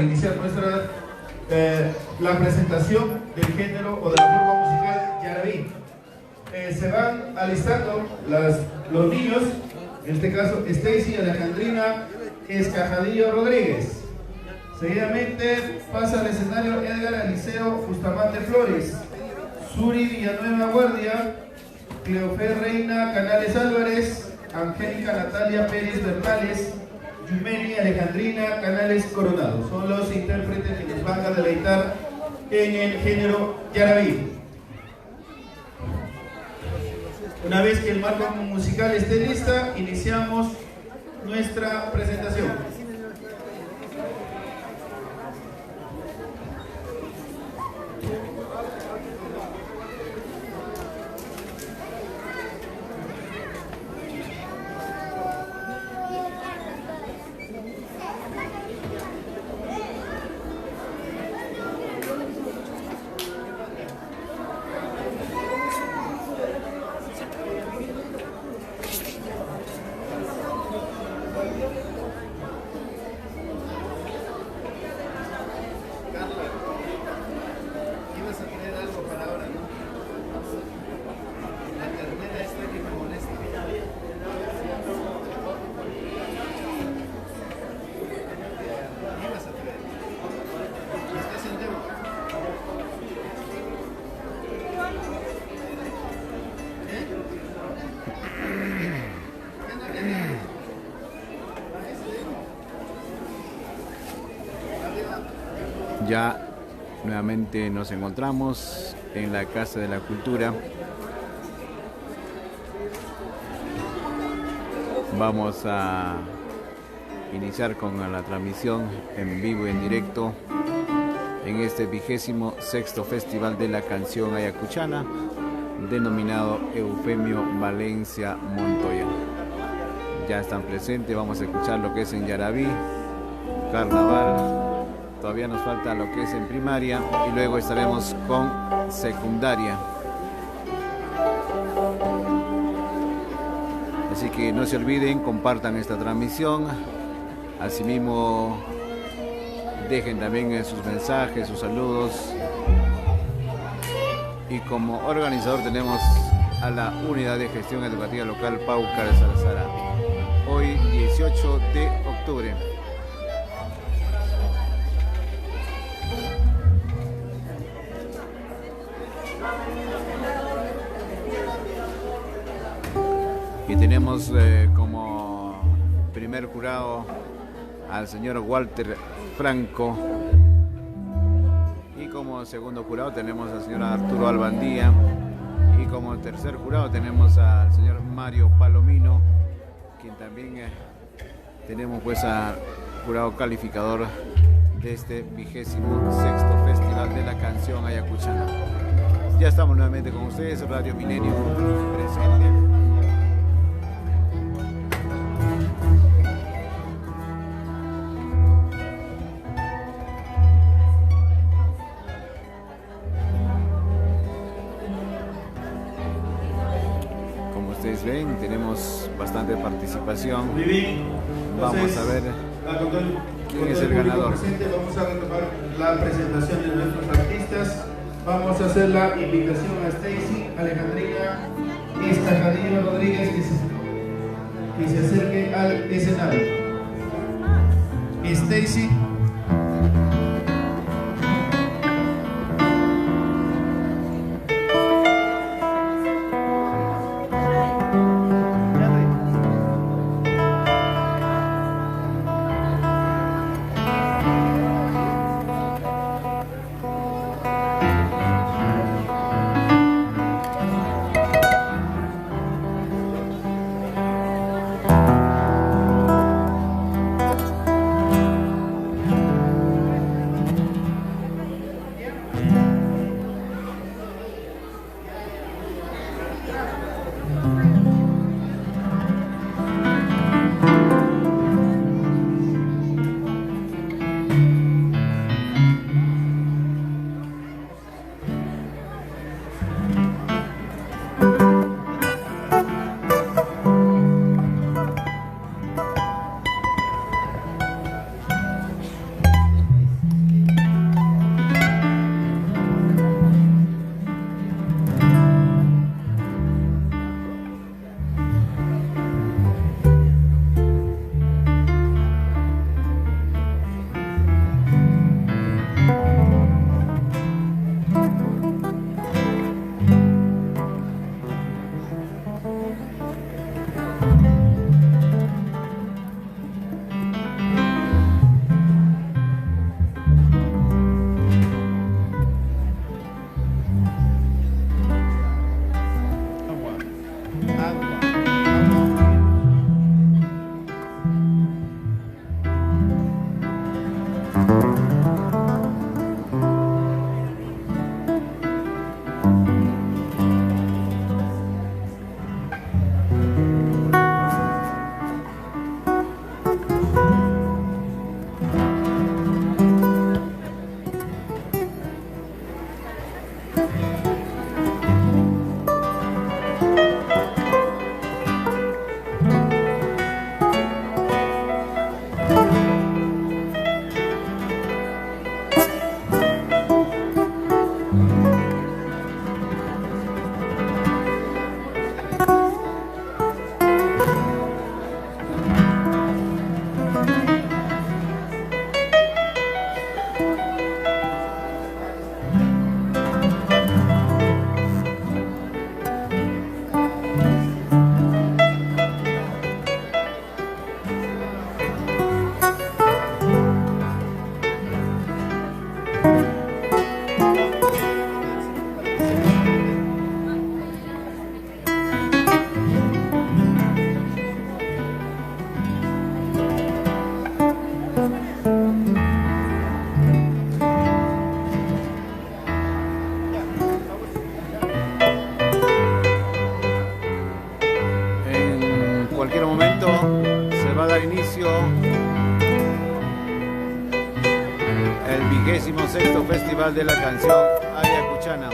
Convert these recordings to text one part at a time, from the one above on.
Iniciar la presentación del género o de la forma musical Yarabí. Se van alistando los niños, en este caso Stacy Alejandrina Escajadillo Rodríguez. Seguidamente pasa al escenario Edgar Eliseo Bustamante Flores, Suri Villanueva Guardia, Cleofer Reina Canales Álvarez, Angélica Natalia Pérez Bernales, Yumeli Alejandrina Canales Coronado. Son los intérpretes que nos van a deleitar en el género Yarabí. Una vez que el marco musical esté lista, iniciamos nuestra presentación. Ya nuevamente nos encontramos en la Casa de la Cultura. Vamos a iniciar con la transmisión en vivo y en directo en este 26º Festival de la Canción Ayacuchana, denominado Eufemio Valencia Montoya. Ya están presentes, vamos a escuchar lo que es en Yarabí, Carnaval. Todavía nos falta lo que es en primaria y luego estaremos con secundaria. Así que no se olviden, compartan esta transmisión. Asimismo, dejen también sus mensajes, sus saludos. Y como organizador tenemos a la Unidad de Gestión Educativa Local Paucar Salazar. Hoy 18 de octubre. Y tenemos como primer jurado al señor Walter Franco, y como segundo jurado tenemos al señor Arturo Albandía, y como tercer jurado tenemos al señor Mario Palomino, quien también tenemos pues al jurado calificador de este 26º Festival de la Canción Ayacuchana. Ya estamos nuevamente con ustedes, Radio Milenio presente. Ven, tenemos bastante participación. Vamos a ver quién es el ganador. Vamos a retomar la presentación de nuestros artistas. Vamos a hacer la invitación a Stacy Alejandrina Escajadillo Rodríguez que se acerque al escenario. Stacy. el 26º Festival de la Canción Ayacuchana.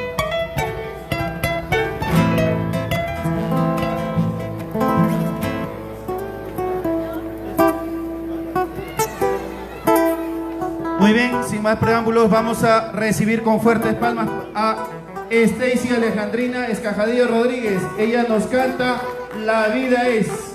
Muy bien, sin más preámbulos, vamos a recibir con fuertes palmas a Stacy Alejandrina Escajadillo Rodríguez. Ella nos canta La vida es.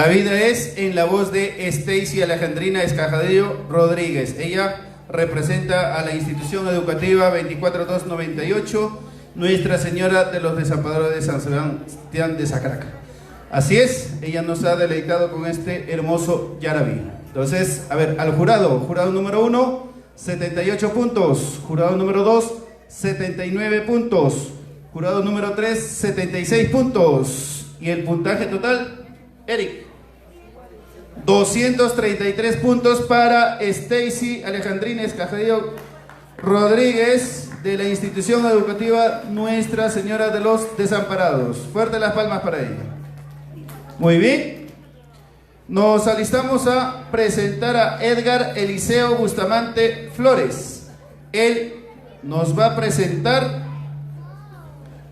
La vida es en la voz de Stacy Alejandrina Escajadillo Rodríguez. Ella representa a la institución educativa 24298, Nuestra Señora de los Desamparados de San Sebastián de Sacaraca. Así es, ella nos ha deleitado con este hermoso yarabí. Entonces, a ver, al jurado. Jurado número 1, 78 puntos. Jurado número 2, 79 puntos. Jurado número 3, 76 puntos. Y el puntaje total, Eric, 233 puntos para Stacy Alejandrina Escajadillo Rodríguez de la institución educativa Nuestra Señora de los Desamparados. Fuerte las palmas para ella. Muy bien. Nos alistamos a presentar a Edgar Eliseo Bustamante Flores. Él nos va a presentar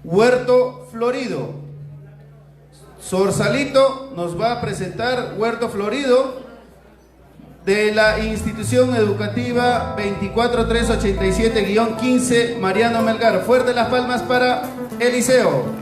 Huerto Florido. Sorsalito nos va a presentar Huerto Florido de la institución educativa 24387-15 Mariano Melgar. Fuerte las palmas para Eliseo.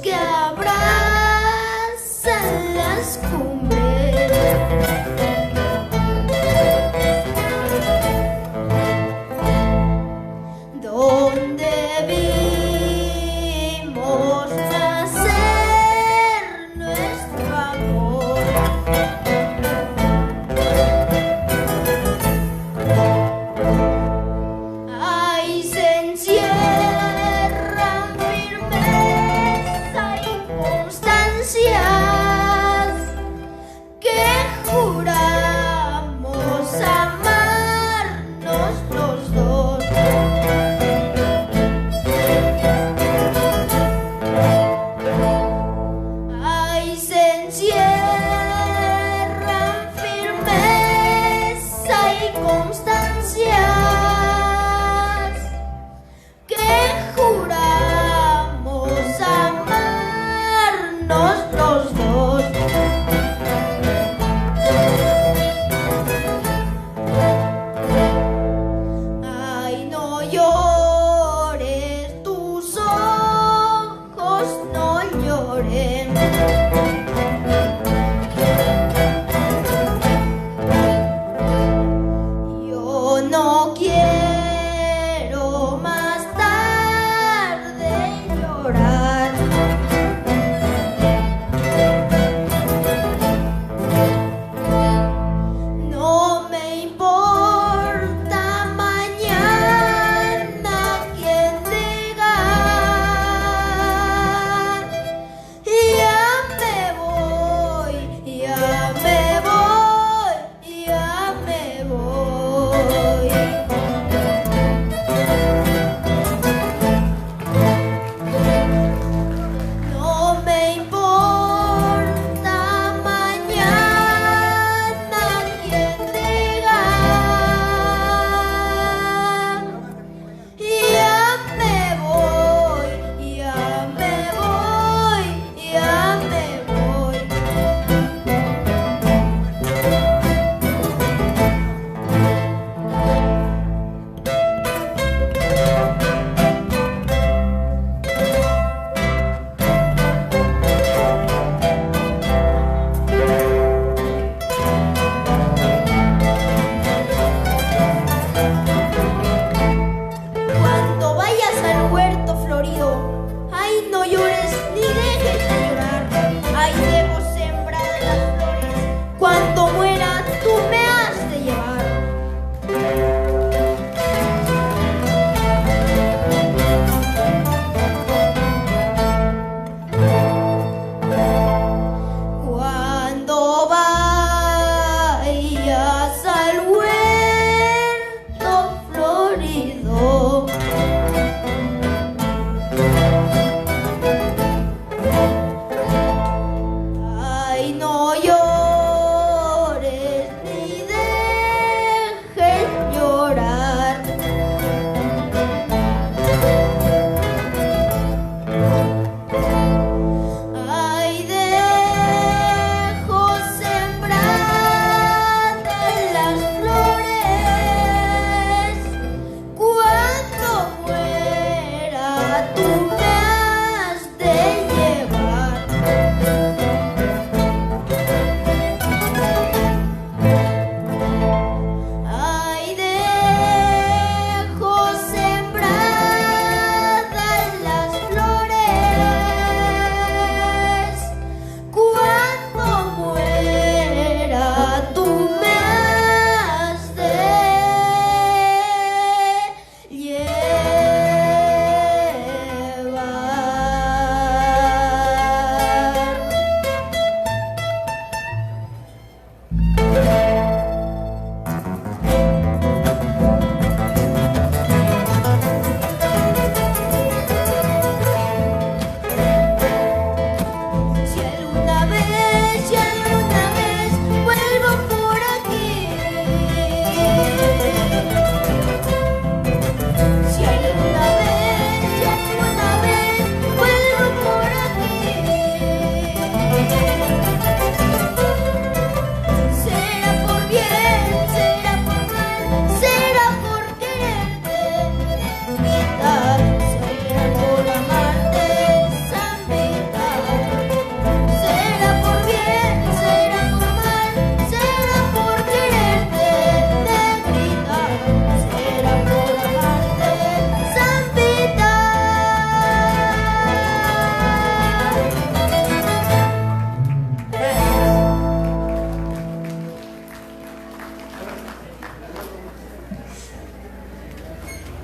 que abrazan las cumbres, donde vimos nacer nuestro amor. Ahí se encierran firmeza y constancias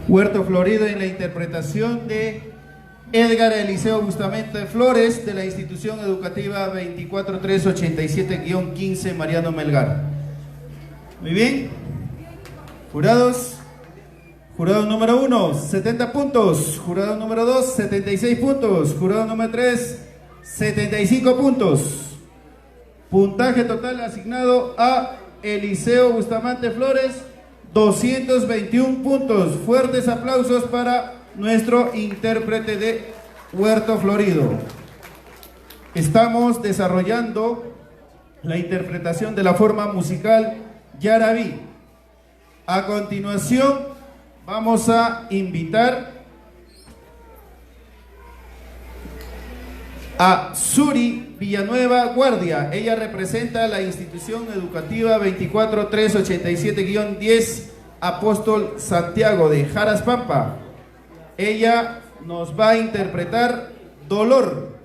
Huerto Florido en la interpretación de Edgar Eliseo Bustamante Flores de la institución educativa 24387-15 Mariano Melgar. Muy bien. Jurados. Jurado número 1, 70 puntos. Jurado número 2, 76 puntos. Jurado número 3, 75 puntos. Puntaje total asignado a Eliseo Bustamante Flores, 221 puntos. Fuertes aplausos para nuestro intérprete de Huerto Florido. Estamos desarrollando la interpretación de la forma musical Yarabí. A continuación vamos a invitar a Suri Villanueva Guardia. Ella representa la institución educativa 24387-10 Apóstol Santiago de Jaraspampa. Ella nos va a interpretar Dolor.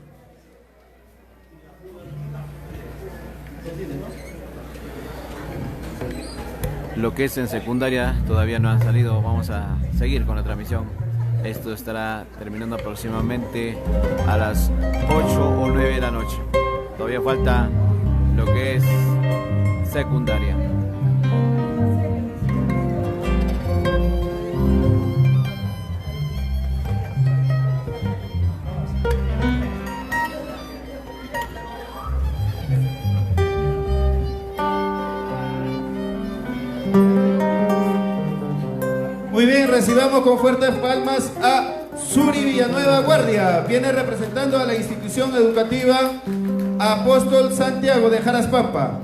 Lo que es en secundaria todavía no han salido, vamos a seguir con la transmisión. Esto estará terminando aproximadamente a las 8 o 9 de la noche. Todavía falta lo que es secundaria. Muy bien, recibamos con fuertes palmas a Suri Villanueva Guardia. Viene representando a la institución educativa Apóstol Santiago de Jaraspampa.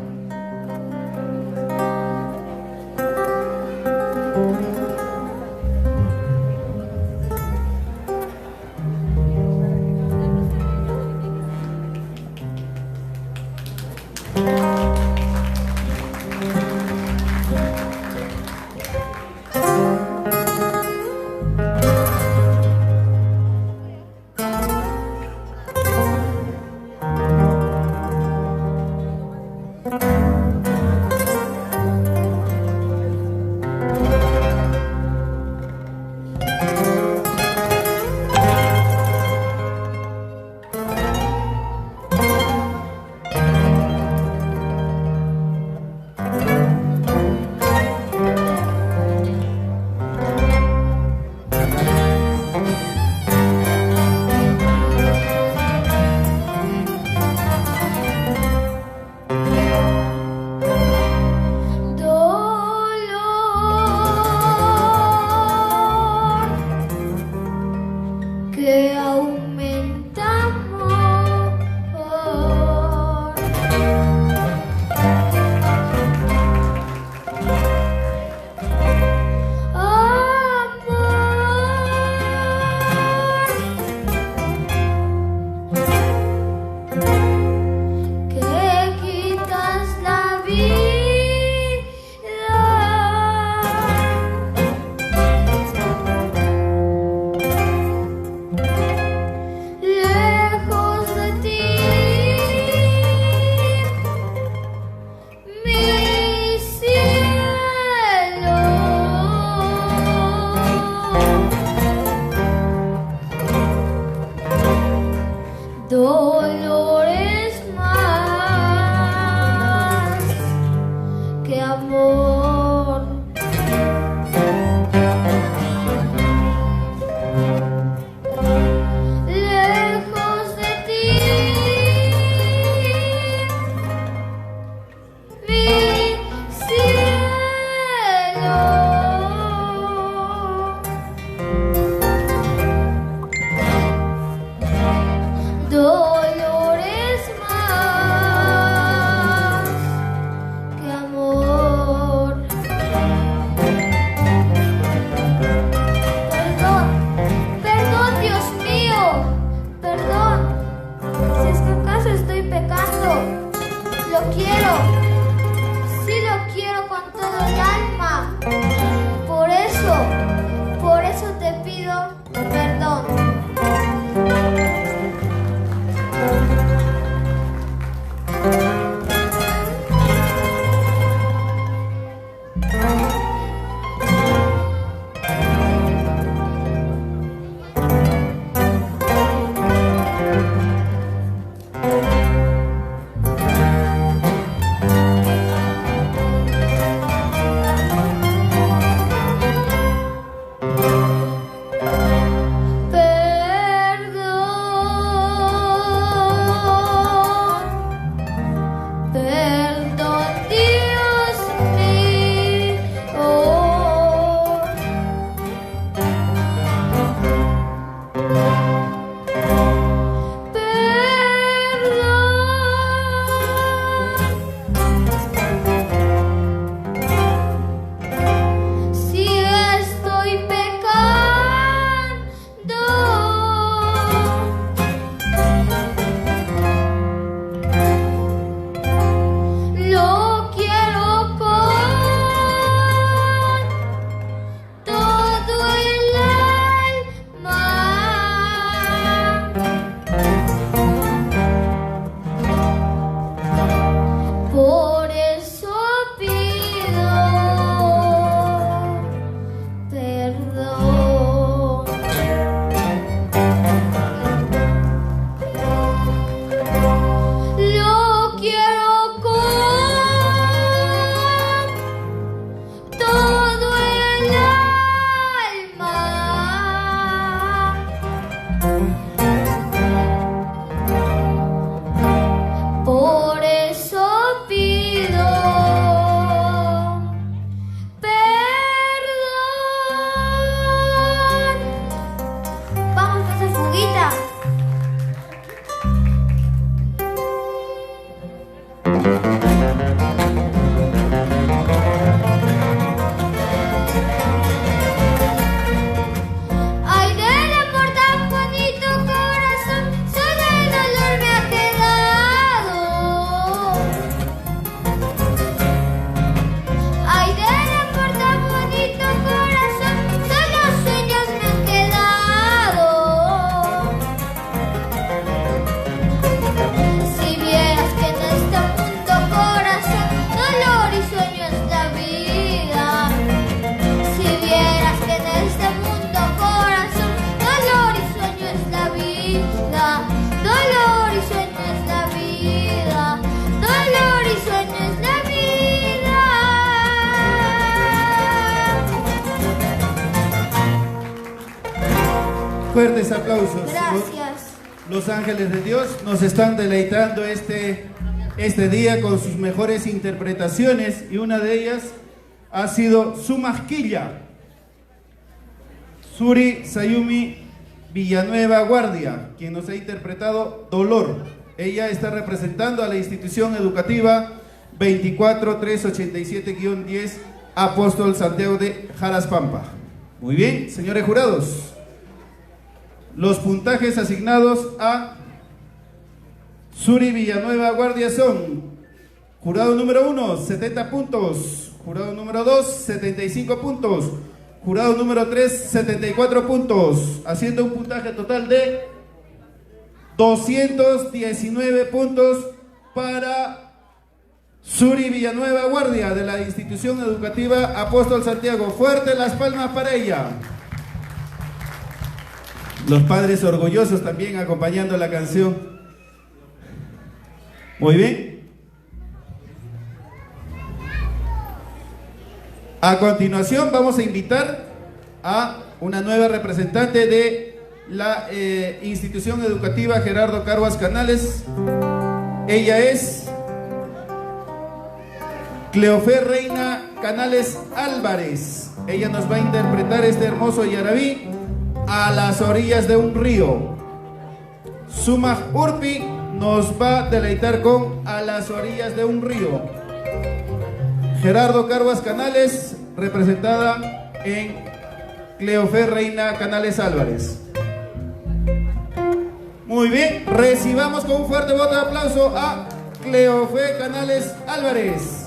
Dolores Ay, del amor tan bonito corazón, solo el dolor me ha quedado. Ay, del amor tan bonito corazón, solo sueños me han quedado. Si vieras que en este mundo corazón, dolor y sueño es la vida. Si vieras que en este mundo corazón, dolor y sueño es la vida. Dolor y sueño es la vida. Dolor y sueño es la vida. Fuertes aplausos. Gracias. Los ángeles de Dios nos están deleitando este día con sus mejores interpretaciones, y una de ellas ha sido su masquilla, Suri Sayumi Villanueva Guardia, quien nos ha interpretado Dolor. Ella está representando a la institución educativa 24387-10 Apóstol Santiago de Jaraspampa. Muy bien, señores jurados. Los puntajes asignados a Suri Villanueva Guardia son: jurado número 1, 70 puntos; jurado número 2, 75 puntos; jurado número 3, 74 puntos, haciendo un puntaje total de 219 puntos para Suri Villanueva Guardia, de la institución educativa Apóstol Santiago. Fuerte las palmas para ella. Los padres orgullosos también acompañando la canción. Muy bien. A continuación vamos a invitar a una nueva representante de la institución educativa Gerardo Carvas Canales. Ella es Cleofé Reina Canales Álvarez. Ella nos va a interpretar este hermoso yarabí, A las orillas de un río. Sumaj Urpi nos va a deleitar con A las orillas de un río. Gerardo Carvas Canales, representada en Cleofé Reina Canales Álvarez. Muy bien, recibamos con un fuerte voto de aplauso a Cleofé Canales Álvarez.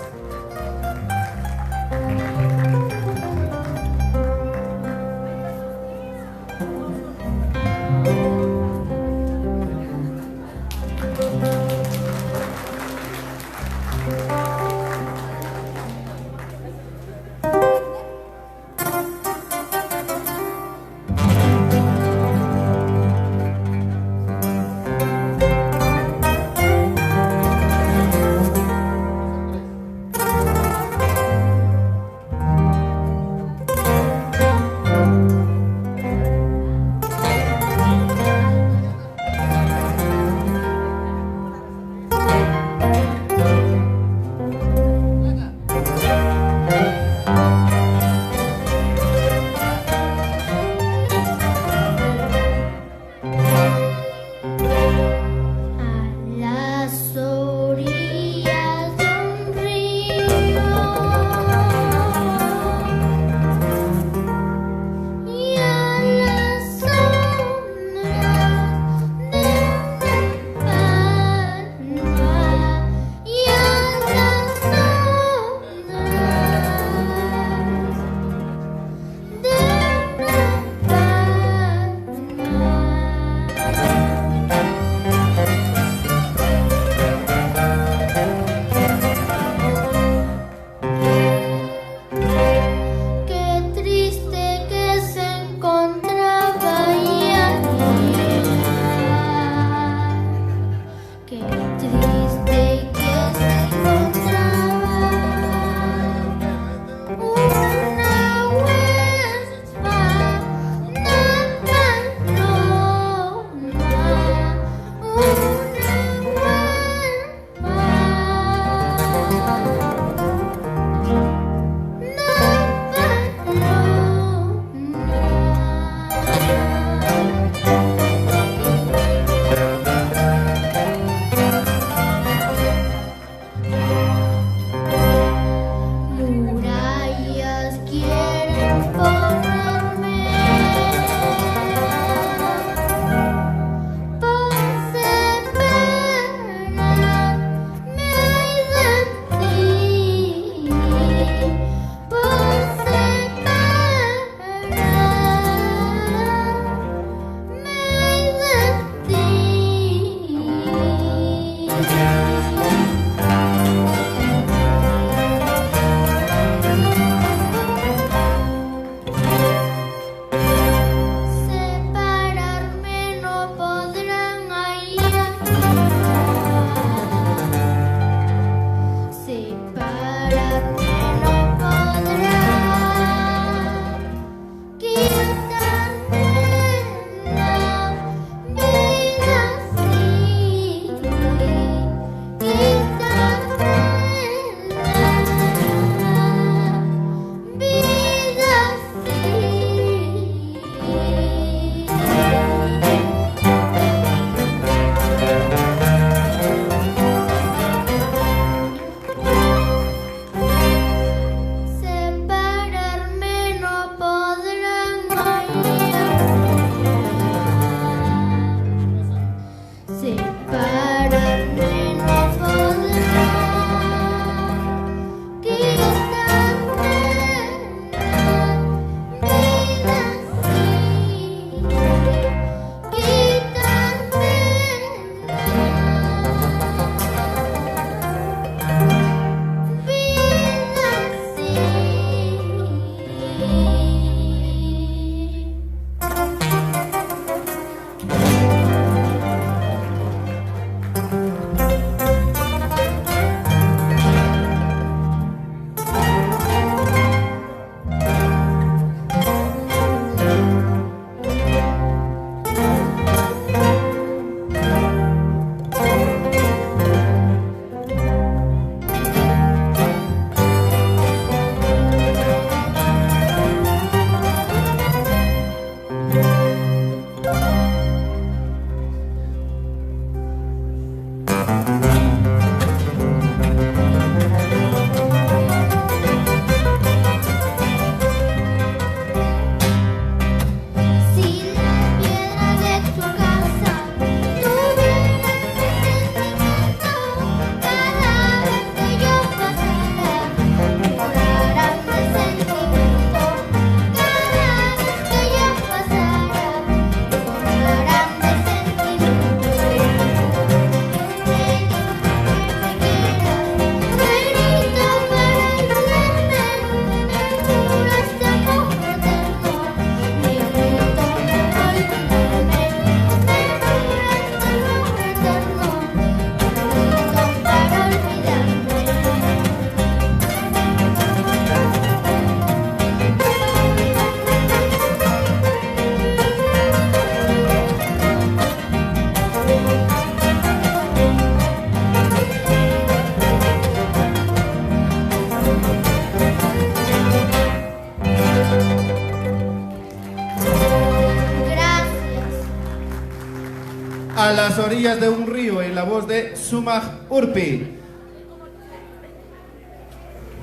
A las orillas de un río, en la voz de Sumaj Urpi.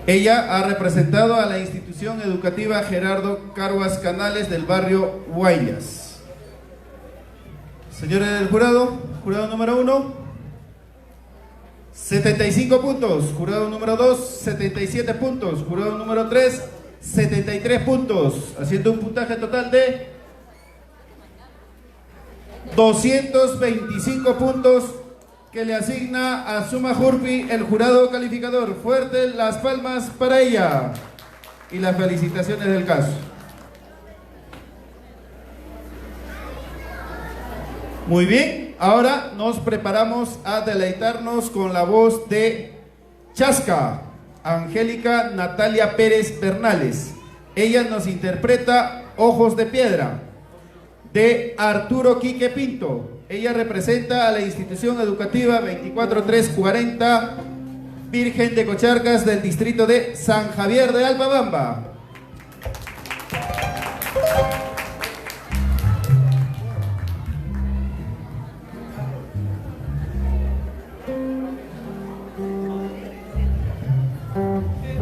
Ella ha representado a la institución educativa Gerardo Carhuas Canales del barrio Guayas. Señores del jurado, jurado número 1, 75 puntos, jurado número 2, 77 puntos, jurado número 3, 73 puntos, haciendo un puntaje total de 225 puntos que le asigna a Sumaj Urpi el jurado calificador. Fuerte las palmas para ella y las felicitaciones del caso. Muy bien, ahora nos preparamos a deleitarnos con la voz de Chasca, Angélica Natalia Pérez Bernales. Ella nos interpreta Ojos de Piedra, de Arturo Quique Pinto. Ella representa a la institución educativa 24340 Virgen de Cocharcas del distrito de San Javier de Alpabamba.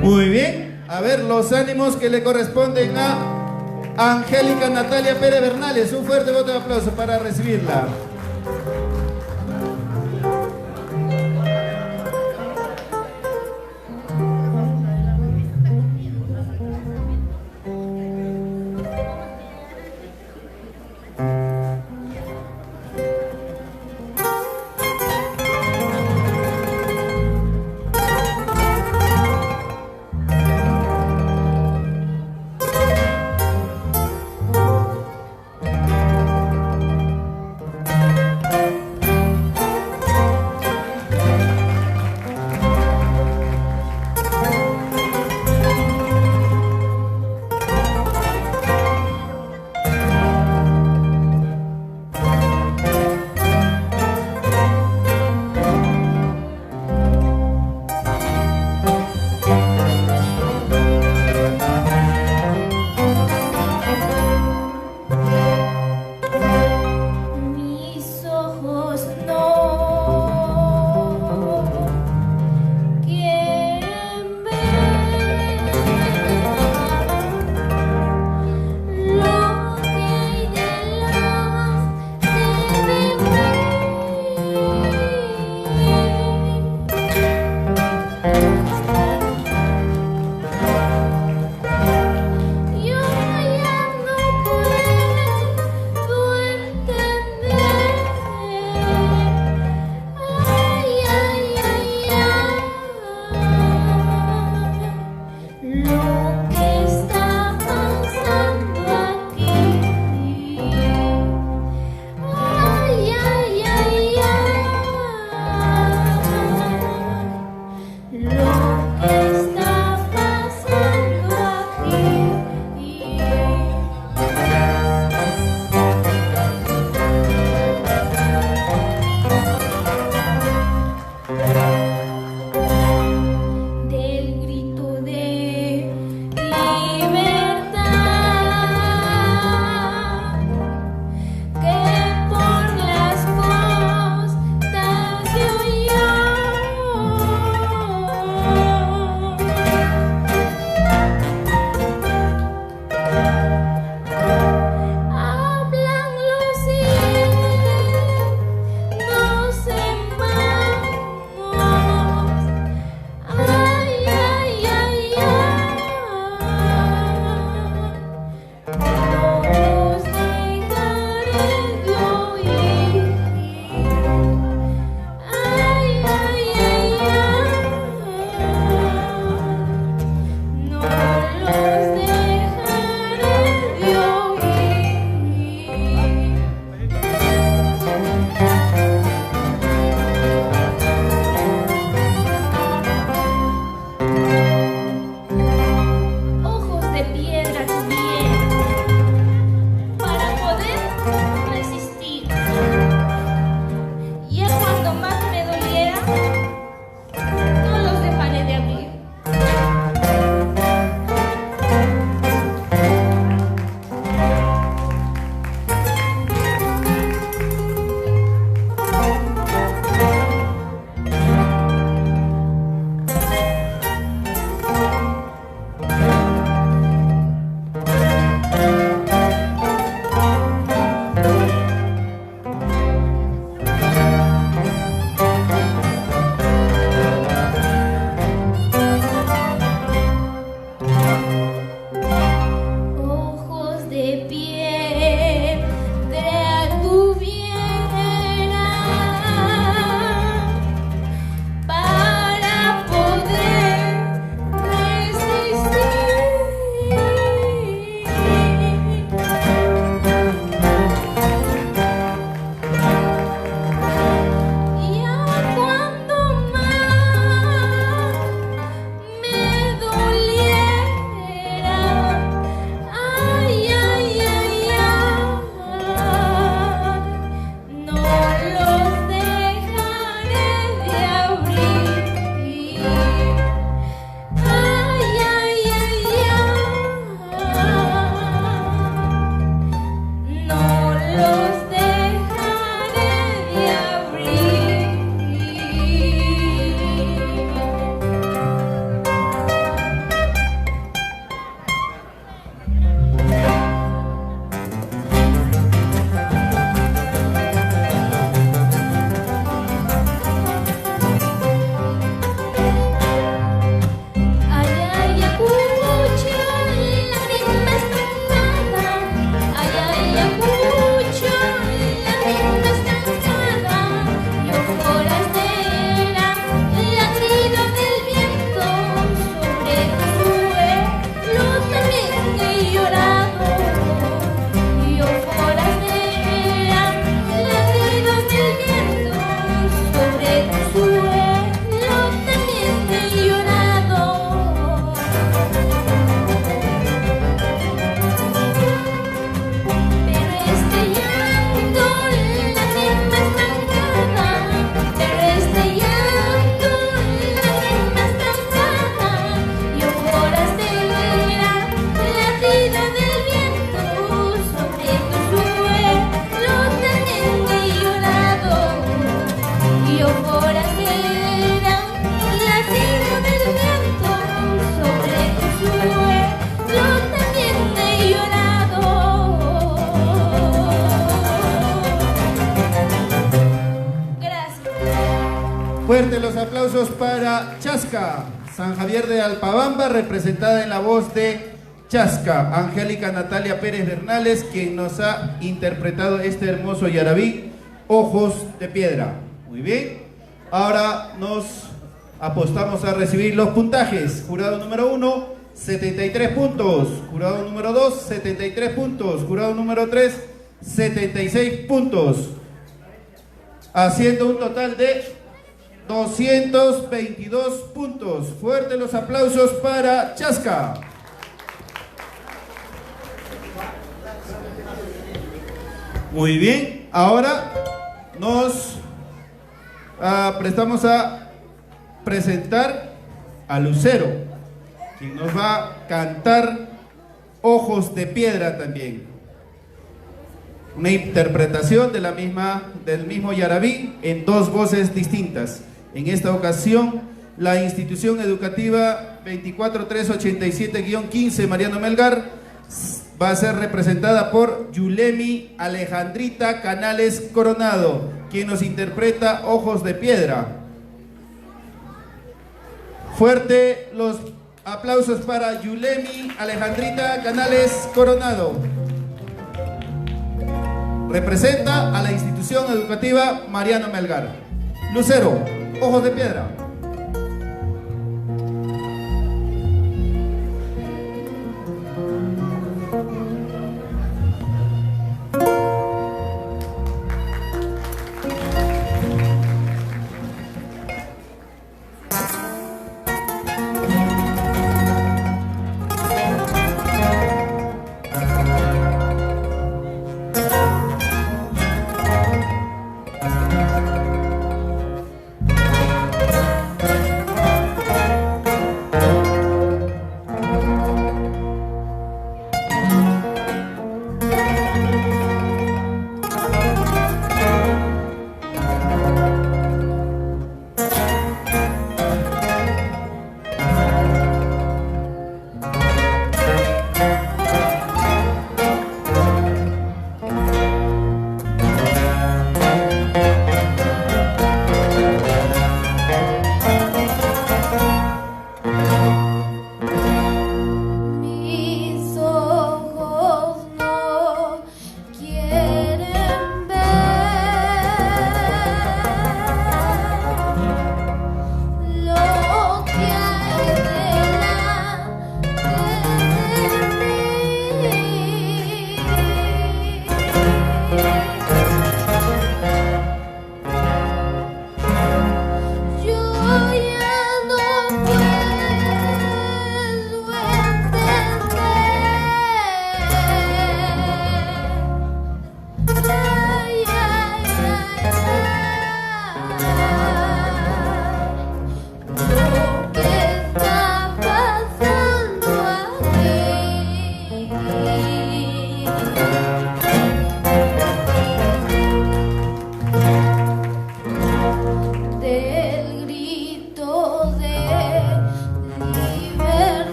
Muy bien, a ver los ánimos que le corresponden a Angélica Natalia Pérez Bernales. Un fuerte voto de aplauso para recibirla. forastera, latido del viento sobre tu suelo, también he llorado. Gracias. Fuerte los aplausos para Chasca, San Javier de Alpabamba, representada en la voz de Chasca, Angélica Natalia Pérez Bernales, quien nos ha interpretado este hermoso yarabí, Ojos de Piedra. Muy bien, ahora nos apostamos a recibir los puntajes. Jurado número 1, 73 puntos. Jurado número 2, 73 puntos. Jurado número 3, 76 puntos. Haciendo un total de 222 puntos. Fuertes los aplausos para Chasca. Muy bien, ahora nos prestamos a presentar a Lucero, quien nos va a cantar Ojos de Piedra también. Una interpretación de del mismo yarabí en dos voces distintas. En esta ocasión, la institución educativa 24387-15 Mariano Melgar va a ser representada por Yulemi Alejandrita Canales Coronado, quien nos interpreta Ojos de Piedra. Fuerte los aplausos para Yulemi Alejandrita Canales Coronado. Representa a la institución educativa Mariano Melgar. Lucero, Ojos de Piedra.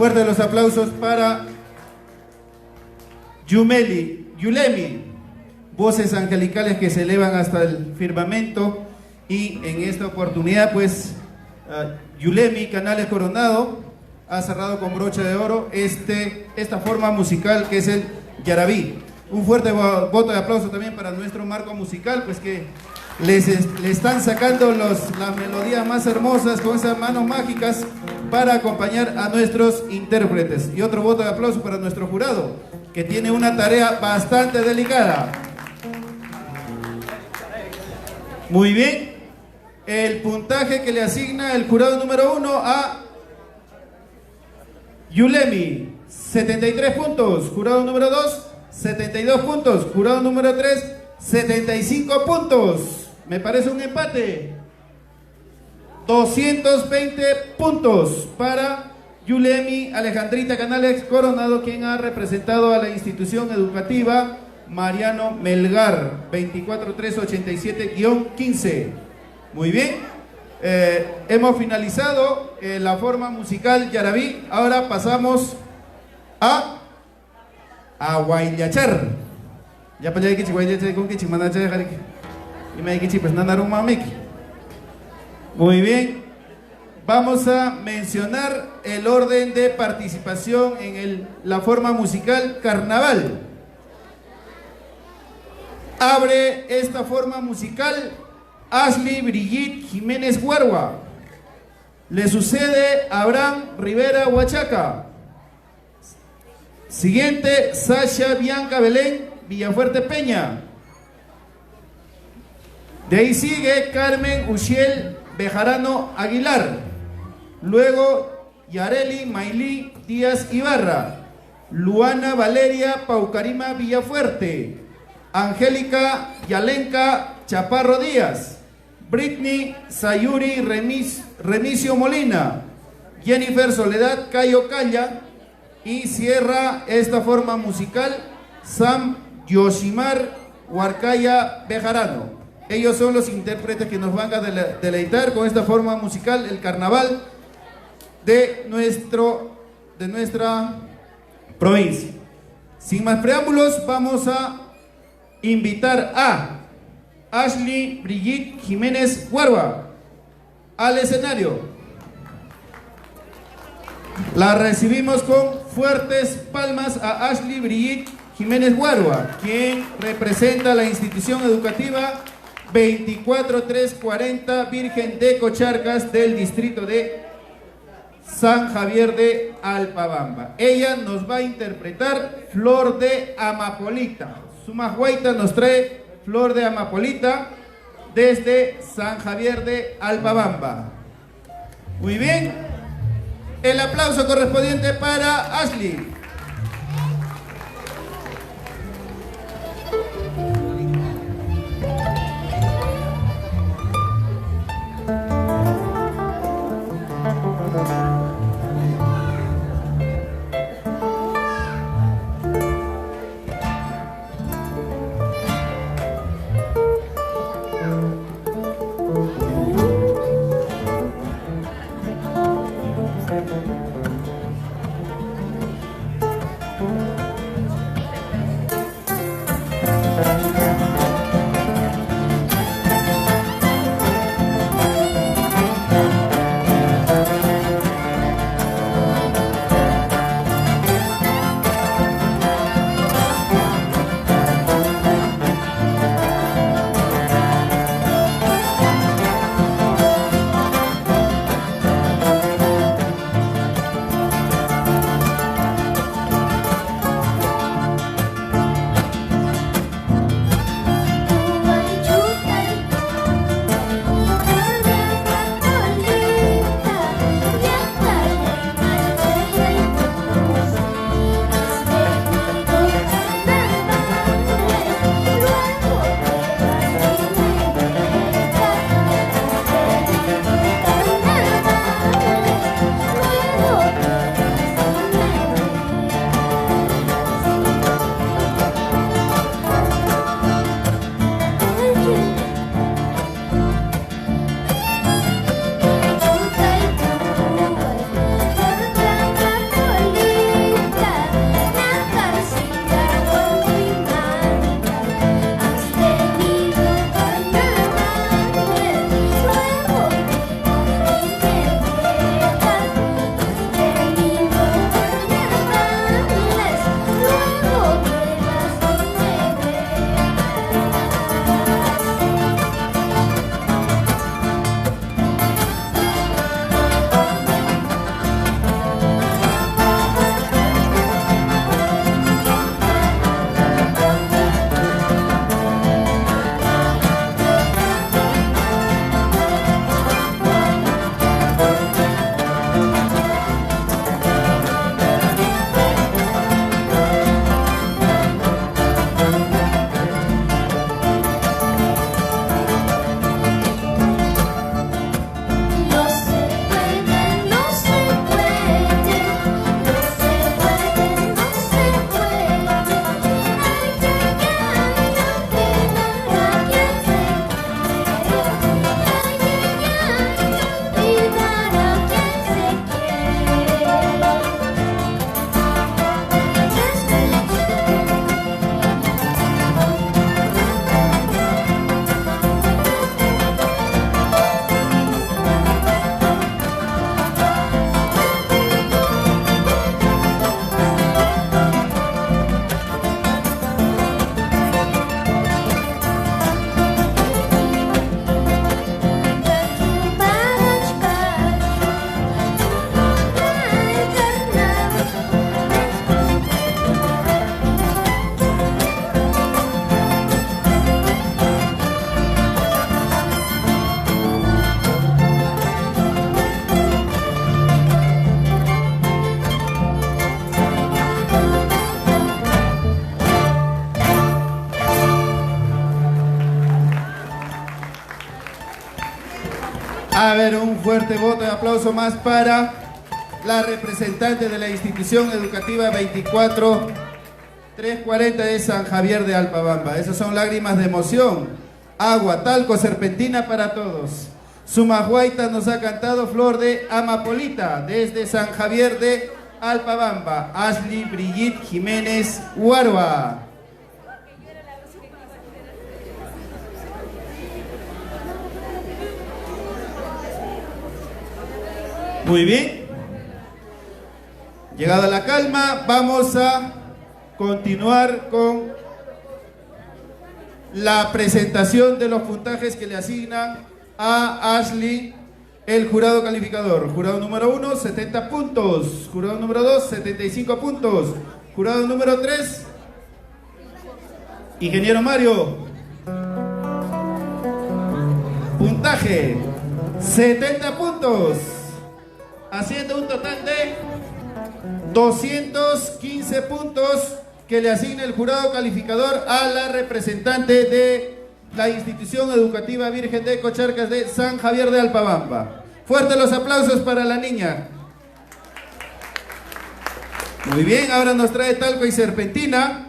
Fuerte los aplausos para Yulemi, voces angelicales que se elevan hasta el firmamento. Y en esta oportunidad, pues, Yulemi Canales Coronado ha cerrado con broche de oro esta forma musical que es el yarabí. Un fuerte voto de aplauso también para nuestro marco musical, pues que le están sacando las melodías más hermosas con esas manos mágicas para acompañar a nuestros intérpretes. Y otro voto de aplauso para nuestro jurado, que tiene una tarea bastante delicada. Muy bien. El puntaje que le asigna el jurado número 1 a Yulemi, 73 puntos. Jurado número 2, 72 puntos. Jurado número 3, 75 puntos. Me parece un empate. 220 puntos para Yulemi Alejandrita Canales Coronado, quien ha representado a la institución educativa Mariano Melgar, 24387-15. Muy bien, hemos finalizado la forma musical yarabí. Ahora pasamos a Guayachar. Ya para allá que Guayachar con que chimanacha de Jarique. Y me hay que pues nanarum mamiki. Muy bien, vamos a mencionar el orden de participación en la forma musical carnaval. Abre esta forma musical Ashley Brigitte Jiménez Huarwa. Le sucede Abraham Rivera Huachaca. Siguiente, Sasha Bianca Belén Villafuerte Peña. De ahí sigue Carmen Uchiel Bejarano Aguilar. Luego Yareli Mailí Díaz Ibarra. Luana Valeria Paucarima Villafuerte. Angélica Yalenka Chaparro Díaz. Britney Sayuri Remigio Molina. Jennifer Soledad Cayo Calla. Y cierra esta forma musical Sam Yoshimar Huarcaya Bejarano. Ellos son los intérpretes que nos van a deleitar con esta forma musical, el carnaval de nuestra provincia. Sin más preámbulos, vamos a invitar a Ashley Brigitte Jiménez Huarwa al escenario. La recibimos con fuertes palmas a Ashley Brigitte Jiménez Huarwa, quien representa a la institución educativa 24340 Virgen de Cocharcas del distrito de San Javier de Alpabamba. Ella nos va a interpretar Flor de Amapolita. Sumahuaita nos trae Flor de Amapolita desde San Javier de Alpabamba. Muy bien, el aplauso correspondiente para Ashley. ver, un fuerte voto de aplauso más para la representante de la institución educativa 24340 de San Javier de Alpabamba. Esas son lágrimas de emoción. Agua, talco, serpentina para todos. Sumahuaita nos ha cantado Flor de Amapolita desde San Javier de Alpabamba. Ashley Brigitte Jiménez Huarua. Muy bien. Llegada la calma, vamos a continuar con la presentación de los puntajes que le asignan a Ashley el jurado calificador. Jurado número 1, 70 puntos. Jurado número 2, 75 puntos. Jurado número 3, ingeniero Mario. Puntaje, 70 puntos. Haciendo un total de 215 puntos que le asigna el jurado calificador a la representante de la institución educativa Virgen de Cocharcas de San Javier de Alpabamba. Fuertes los aplausos para la niña. Muy bien, ahora nos trae talco y serpentina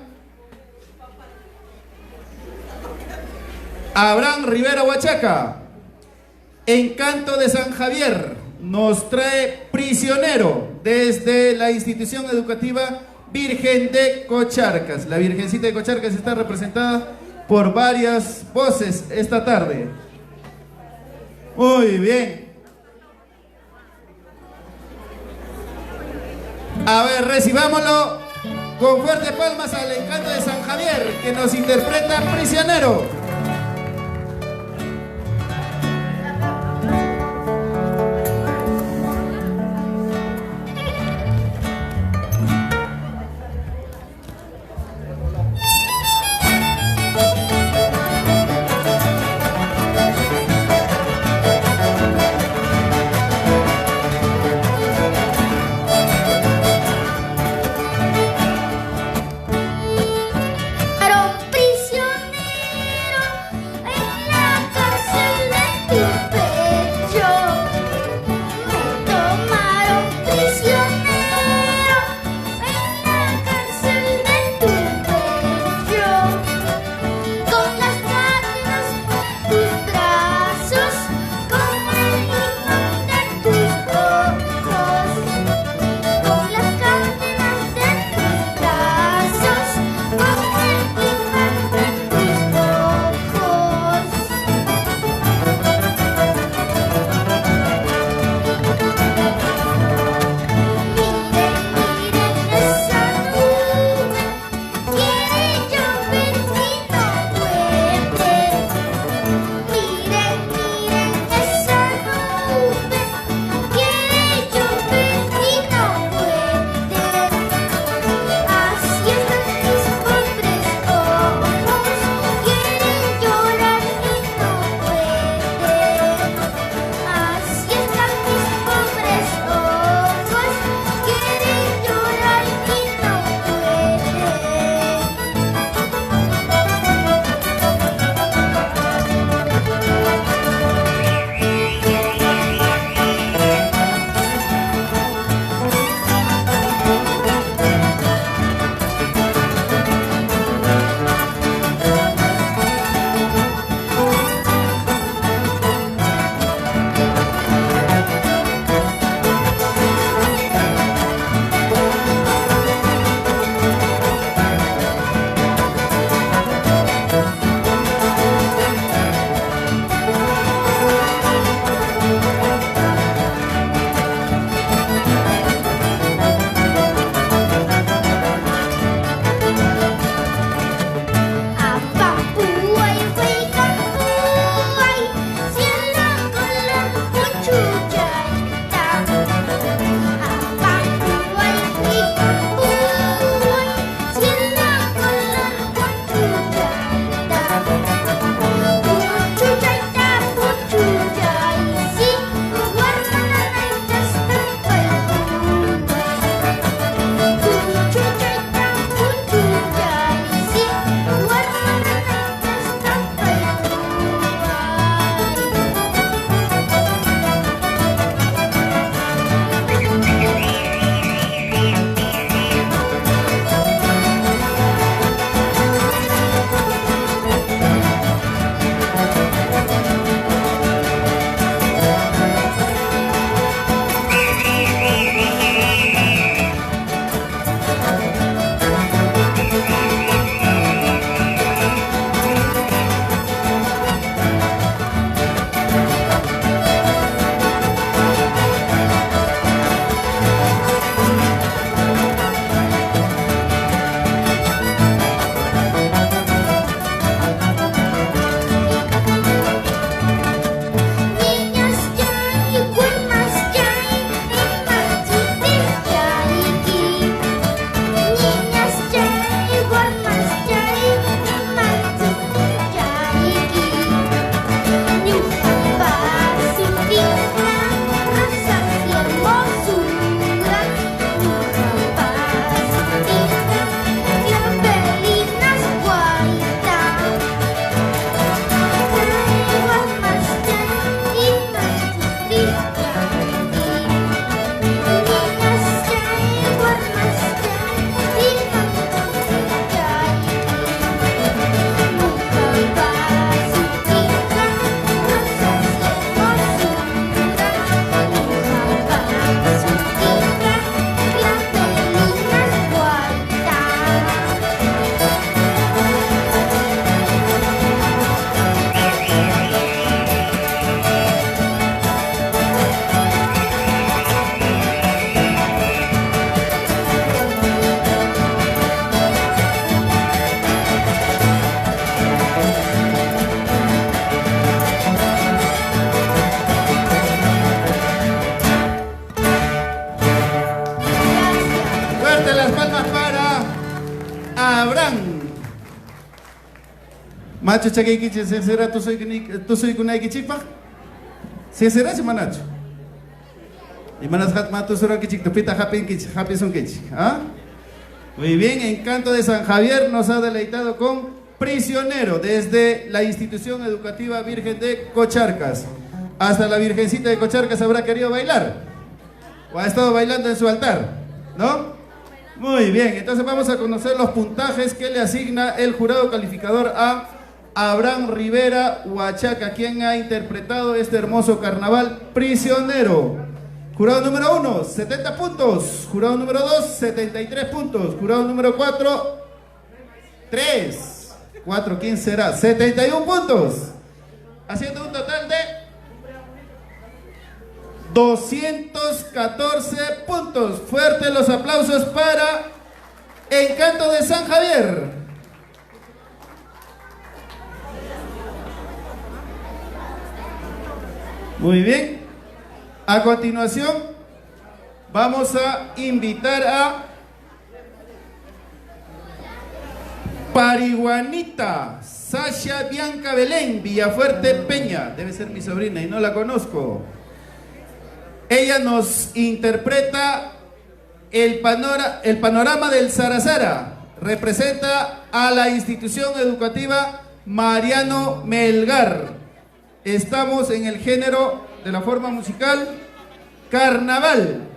Abraham Rivera Huachaca. Encanto de San Javier nos trae Prisionero desde la institución educativa Virgen de Cocharcas. La Virgencita de Cocharcas está representada por varias voces esta tarde. Muy bien. A ver, recibámoslo con fuertes palmas al Encanto de San Javier, que nos interpreta Prisionero. Prisionero, Macho chaquiquiche, ¿se será tú soy con Nike? ¿Se será si manacho? Y manas hat mato sura kichik, tupita happy son kichik. ¿Ah? Muy bien, Encanto de San Javier nos ha deleitado con Prisionero, desde la institución educativa Virgen de Cocharcas. Hasta la Virgencita de Cocharcas habrá querido bailar. O ha estado bailando en su altar, ¿no? Muy bien, entonces vamos a conocer los puntajes que le asigna el jurado calificador a Abraham Rivera Huachaca, quien ha interpretado este hermoso carnaval Prisionero. Jurado número 1, 70 puntos. Jurado número 2, 73 puntos. Jurado número 4, 3. 4, ¿quién será? 71 puntos. Haciendo un total de 214 puntos. Fuertes los aplausos para Encanto de San Javier. Muy bien. A continuación, vamos a invitar a Parihuanita Sasha Bianca Belén Villafuerte Peña. Debe ser mi sobrina y no la conozco. Ella nos interpreta el panorama del Sarasara. Representa a la institución educativa Mariano Melgar. Estamos en el género de la forma musical Carnaval.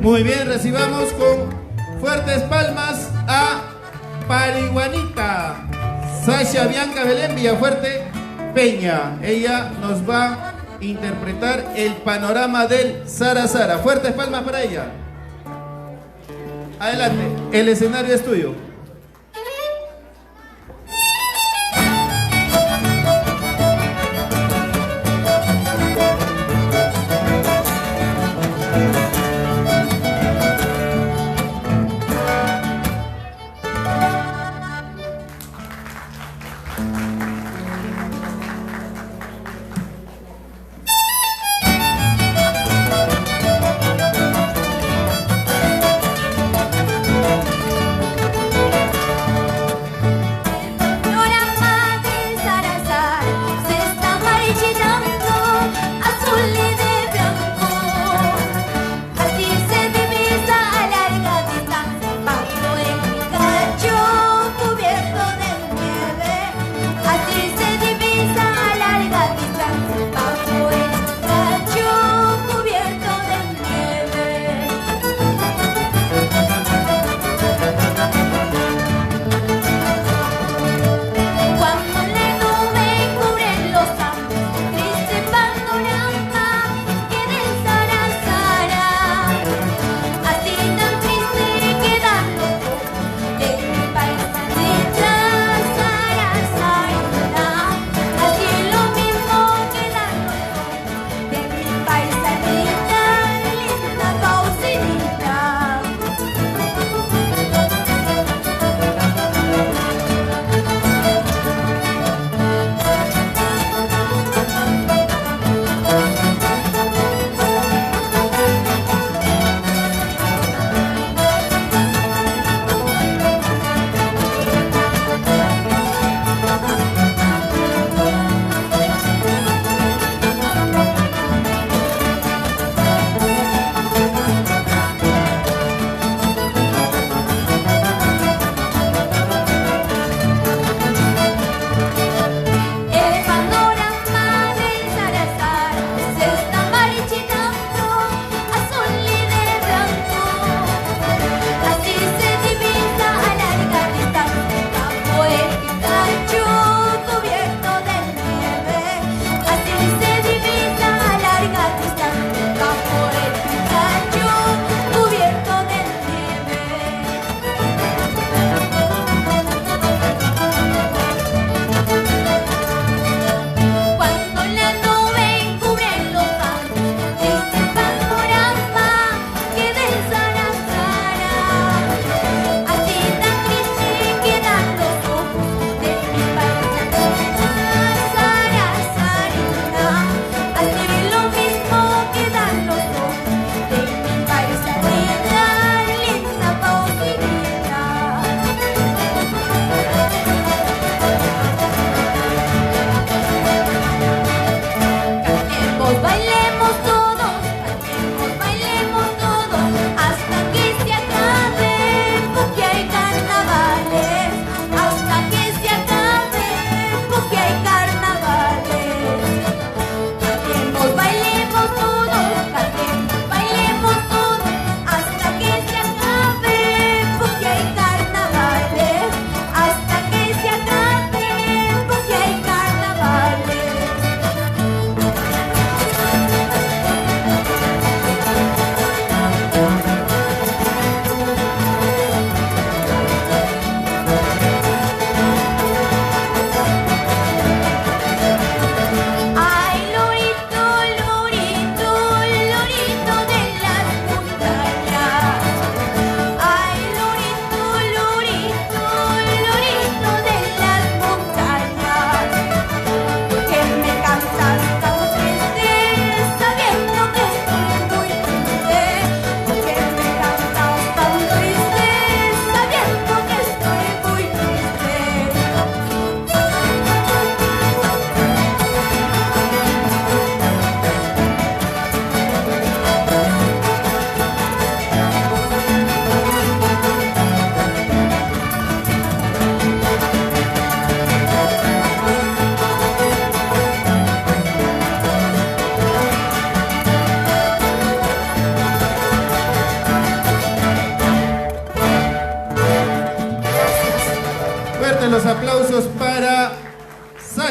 Muy bien, recibamos con fuertes palmas a Parihuanita Sasha Bianca Belén Villafuerte Peña. Ella nos va a interpretar el panorama del Sarasara. Fuertes palmas para ella. Adelante, el escenario es tuyo.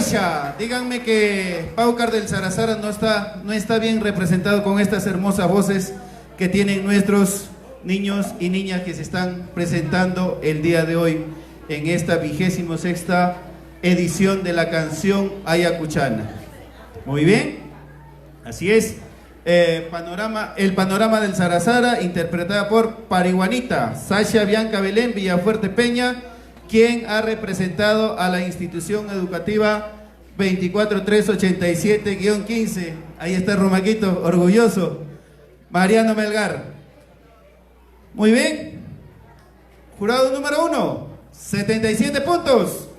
Sasha, díganme que Paucar del Sarazara no está bien representado con estas hermosas voces que tienen nuestros niños y niñas que se están presentando el día de hoy en esta 26ª edición de la canción Ayacuchana. Muy bien, así es. El panorama del Sarazara, interpretada por Parihuanita, Sasha Bianca Belén Villafuerte Peña, quien ha representado a la institución educativa 24387-15. Ahí está Romaquito, orgulloso. Mariano Melgar. Muy bien. Jurado número 1, 77 puntos.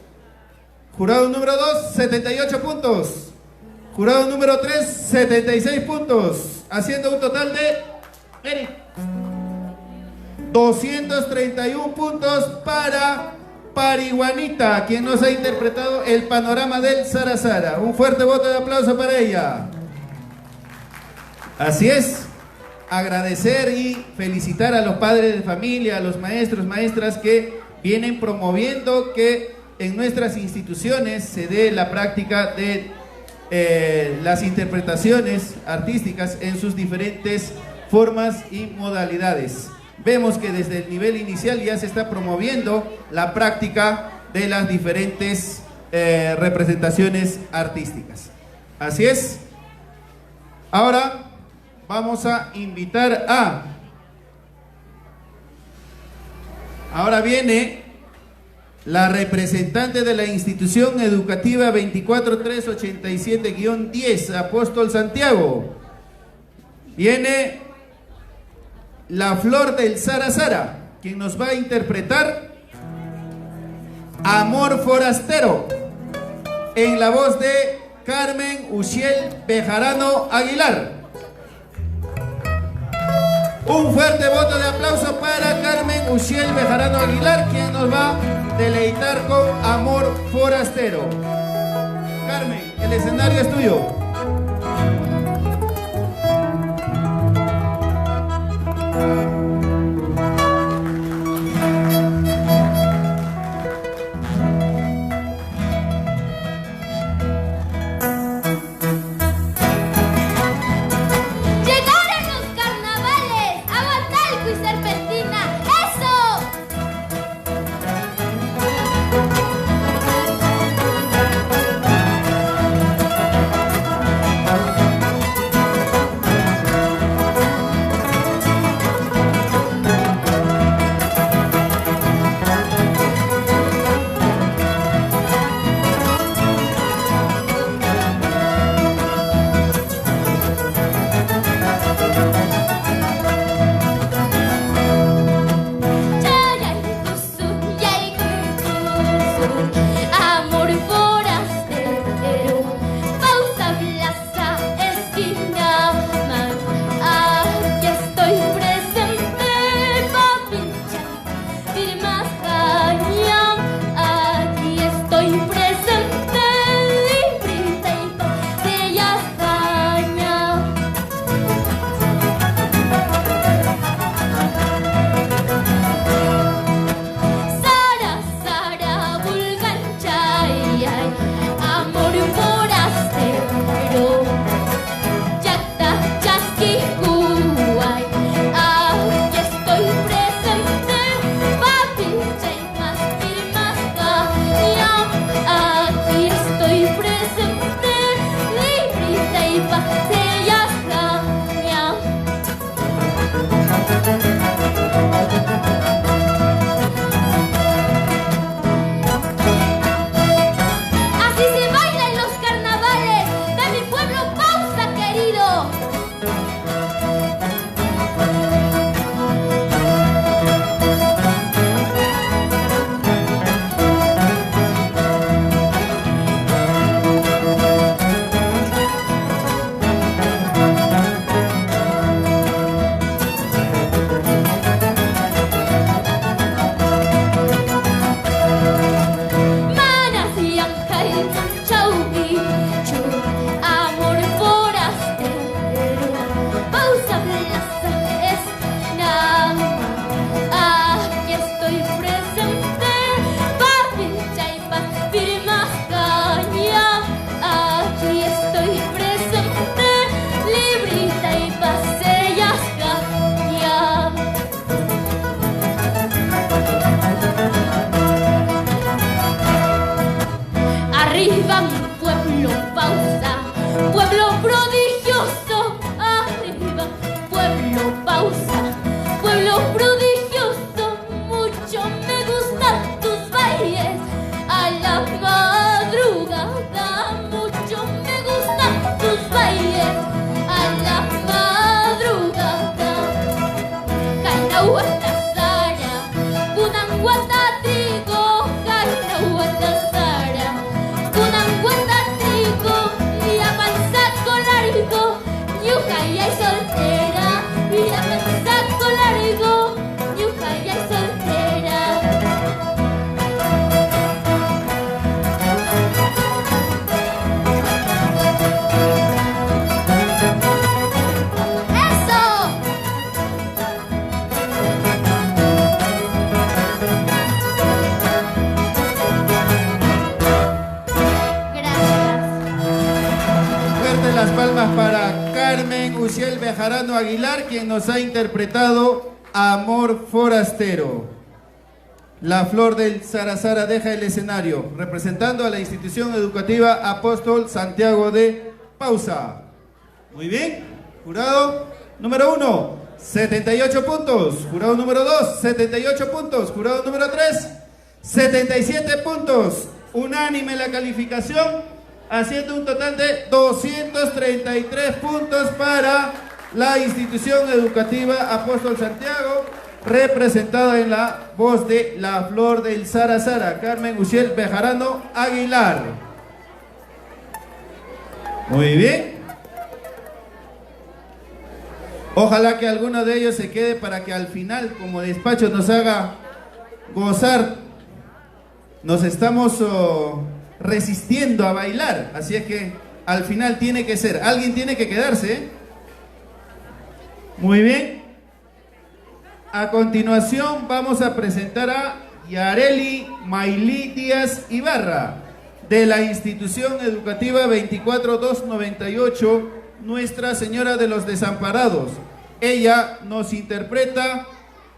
Jurado número 2, 78 puntos. Jurado número 3, 76 puntos. Haciendo un total de 231 puntos para Parihuanita, quien nos ha interpretado el panorama del Sarazara. Un fuerte voto de aplauso para ella. Así es. Agradecer y felicitar a los padres de familia, a los maestros, maestras que vienen promoviendo que en nuestras instituciones se dé la práctica de las interpretaciones artísticas en sus diferentes formas y modalidades. Vemos que desde el nivel inicial ya se está promoviendo la práctica de las diferentes representaciones artísticas. Así es. Ahora vamos a invitar a... Ahora viene la representante de la institución educativa 24387-10, Apóstol Santiago. Viene la Flor del Sarazara, quien nos va a interpretar Amor Forastero, en la voz de Carmen Uciel Bejarano Aguilar. Un fuerte voto de aplauso para Carmen Uciel Bejarano Aguilar, quien nos va a deleitar con Amor Forastero. Carmen, el escenario es tuyo. Bejarano Aguilar, quien nos ha interpretado Amor Forastero. La Flor del Sarasara deja el escenario, representando a la institución educativa Apóstol Santiago de Pausa. Muy bien, jurado número 1, 78 puntos. Jurado número 2, 78 puntos. Jurado número 3, 77 puntos. Unánime la calificación, haciendo un total de 233 puntos para la institución educativa Apóstol Santiago, representada en la voz de La Flor del Sarasara, Carmen Uciel Bejarano Aguilar. Muy bien. Ojalá que alguno de ellos se quede para que al final, como despacho, nos haga gozar. Nos estamos resistiendo a bailar, así es que al final tiene que ser, alguien tiene que quedarse, ¿eh? Muy bien. A continuación vamos a presentar a Yareli Maylí Díaz Ibarra, de la institución educativa 24298 Nuestra Señora de los Desamparados. Ella nos interpreta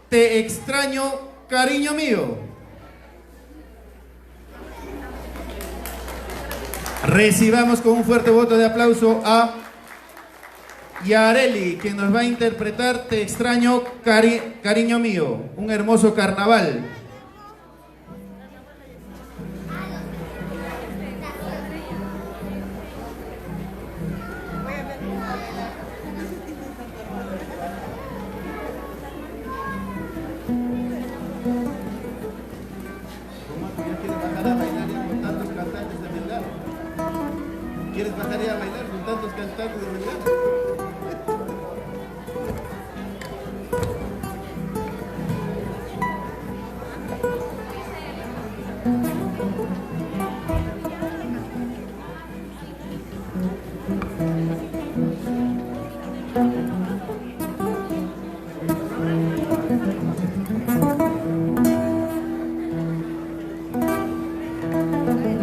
Te extraño, cariño mío. Recibamos con un fuerte voto de aplauso a Yareli, quien nos va a interpretar Te extraño, cariño mío, un hermoso carnaval. ¿Quieres bajar a bailar con tantos cantantes de Melgar?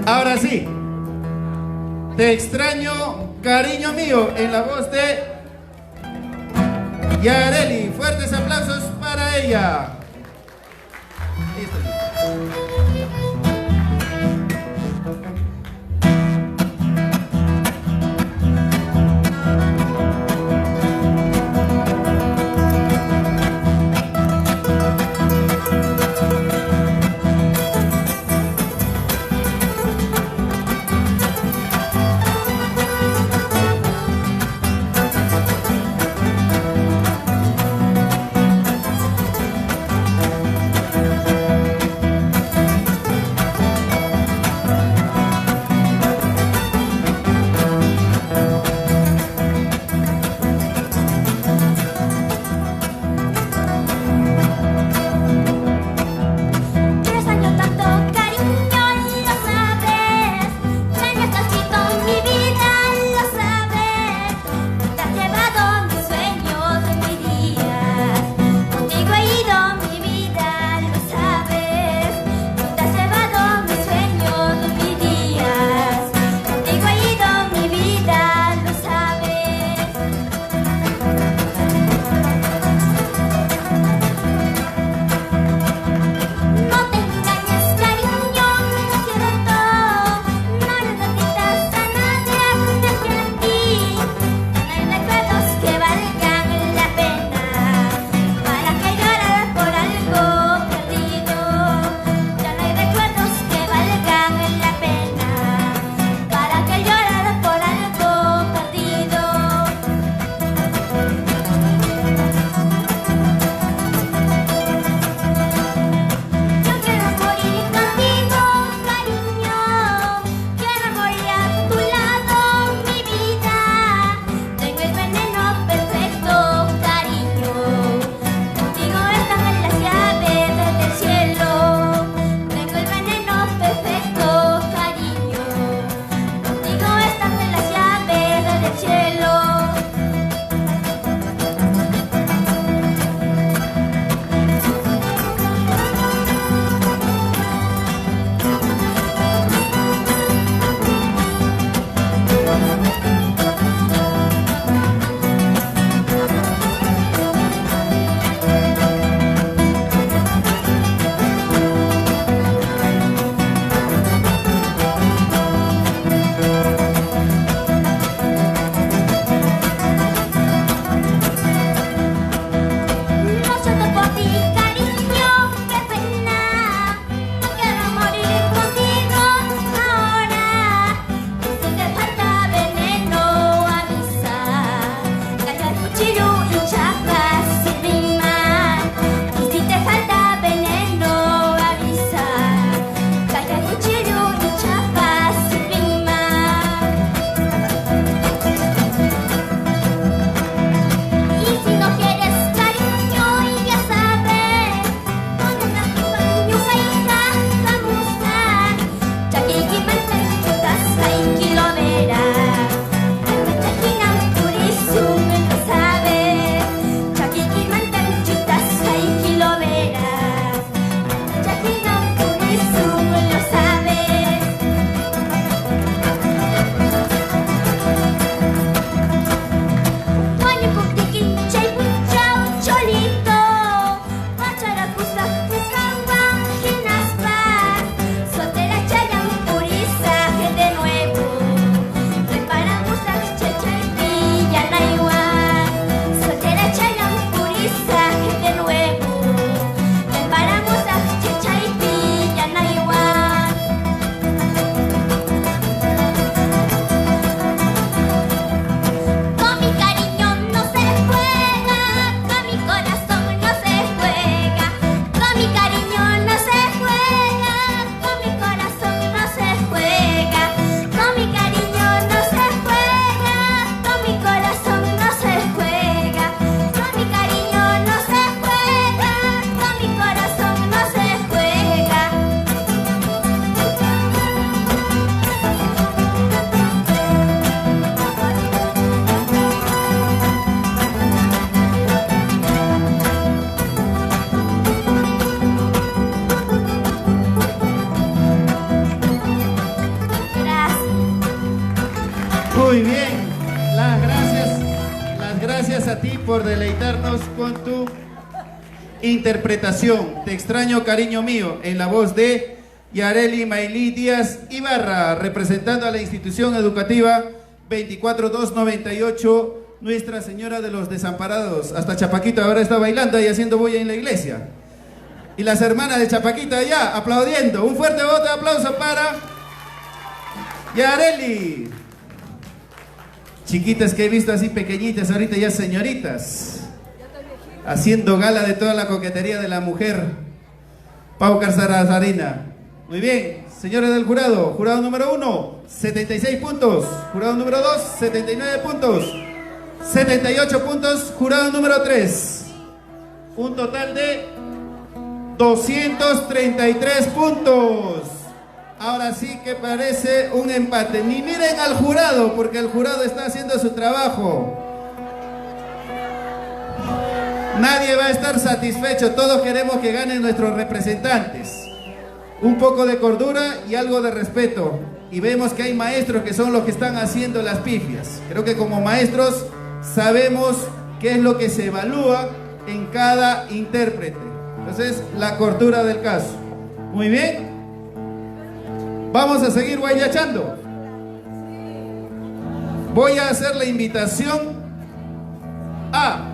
Ahora sí. Te extraño, cariño mío, en la voz de Yareli. Fuertes aplausos para ella. por deleitarnos con tu interpretación. Te extraño, cariño mío, en la voz de Yareli Maylí Díaz Ibarra, representando a la institución educativa 24298, Nuestra Señora de los Desamparados. Hasta Chapaquito ahora está bailando y haciendo bulla en la iglesia. Y las hermanas de Chapaquita allá aplaudiendo. Un fuerte voto de aplauso para Yareli. Chiquitas que he visto así pequeñitas, ahorita ya señoritas, haciendo gala de toda la coquetería de la mujer. Pau Carzarina. Muy bien, señores del jurado. Jurado número 1, 76 puntos. Jurado número 2, 79 puntos. 78 puntos. Jurado número 3. Un total de 233 puntos. Ahora sí que parece un empate. Ni miren al jurado, porque el jurado está haciendo su trabajo. Nadie va a estar satisfecho. Todos queremos que ganen nuestros representantes. Un poco de cordura y algo de respeto. Y vemos que hay maestros que son los que están haciendo las pifias. Creo que como maestros sabemos qué es lo que se evalúa en cada intérprete. Entonces, la cordura del caso. Muy bien. Vamos a seguir guayachando. Voy a hacer la invitación a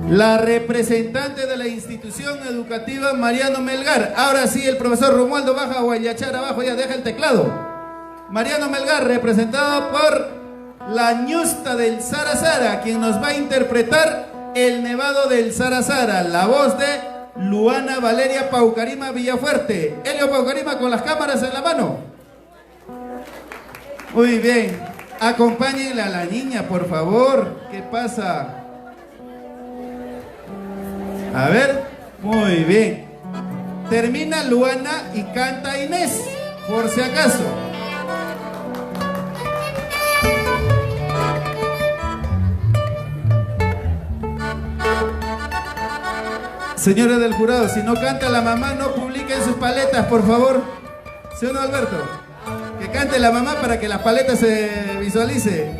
la representante de la institución educativa Mariano Melgar. Ahora sí, el profesor Romualdo baja a guayachar abajo, ya deja el teclado. Mariano Melgar, representado por la ñusta del Sara Sara, quien nos va a interpretar El Nevado del Sara Sara, la voz de Luana Valeria Paucarima Villafuerte. Helio Paucarima con las cámaras en la mano. Muy bien. Acompáñenle a la niña, por favor. ¿Qué pasa? A ver. Muy bien. Termina Luana y canta Inés, por si acaso. Señores del jurado, si no canta la mamá, no publiquen sus paletas, por favor. ¿Sí o no, Alberto? Que cante la mamá para que las paletas se visualice.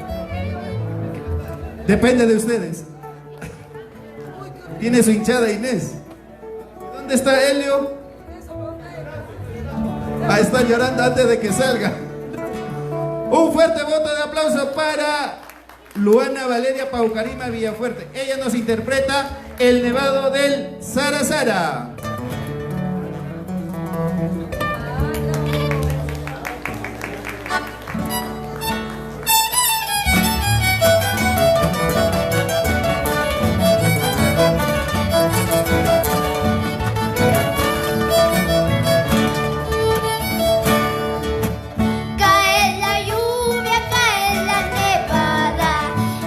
Depende de ustedes. Tiene su hinchada Inés. ¿Dónde está Helio? Ah, está llorando antes de que salga. Un fuerte voto de aplauso para Luana Valeria Paucarima Villafuerte. Ella nos interpreta El Nevado del Sara Sara. Cae la lluvia, cae la nevada,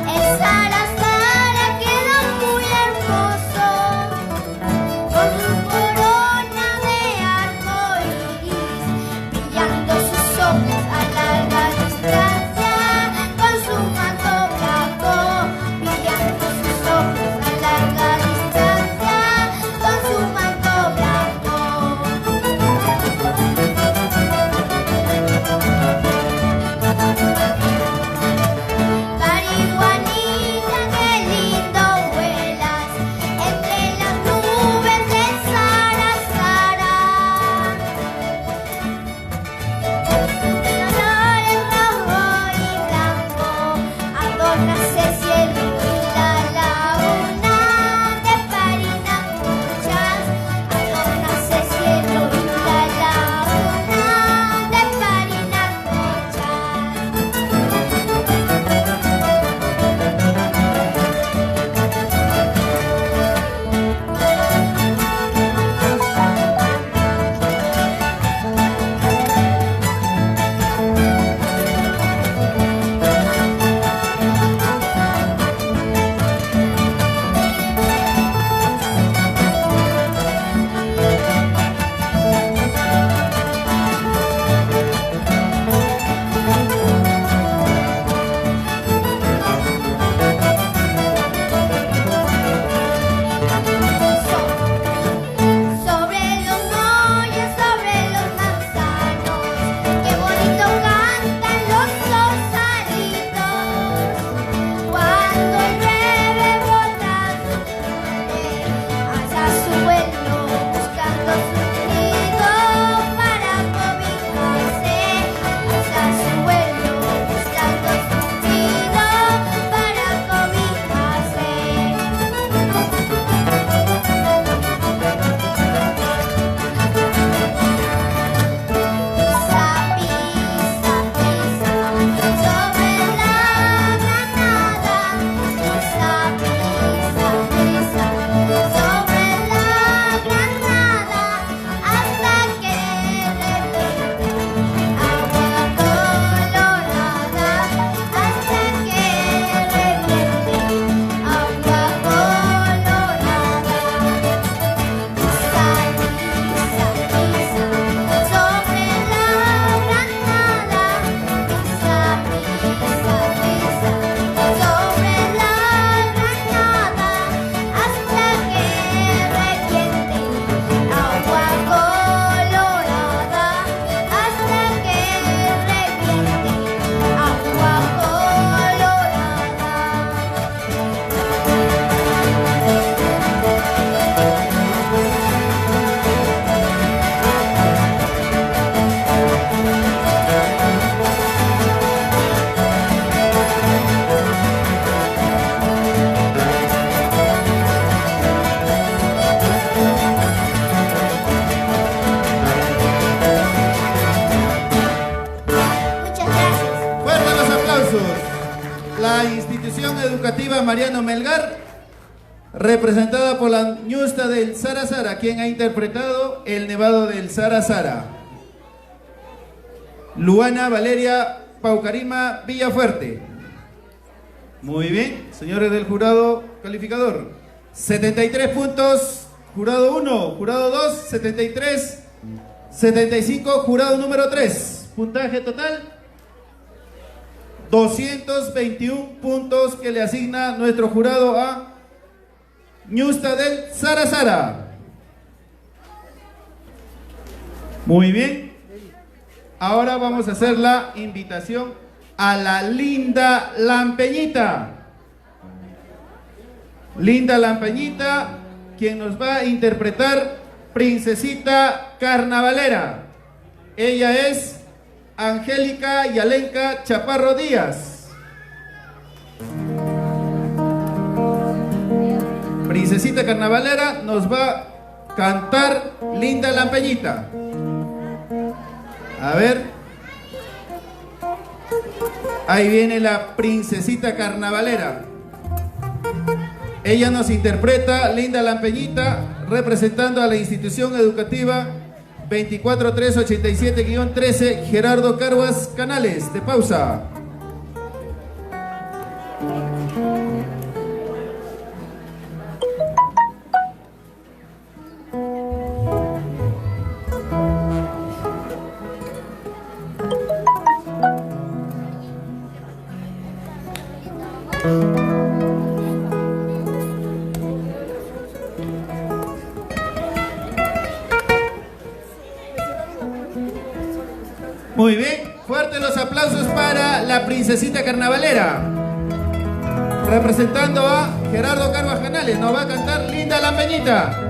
el Sara Sara queda muy hermoso, con sus Esteban Mariano Melgar, representada por la ñusta del Sara Sara, quien ha interpretado El Nevado del Sara Sara. Luana Valeria Paucarima Villafuerte. Muy bien, señores del jurado calificador. 73 puntos, jurado 1, jurado 2, 73, 75, jurado número 3. Puntaje total, 221 puntos que le asigna nuestro jurado a ñusta del Sara Sara. Muy bien. Ahora vamos a hacer la invitación a la Linda Lampeñita. Linda Lampeñita, quien nos va a interpretar Princesita Carnavalera. Ella es Angélica Yalenka Chaparro Díaz. Princesita Carnavalera nos va a cantar Linda Lampeñita. A ver. Ahí viene la Princesita Carnavalera. Ella nos interpreta Linda Lampeñita, representando a la institución educativa 24387-13 Gerardo Carvas Canales. De pausa. Muy bien, fuertes los aplausos para la Princesita Carnavalera. Representando a Gerardo Carvas Canales, nos va a cantar Linda Lampeñita.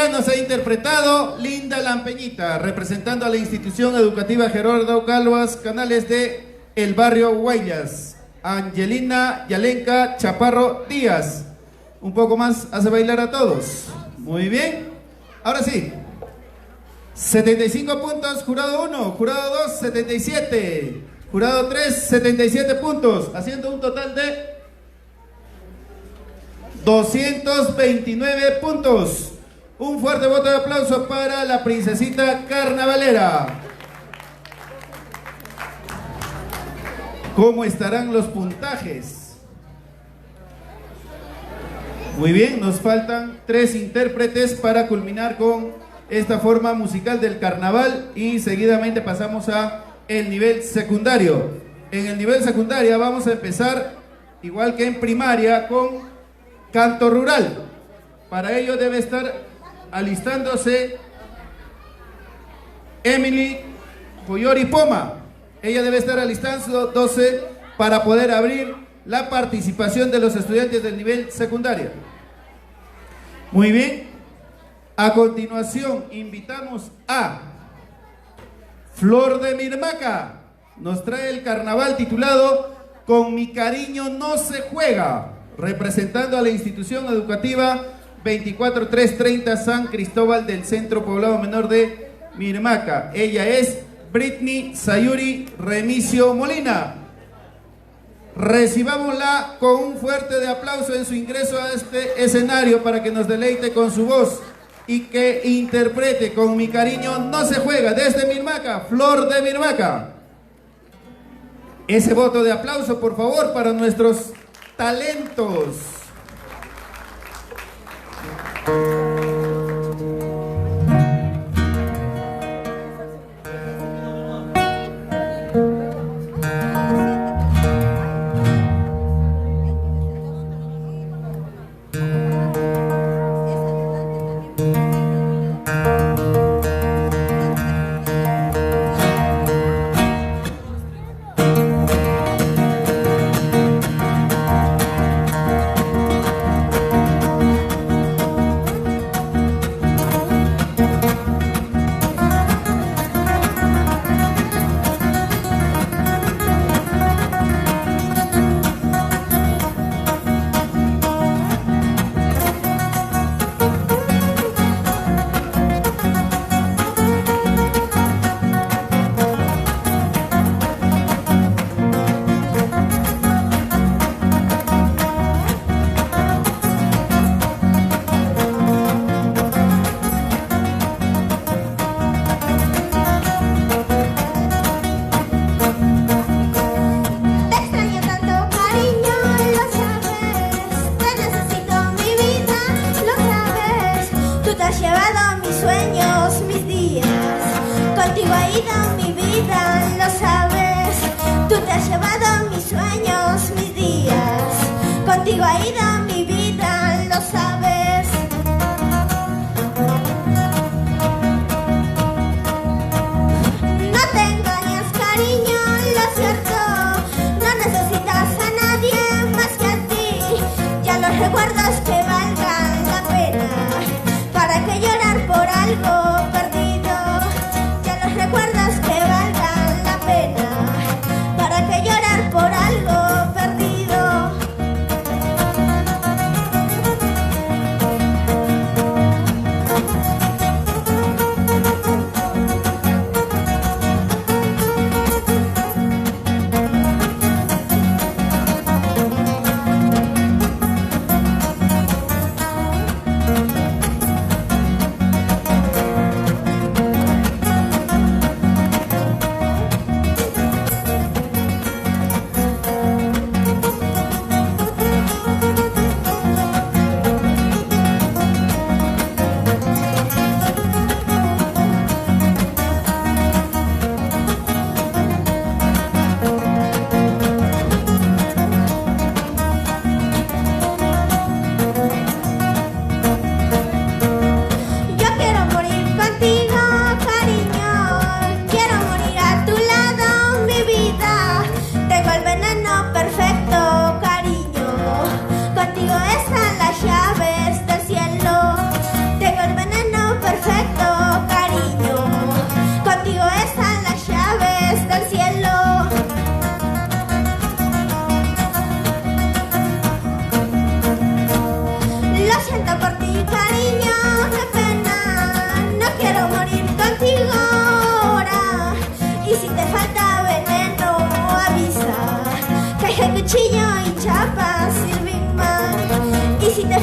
ella nos ha interpretado Linda Lampeñita, representando a la institución educativa Gerardo Calvas Canales de el barrio Guayas. Angelina Yalenka Chaparro Díaz. Un poco más hace bailar a todos. Muy bien. Ahora sí. 75 puntos, jurado 1, jurado 2, 77. Jurado 3, 77 puntos, haciendo un total de 229 puntos. Un fuerte voto de aplauso para la princesita carnavalera. ¿Cómo estarán los puntajes? Muy bien, nos faltan 3 intérpretes para culminar con esta forma musical del carnaval y seguidamente pasamos a el nivel secundario. En el nivel secundario vamos a empezar, igual que en primaria, con canto rural. Para ello debe estar alistándose Emily Poyori Poma. Ella debe estar alistándose para poder abrir la participación de los estudiantes del nivel secundario. Muy bien. A continuación invitamos a Flor de Mirmaca. Nos trae el carnaval titulado Con mi cariño no se juega, representando a la institución educativa 24330 San Cristóbal del Centro Poblado Menor de Mirmaca. Ella es Britney Sayuri Remigio Molina. Recibámosla con un fuerte de aplauso en su ingreso a este escenario para que nos deleite con su voz y que interprete Con mi cariño no se juega desde Mirmaca, Flor de Mirmaca. Ese voto de aplauso, por favor, para nuestros talentos.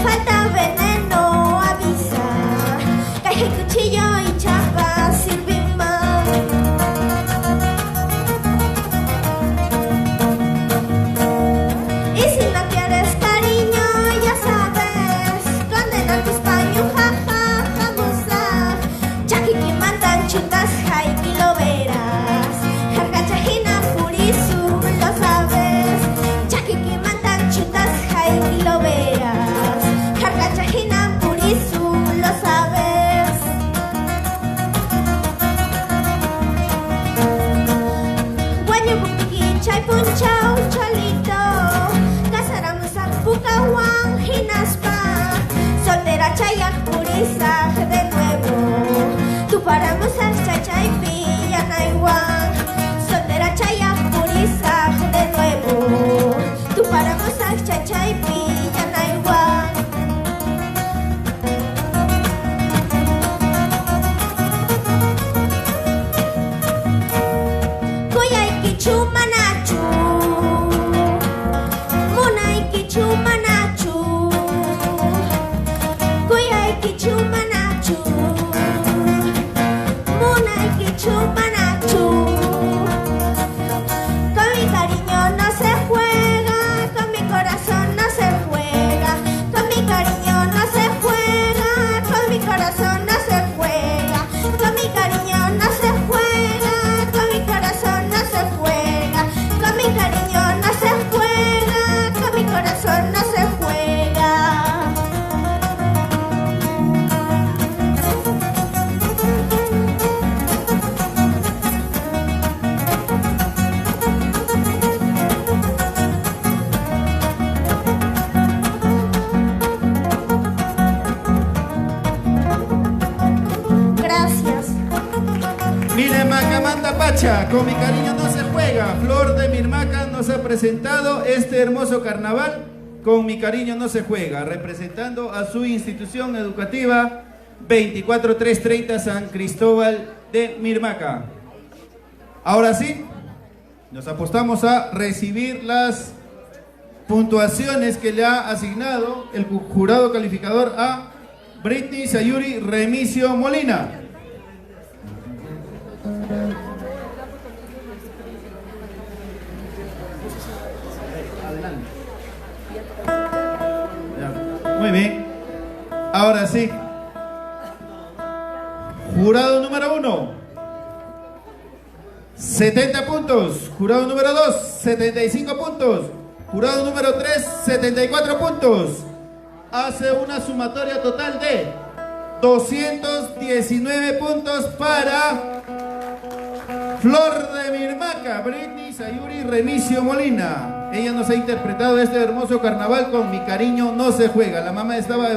falta veneno, avisa. Caja y cuchillo y chapa sirven más. Y si no quieres cariño, ya sabes, condena tus paños, jaja, jamusa. Chakiki mandan chutas, jaiki lo verás. Jarga chajina purisu, lo sabes. Chakiki mandan chutas, jaiki lo verás. Jarga chajina purisu, lo sabes. Guanyo bukiki chay punchao cholito. Casaramos a Pucahuan, Hinaspa. Soltera chayak purisa de nuevo. Tu paramos a chachaipi yanaiwan. Soltera chayak purisa de nuevo. Tu paramos a chachaipi yanaiwan. Koyaiki chumanachu. Munaiki chumanachu. Koyaiki chumanachu. Munaiki chumanachu. Con mi cariño no se juega, con mi corazón no se juega. Con mi cariño no se juega, con mi corazón no se juega. Con mi cariño no se juega, con mi corazón no se juega. Con mi cariño no se juega, con mi corazón no se juega. Gracias. Miren, Macamanda Pacha, con mi cariño no se juega. Flor de Mirmaca nos ha presentado este hermoso carnaval. Con mi cariño no se juega, representando a su institución educativa 24330 San Cristóbal de Mirmaca. Ahora sí, nos apostamos a recibir las puntuaciones que le ha asignado el jurado calificador a Britney Sayuri Remigio Molina. Muy bien. Ahora sí. Jurado número 1, 70 puntos. Jurado número 2, 75 puntos. Jurado número 3, 74 puntos. Hace una sumatoria total de 219 puntos para Flor de Mirmaca, Britney Sayuri Remigio Molina. Ella nos ha interpretado este hermoso carnaval con Mi cariño no se juega. La mamá estaba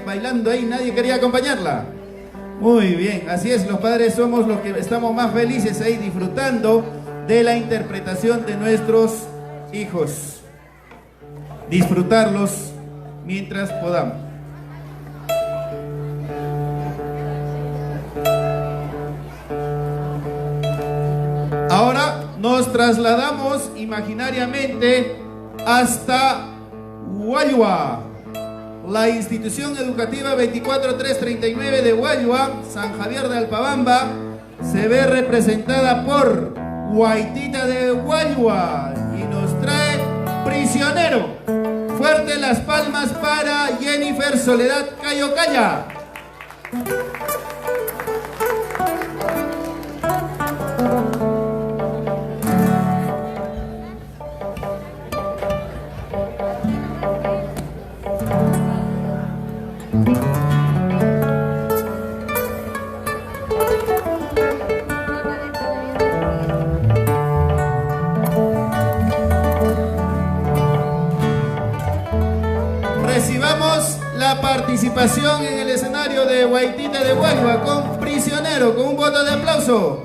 bailando ahí, nadie quería acompañarla. Muy bien, así es, los padres somos los que estamos más felices ahí disfrutando de la interpretación de nuestros hijos. Disfrutarlos mientras podamos. Ahora nos trasladamos imaginariamente hasta Huayua, la institución educativa 24339 de Huayua, San Javier de Alpabamba, se ve representada por Guaitita de Huayua y nos trae Prisionero. Fuerte las palmas para Jennifer Soledad Cayocaya. Recibamos la participación en el escenario de Guaitita de Huayua con Prisionero, con un voto de aplauso.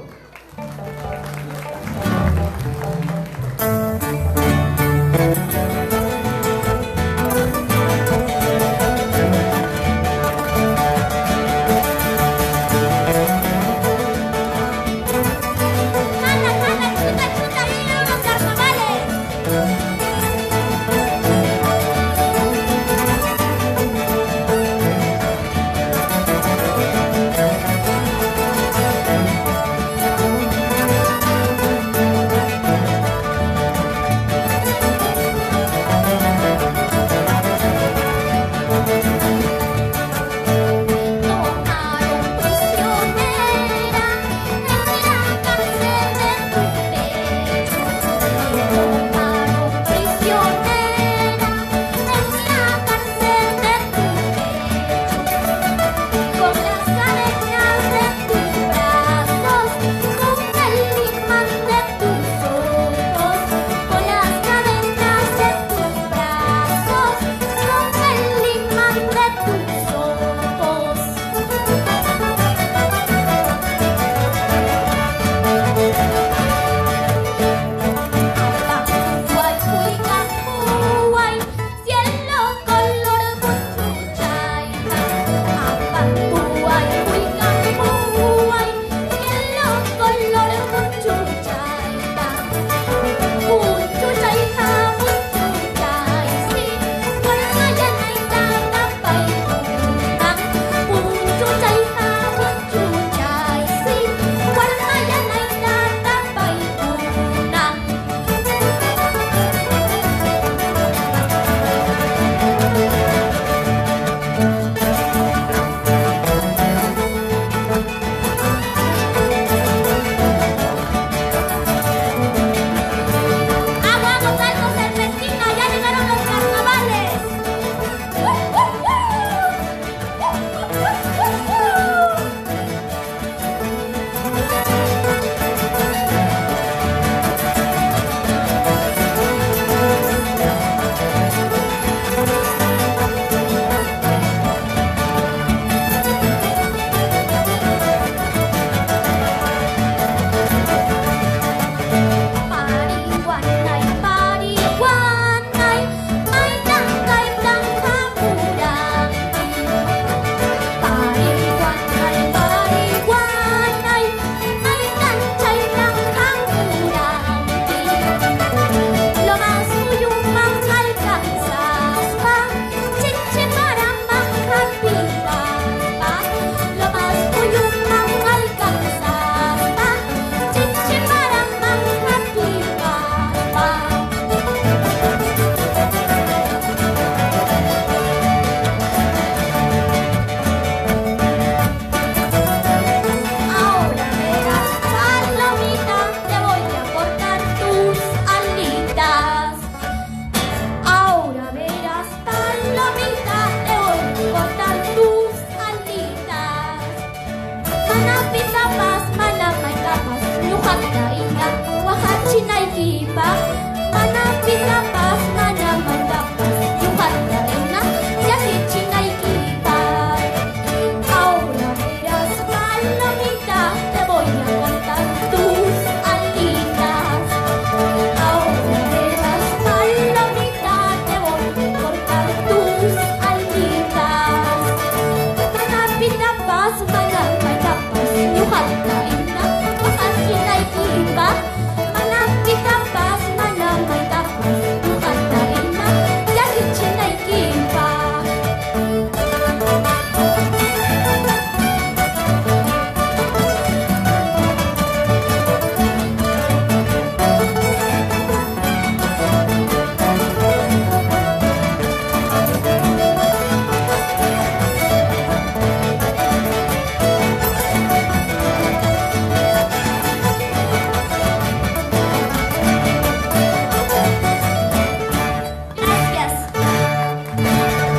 chinaikipa, mana pita pas, mana manda pas, yuhat karena jadi chinaikipa. Ahora verás, palomita, te voy a cortar tus alitas. Ahora verás, palomita, te voy a cortar tus alitas. Mana pita pas, mana manda pas, yuhat karena yuhat chinaikipa. Mana pita pas, mana manda pas, yuhat karena jadi chinaikipa. Gracias.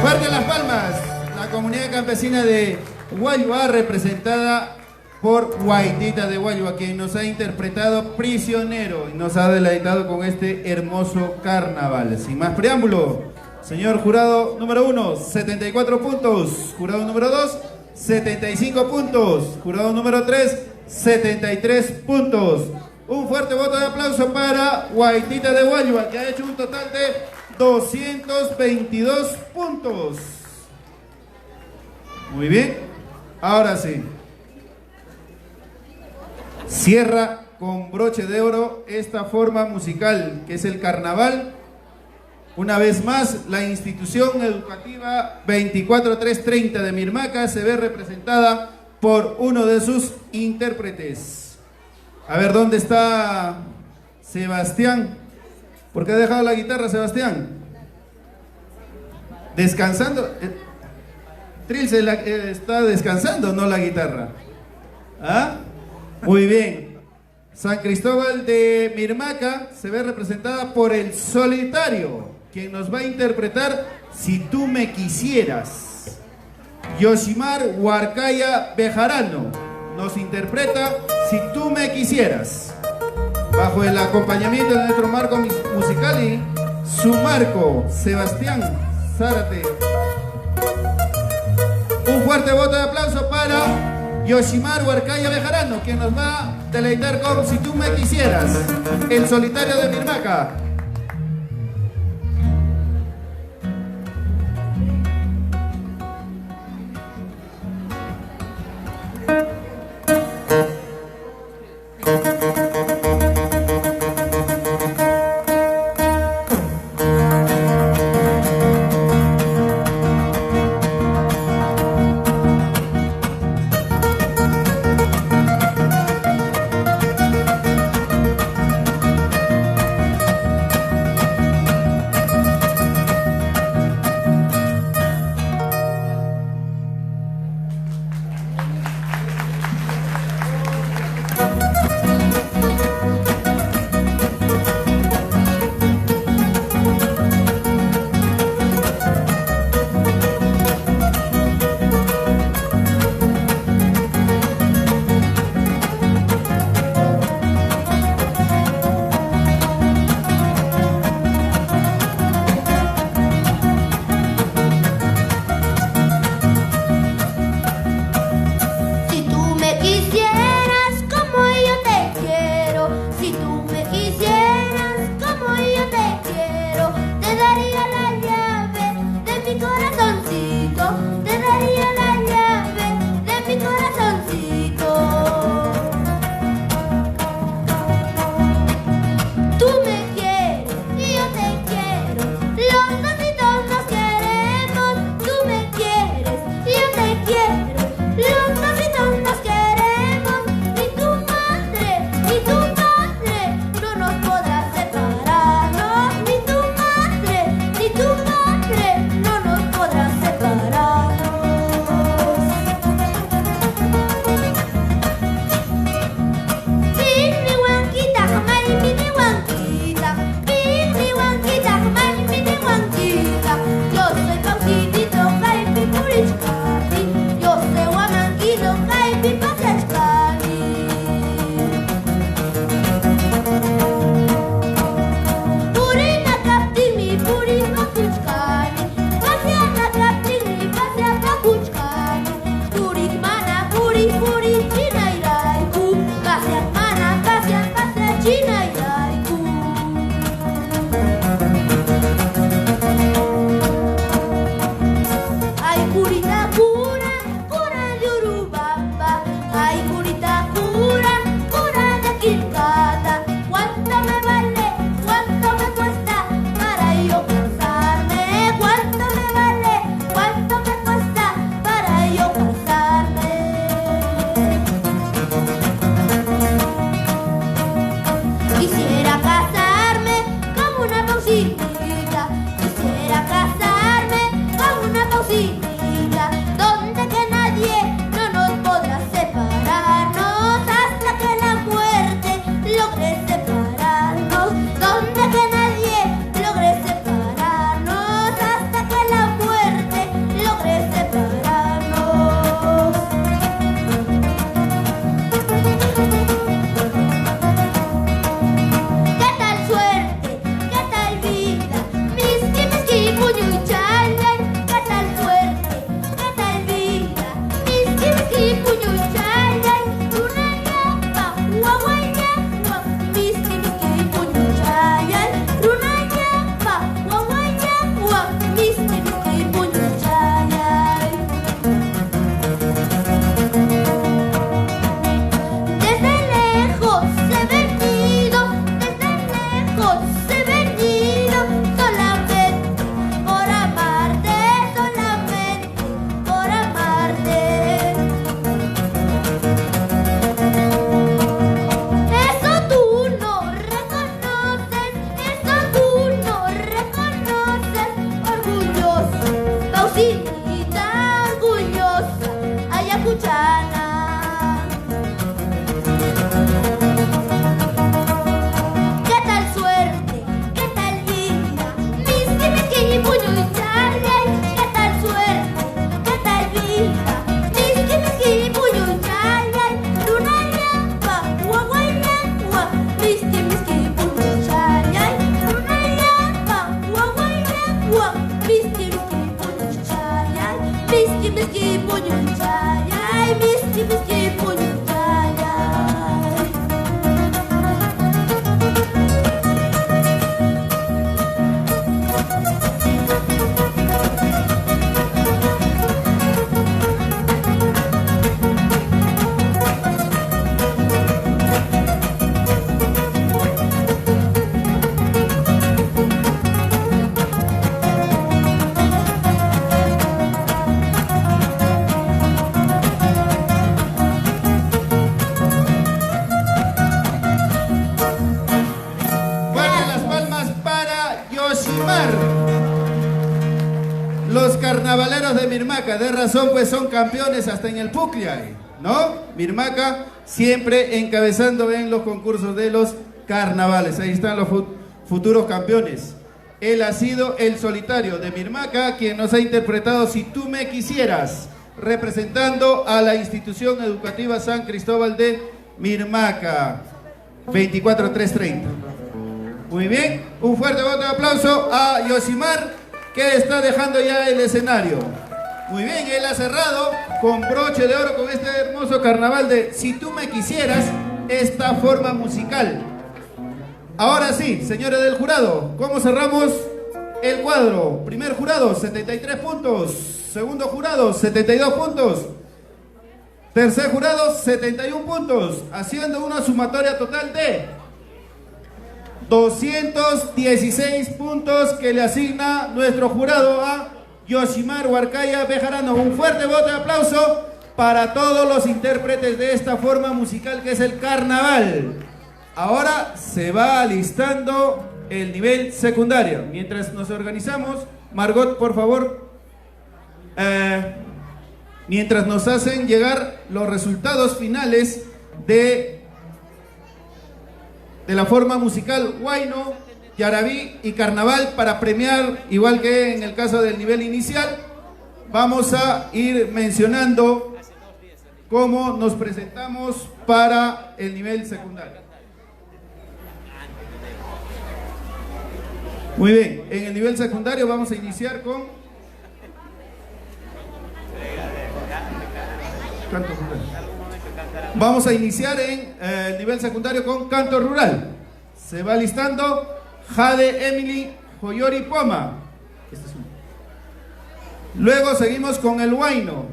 Fuerte las palmas. La comunidad campesina de Guayua, representada por Guaitita de Guayua, quien nos ha interpretado Prisionero y nos ha deleitado con este hermoso carnaval. Sin más preámbulo, señor jurado número 1, 74 puntos. Jurado número 2, 75 puntos. Jurado número 3, 73 puntos. Un fuerte voto de aplauso para Guaitita de Guayua, que ha hecho un total de 222 puntos. Muy bien, ahora sí. Cierra con broche de oro esta forma musical que es el carnaval. Una vez más, la institución educativa 24330 de Mirmaca se ve representada por uno de sus intérpretes. A ver, ¿dónde está Sebastián? ¿Por qué ha dejado la guitarra, Sebastián? Descansando. Trilce está descansando, no la guitarra. ¿Ah? Muy bien. San Cristóbal de Mirmaca se ve representada por el Solitario, quien nos va a interpretar Si tú me quisieras. Yoshimar Huarcaya Bejarano nos interpreta Si tú me quisieras, bajo el acompañamiento de nuestro marco musical y su marco, Sebastián Zárate. Un fuerte voto de aplauso para Yoshimar Huarcaya Bejarano, quien nos va a deleitar con Si tú me quisieras, el Solitario de Mirmaca. Ni tu madre no nos podrá miski puñun chay, ay miski puñun chay, ay. Los carnavaleros de Mirmaca, de razón, pues son campeones hasta en el Pucllay, ¿no? Mirmaca siempre encabezando en los concursos de los carnavales. Ahí están los futuros campeones. Él ha sido el solitario de Mirmaca, quien nos ha interpretado Si tú me quisieras, representando a la institución educativa San Cristóbal de Mirmaca. 24-3-30. Muy bien, un fuerte voto de aplauso a Yosimar, que está dejando ya el escenario. Muy bien, él ha cerrado con broche de oro con este hermoso carnaval de Si tú me quisieras, esta forma musical. Ahora sí, señores del jurado, ¿cómo cerramos el cuadro? Primer jurado, 73 puntos. Segundo jurado, 72 puntos. Tercer jurado, 71 puntos, haciendo una sumatoria total de 216 puntos que le asigna nuestro jurado a Yosimar Huarcaya Bejarano. Un fuerte voto de aplauso para todos los intérpretes de esta forma musical que es el carnaval. Ahora se va alistando el nivel secundario. Mientras nos organizamos, Margot, por favor, mientras nos hacen llegar los resultados finales de la forma musical Huayno, Yarabí y Carnaval para premiar, igual que en el caso del nivel inicial, vamos a ir mencionando cómo nos presentamos para el nivel secundario. Muy bien, en el nivel secundario vamos a iniciar con canto rural. Vamos a iniciar en el nivel secundario con canto rural. Se va listando Jade Emily Joyori Poma. Este es uno. Luego seguimos con el Huayno.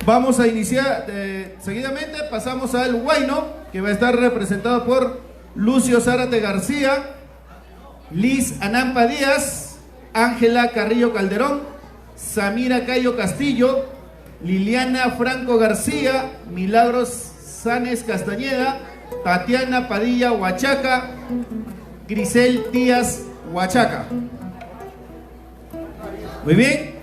Vamos a iniciar, seguidamente pasamos al Huayno, que va a estar representado por Lucio Zárate García, Liz Anampa Díaz, Ángela Carrillo Calderón, Samira Cayo Castillo, Liliana Franco García, Milagros Sanes Castañeda, Tatiana Padilla Huachaca, Grisel Díaz Huachaca. Muy bien.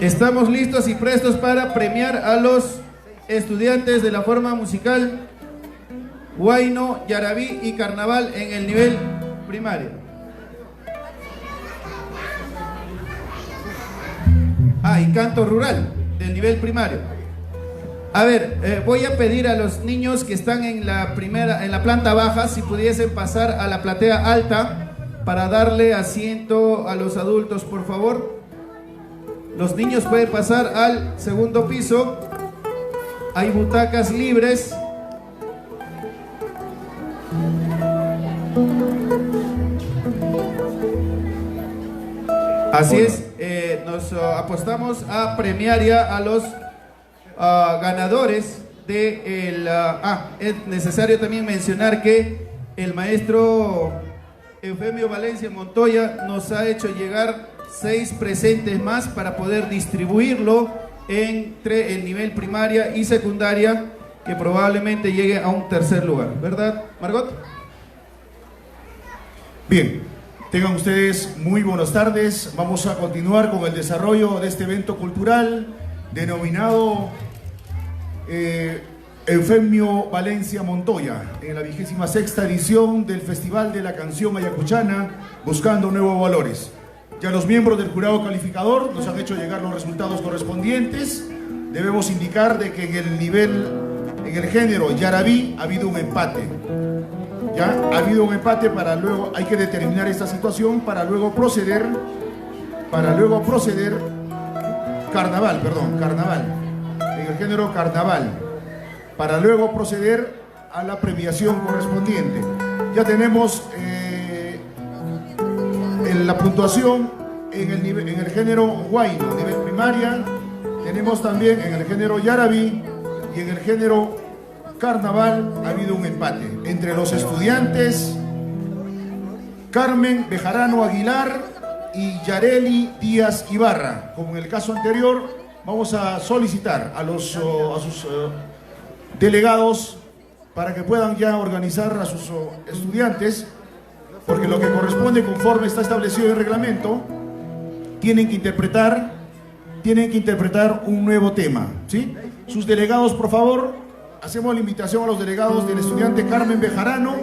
Estamos listos y prestos para premiar a los estudiantes de la forma musical Huayno, Yarabí y Carnaval en el nivel primario. Y canto rural del nivel primario. A ver, voy a pedir a los niños que están en la planta baja, si pudiesen pasar a la platea alta para darle asiento a los adultos, por favor. Los niños pueden pasar al segundo piso. Hay butacas libres. Así es, nos apostamos a premiar ya a los ganadores de el... es necesario también mencionar que el maestro Eufemio Valencia Montoya nos ha hecho llegar 6 presentes más para poder distribuirlo entre el nivel primaria y secundaria, que probablemente llegue a un tercer lugar, ¿verdad, Margot? Bien, tengan ustedes muy buenas tardes. Vamos a continuar con el desarrollo de este evento cultural denominado Eufemio Valencia Montoya, en la 26ª edición del Festival de la Canción Ayacuchana, buscando nuevos valores. Ya los miembros del jurado calificador nos han hecho llegar los resultados correspondientes. Debemos indicar de que en el género Yarabí ha habido un empate. Ya ha habido un empate, para luego hay que determinar esta situación para luego proceder carnaval, en el género carnaval, para luego proceder a la premiación correspondiente. Ya tenemos la puntuación en el género huayno, nivel primaria. Tenemos también en el género yarabí y en el género carnaval ha habido un empate entre los estudiantes Carmen Bejarano Aguilar y Yareli Díaz Ibarra. Como en el caso anterior, vamos a solicitar a sus delegados para que puedan ya organizar a sus estudiantes, porque lo que corresponde conforme está establecido en el reglamento, tienen que interpretar un nuevo tema, ¿sí? Sus delegados, por favor, hacemos la invitación a los delegados del estudiante Carmen Bejarano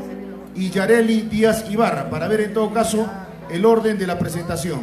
y Yareli Díaz Ibarra para ver en todo caso el orden de la presentación.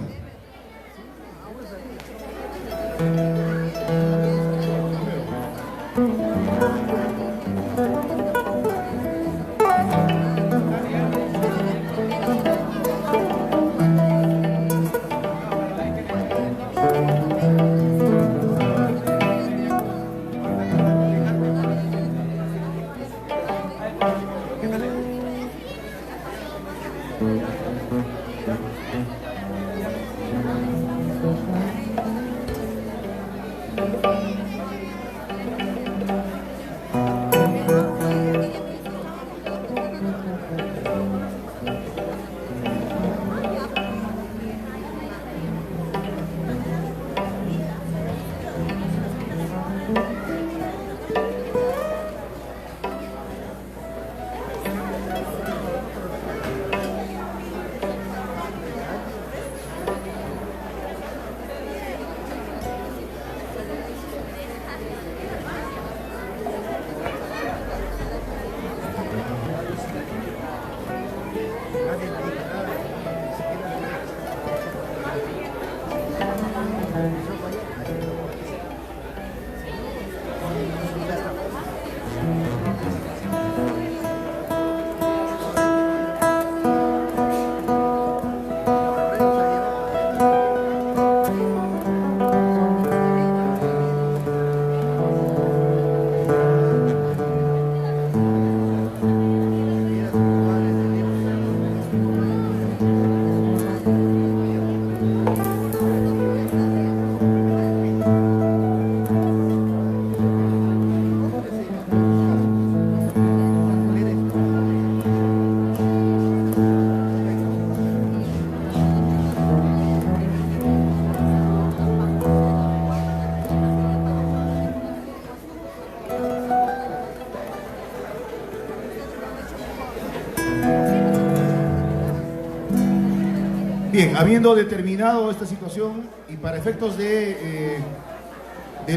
Bien, habiendo determinado esta situación y para efectos del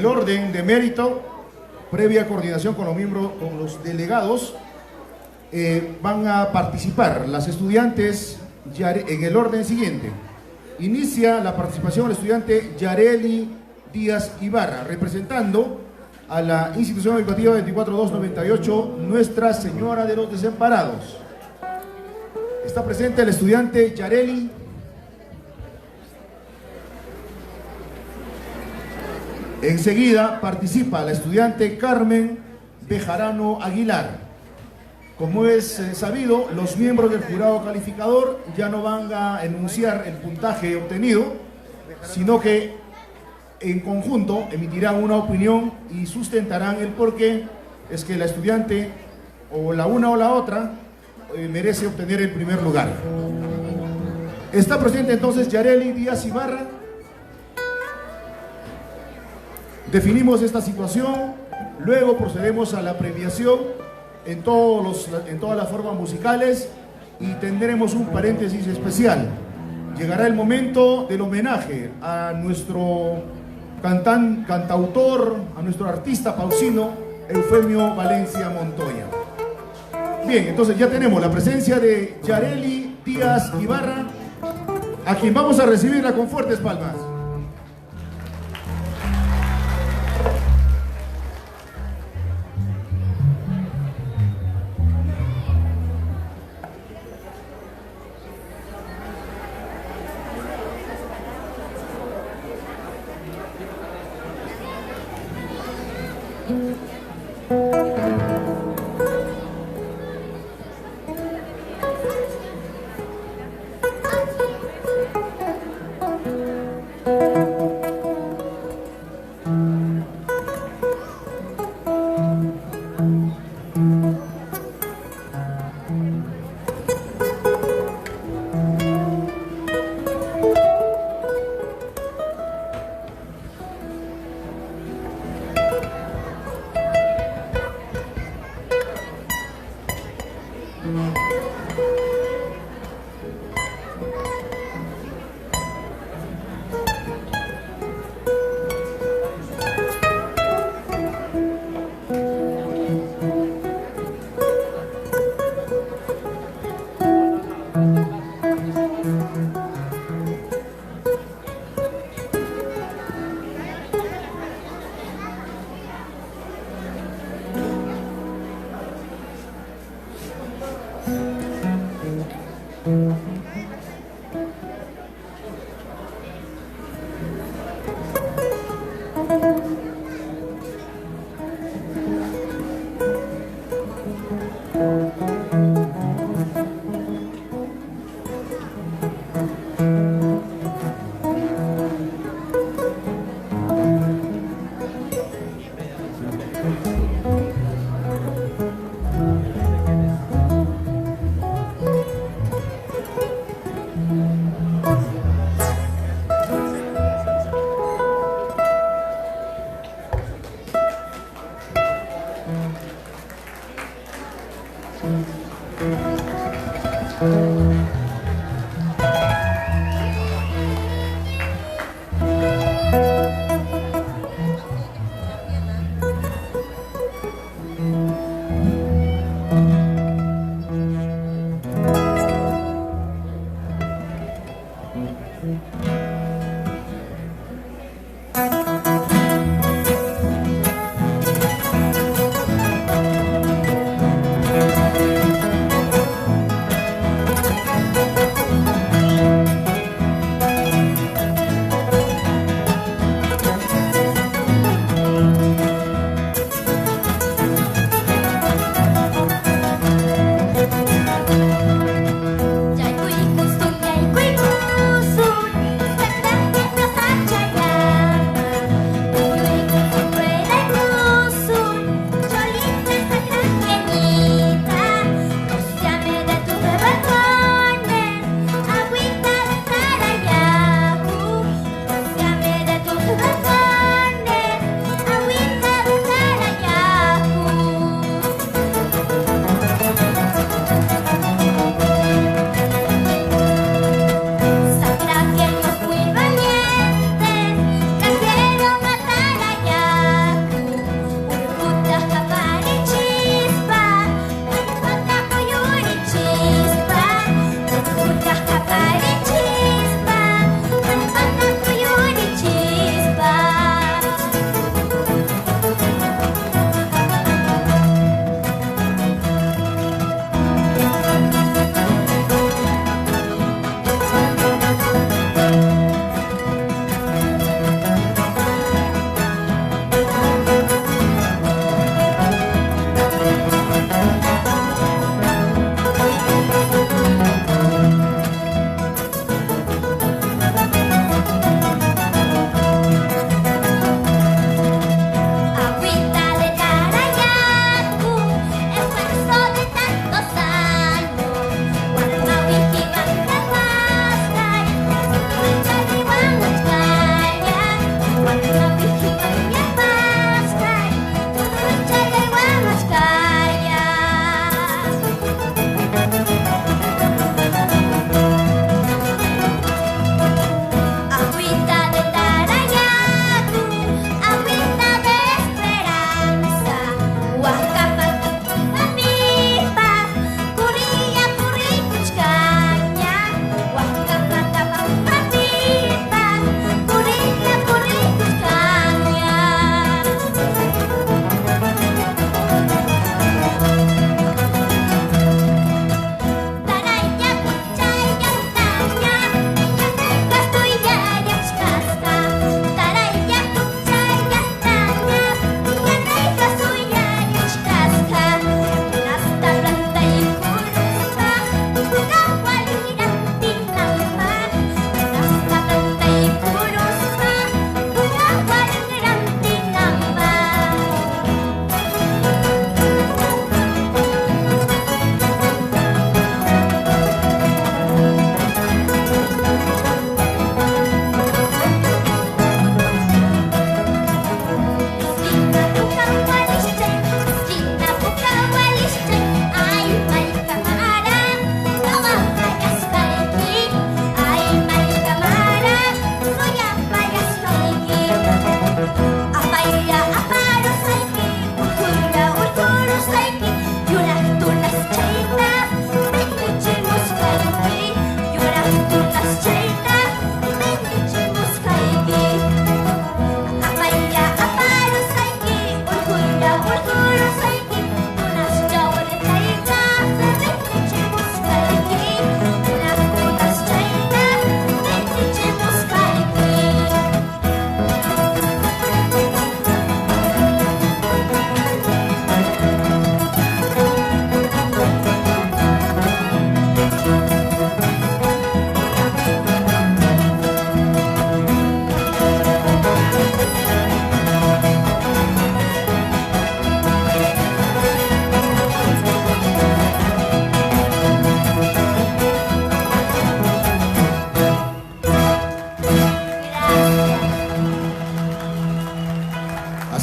orden de mérito, previa coordinación con los miembros, con los delegados, van a participar las estudiantes en el orden siguiente. Inicia la participación el estudiante Yareli Díaz Ibarra, representando a la institución educativa 24298 Nuestra Señora de los Desamparados. Está presente el estudiante Yareli. Enseguida participa la estudiante Carmen Bejarano Aguilar. Como es sabido, los miembros del jurado calificador ya no van a enunciar el puntaje obtenido, sino que en conjunto emitirán una opinión y sustentarán el por qué es que la estudiante, o la una o la otra, merece obtener el primer lugar. Está presente entonces Yareli Díaz Ibarra. Definimos esta situación, luego procedemos a la premiación en todas las formas musicales y tendremos un paréntesis especial. Llegará el momento del homenaje a nuestro cantautor, a nuestro artista pausino, Eufemio Valencia Montoya. Bien, entonces ya tenemos la presencia de Yareli Díaz Ibarra, a quien vamos a recibirla con fuertes palmas. Chạy quỳ kusum, chạy quỳ kusum.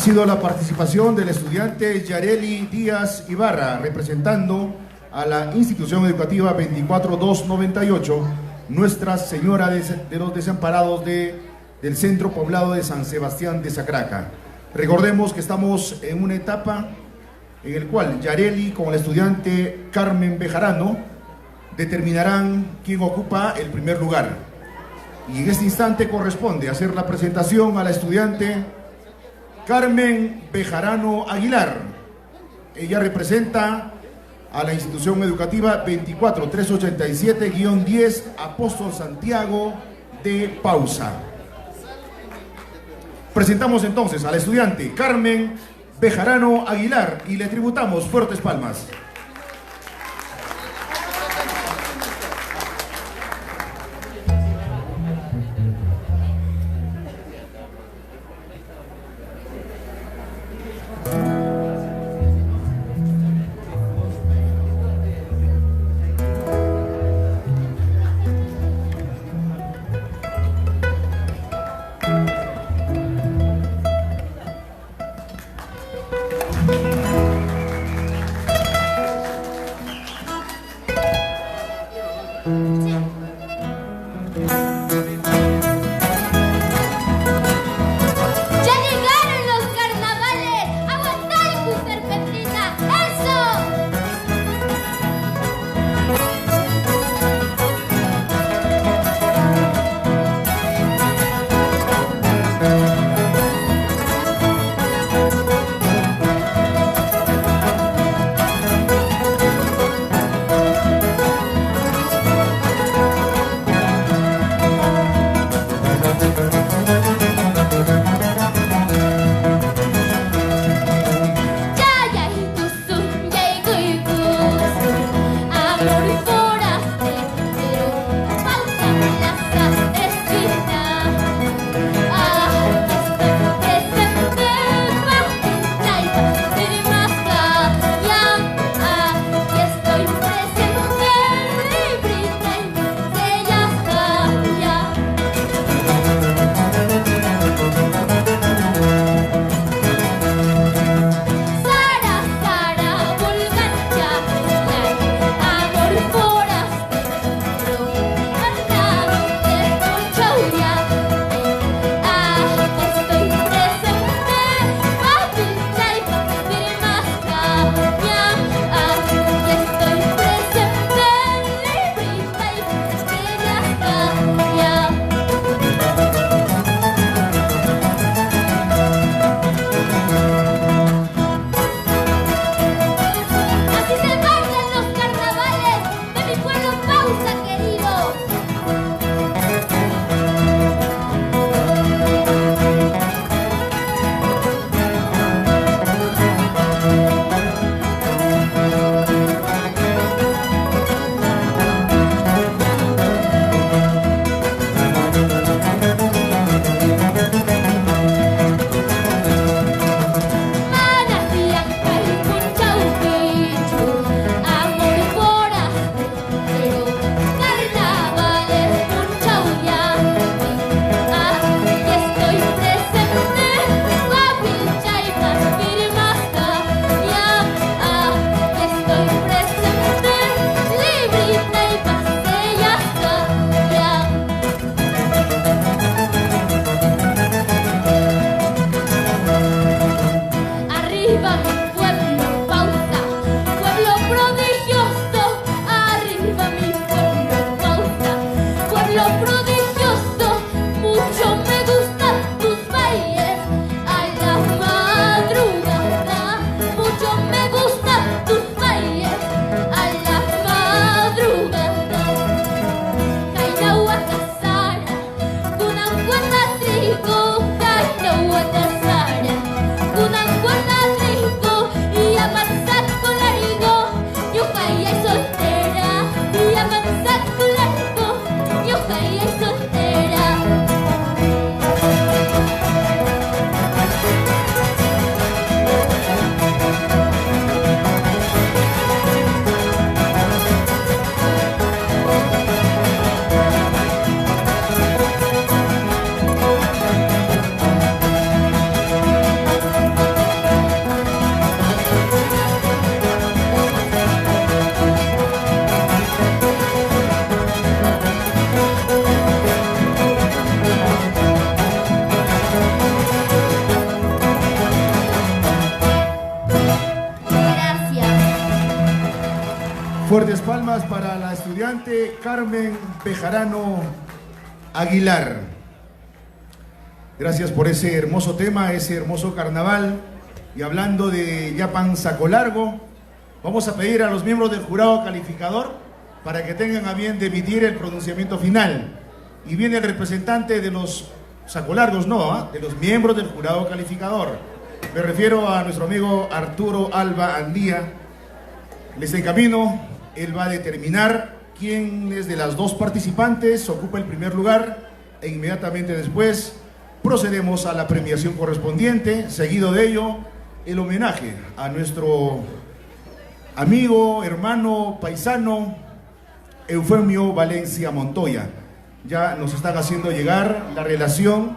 sido la participación del estudiante Yareli Díaz Ibarra, representando a la institución educativa 24298, Nuestra Señora de los Desamparados del Centro Poblado de San Sebastián de Sacraca. Recordemos que estamos en una etapa en el cual Yareli con el estudiante Carmen Bejarano determinarán quién ocupa el primer lugar. Y en este instante corresponde hacer la presentación a la estudiante Carmen Bejarano Aguilar. Ella representa a la institución educativa 24387-10 Apóstol Santiago de Pausa. Presentamos entonces a la estudiante Carmen Bejarano Aguilar y le tributamos fuertes palmas. estudiante Carmen Bejarano Aguilar. Gracias por ese hermoso tema, ese hermoso carnaval. Y hablando de Yapan Saco Largo, vamos a pedir a los miembros del jurado calificador para que tengan a bien de emitir el pronunciamiento final. Y viene el representante de los sacolargos, de los miembros del jurado calificador. Me refiero a nuestro amigo Arturo Alba Andía. Les encamino, él va a determinar quién es de las dos participantes ocupa el primer lugar e inmediatamente después procedemos a la premiación correspondiente. Seguido de ello, el homenaje a nuestro amigo, hermano, paisano Eufemio Valencia Montoya. Ya nos están haciendo llegar la relación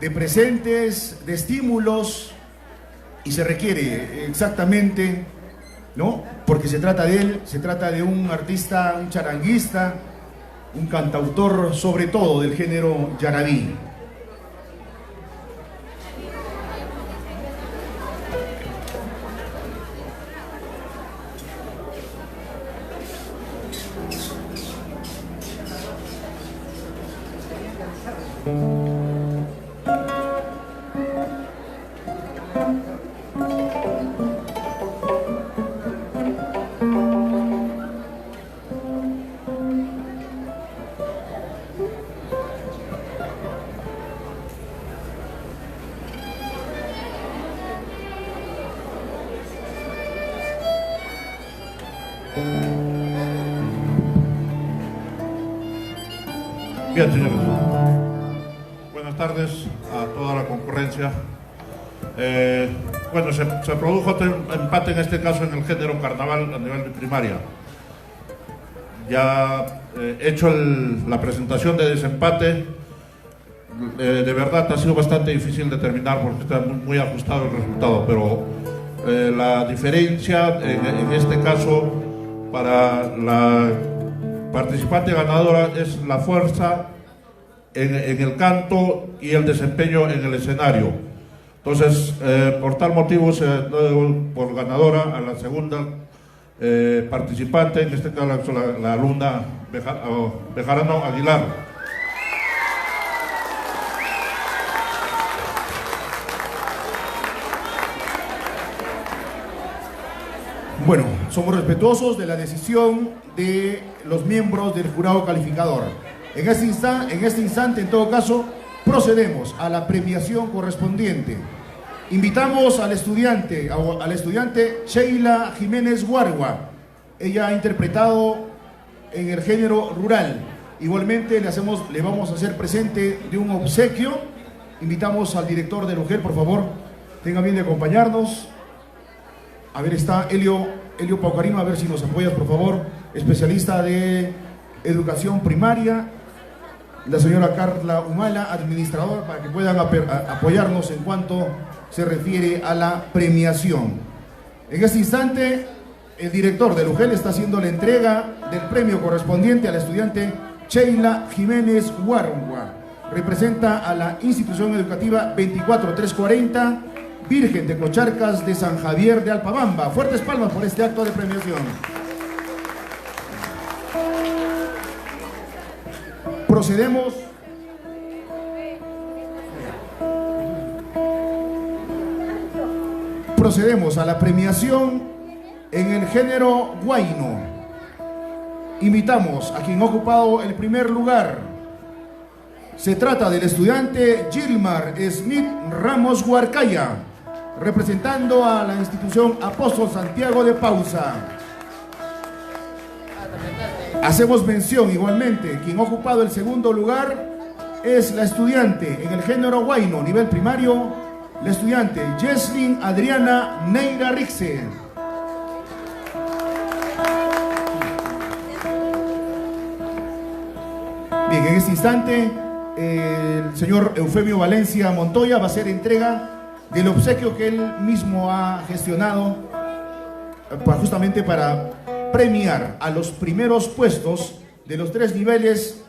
de presentes, de estímulos, y se requiere exactamente, ¿no? Porque se trata de él, se trata de un artista, un charanguista, un cantautor sobre todo del género yarabí. Bien, señores. Buenas tardes a toda la concurrencia. Bueno, se produjo empate en este caso en el género carnaval a nivel de primaria. Ya hecho la presentación de desempate, de verdad ha sido bastante difícil determinar porque está muy ajustado el resultado, pero la diferencia en este caso para la participante ganadora es la fuerza en el canto y el desempeño en el escenario. Entonces, por tal motivo se da por ganadora a la segunda participante, en este caso la alumna Bejarano Aguilar. Bueno, somos respetuosos de la decisión de los miembros del jurado calificador. En este instante, en todo caso, procedemos a la premiación correspondiente. Invitamos al estudiante Sheila Jiménez Guargua. Ella ha interpretado en el género rural. Igualmente le vamos a hacer presente de un obsequio. Invitamos al director del UGEL, por favor, tenga bien de acompañarnos. A ver, está Elio Paucarino, a ver si nos apoyas, por favor, especialista de educación primaria. La señora Carla Humala, administradora, para que puedan apoyarnos en cuanto se refiere a la premiación. En este instante, el director del UGEL está haciendo la entrega del premio correspondiente a la estudiante Sheila Jiménez Guargua. Representa a la institución educativa 24340 Virgen de Cocharcas de San Javier de Alpabamba. Fuertes palmas por este acto de premiación. Procedemos a la premiación en el género huayno. Invitamos a quien ha ocupado el primer lugar. Se trata del estudiante Gilmar Smith Ramos Huarcaya, representando a la institución Apóstol Santiago de Pausa. Hacemos mención igualmente, quien ha ocupado el segundo lugar es la estudiante en el género huayno, nivel primario, la estudiante Jesslyn Adriana Neira Rixe. Bien, en este instante el señor Eufemio Valencia Montoya va a hacer entrega del obsequio que él mismo ha gestionado justamente para premiar a los primeros puestos de los tres niveles,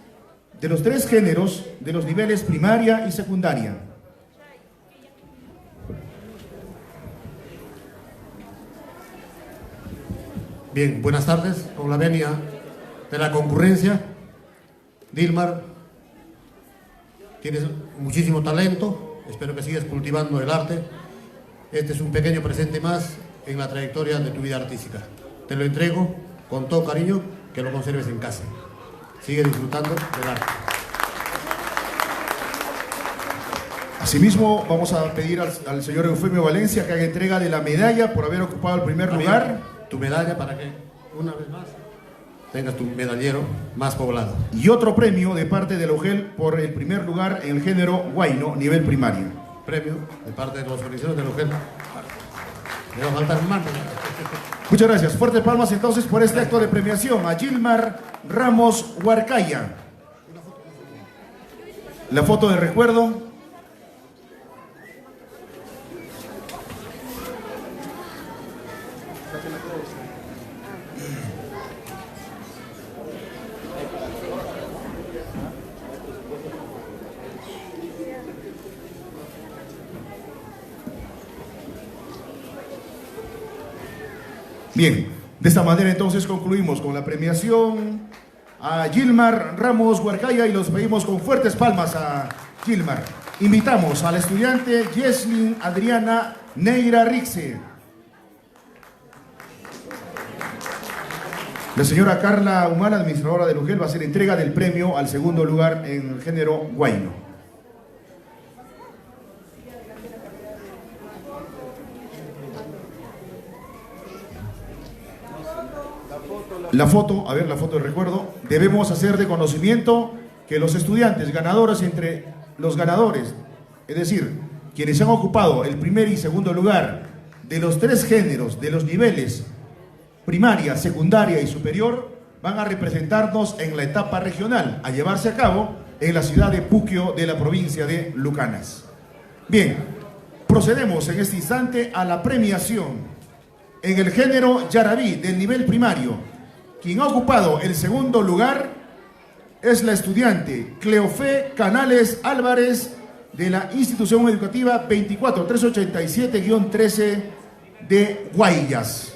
de los tres géneros, de los niveles primaria y secundaria. Bien, buenas tardes, con la venia de la concurrencia. Dilmar, tienes muchísimo talento, espero que sigas cultivando el arte. Este es un pequeño presente más en la trayectoria de tu vida artística. Te lo entrego con todo cariño, que lo conserves en casa. Sigue disfrutando del arte. Asimismo, vamos a pedir al señor Eufemio Valencia que haga entrega de la medalla por haber ocupado el primer lugar. Tu medalla para que, una vez más, tengas tu medallero más poblado. Y otro premio de parte de la UGEL por el primer lugar en el género huayno, nivel primario. Premio de parte de los organizadores de la UGEL. Le va a faltar más. Muchas gracias. Fuertes palmas entonces por este acto de premiación a Gilmar Ramos Huarcaya. La foto de recuerdo. Bien, de esta manera entonces concluimos con la premiación a Gilmar Ramos Huarcaya y los pedimos con fuertes palmas a Gilmar. Invitamos a la estudiante Yeslin Adriana Neira Rixe. La señora Carla Humana, administradora de UGEL, va a hacer entrega del premio al segundo lugar en el género huayno. La foto, a ver, la foto de recuerdo. Debemos hacer de conocimiento que los estudiantes ganadores entre los ganadores, es decir, quienes han ocupado el primer y segundo lugar de los tres géneros, de los niveles primaria, secundaria y superior, van a representarnos en la etapa regional, a llevarse a cabo en la ciudad de Puquio de la provincia de Lucanas. Bien, procedemos en este instante a la premiación en el género Yarabí del nivel primario. Quien ha ocupado el segundo lugar es la estudiante Cleofé Canales Álvarez de la institución educativa 24387-13 de Guayas.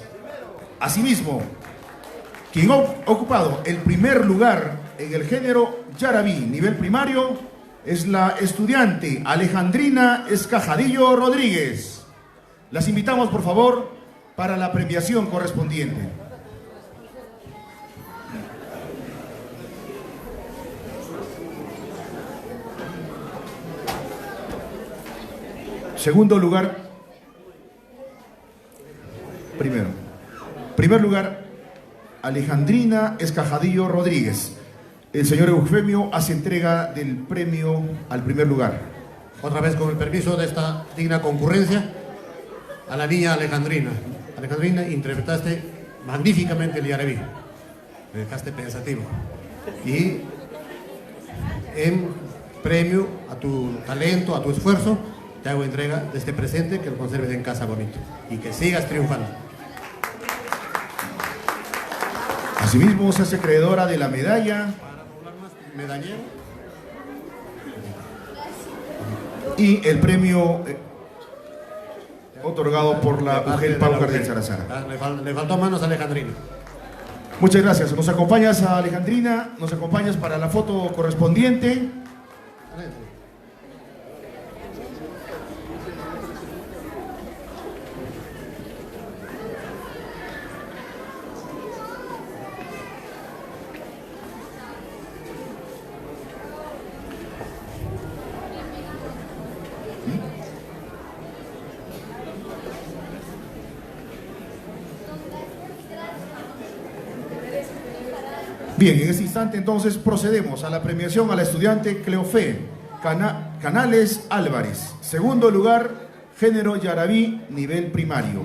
Asimismo, quien ha ocupado el primer lugar en el género Yarabí nivel primario es la estudiante Alejandrina Escajadillo Rodríguez. Las invitamos, por favor, para la premiación correspondiente. Segundo lugar, primer lugar, Alejandrina Escajadillo Rodríguez. El señor Eufemio hace entrega del premio al primer lugar. Otra vez, con el permiso de esta digna concurrencia, a la niña Alejandrina. Alejandrina, interpretaste magníficamente el Yarabí. Me dejaste pensativo. Y en premio a tu talento, a tu esfuerzo, te hago entrega de este presente, que lo conserves en casa bonito y que sigas triunfando. Asimismo, se hace acreedora de la medalla Medallero. y el premio otorgado por la UGEL Paucar del Sarazara. Le faltó manos a Alejandrina. Muchas gracias. Nos acompañas a Alejandrina, nos acompañas para la foto correspondiente. Bien, en este instante entonces procedemos a la premiación a la estudiante Cleofé Canales Álvarez. Segundo lugar, género Yarabí, nivel primario.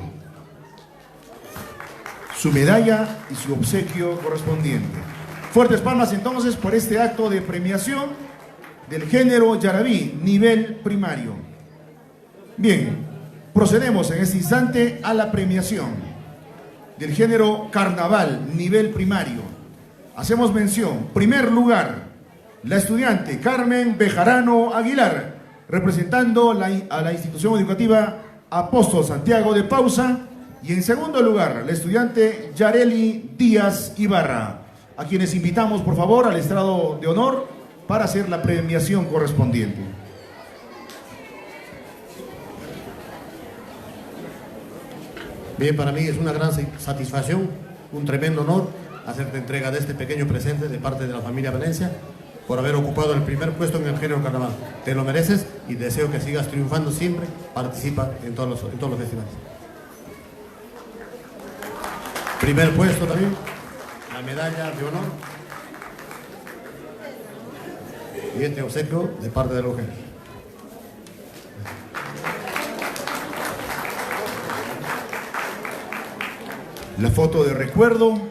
Su medalla y su obsequio correspondiente. Fuertes palmas entonces por este acto de premiación del género Yarabí, nivel primario. Bien, procedemos en este instante a la premiación del género Carnaval, nivel primario. Hacemos mención, primer lugar, la estudiante Carmen Bejarano Aguilar, representando a la institución educativa Apóstol Santiago de Pausa, y en segundo lugar, la estudiante Yareli Díaz Ibarra. a quienes invitamos, por favor, al estrado de honor para hacer la premiación correspondiente. Bien, para mí es una gran satisfacción, un tremendo honor hacerte entrega de este pequeño presente de parte de la familia Valencia por haber ocupado el primer puesto en el género carnaval. Te lo mereces y deseo que sigas triunfando siempre. Participa en todos los festivales. Primer puesto también, la medalla de honor y este obsequio de parte de la mujer. La foto de recuerdo.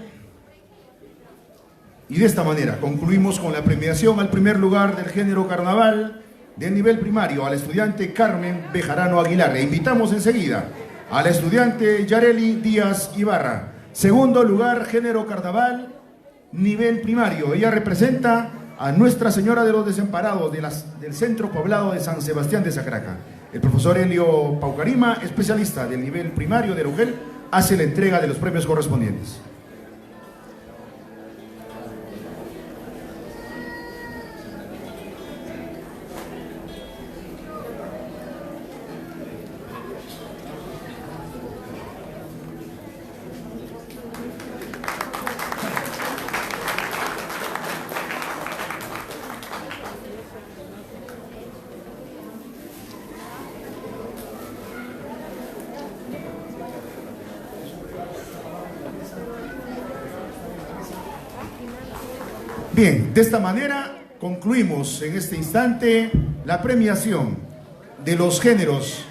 Y de esta manera concluimos con la premiación al primer lugar del género carnaval del nivel primario al estudiante Carmen Bejarano Aguilar. E invitamos enseguida a la estudiante Yareli Díaz Ibarra. Segundo lugar, género carnaval, nivel primario. Ella representa a Nuestra Señora de los Desamparados del centro poblado de San Sebastián de Sacraca. El profesor Helio Paucarima, especialista del nivel primario de UGEL, hace la entrega de los premios correspondientes. Bien, de esta manera concluimos en este instante la premiación de los géneros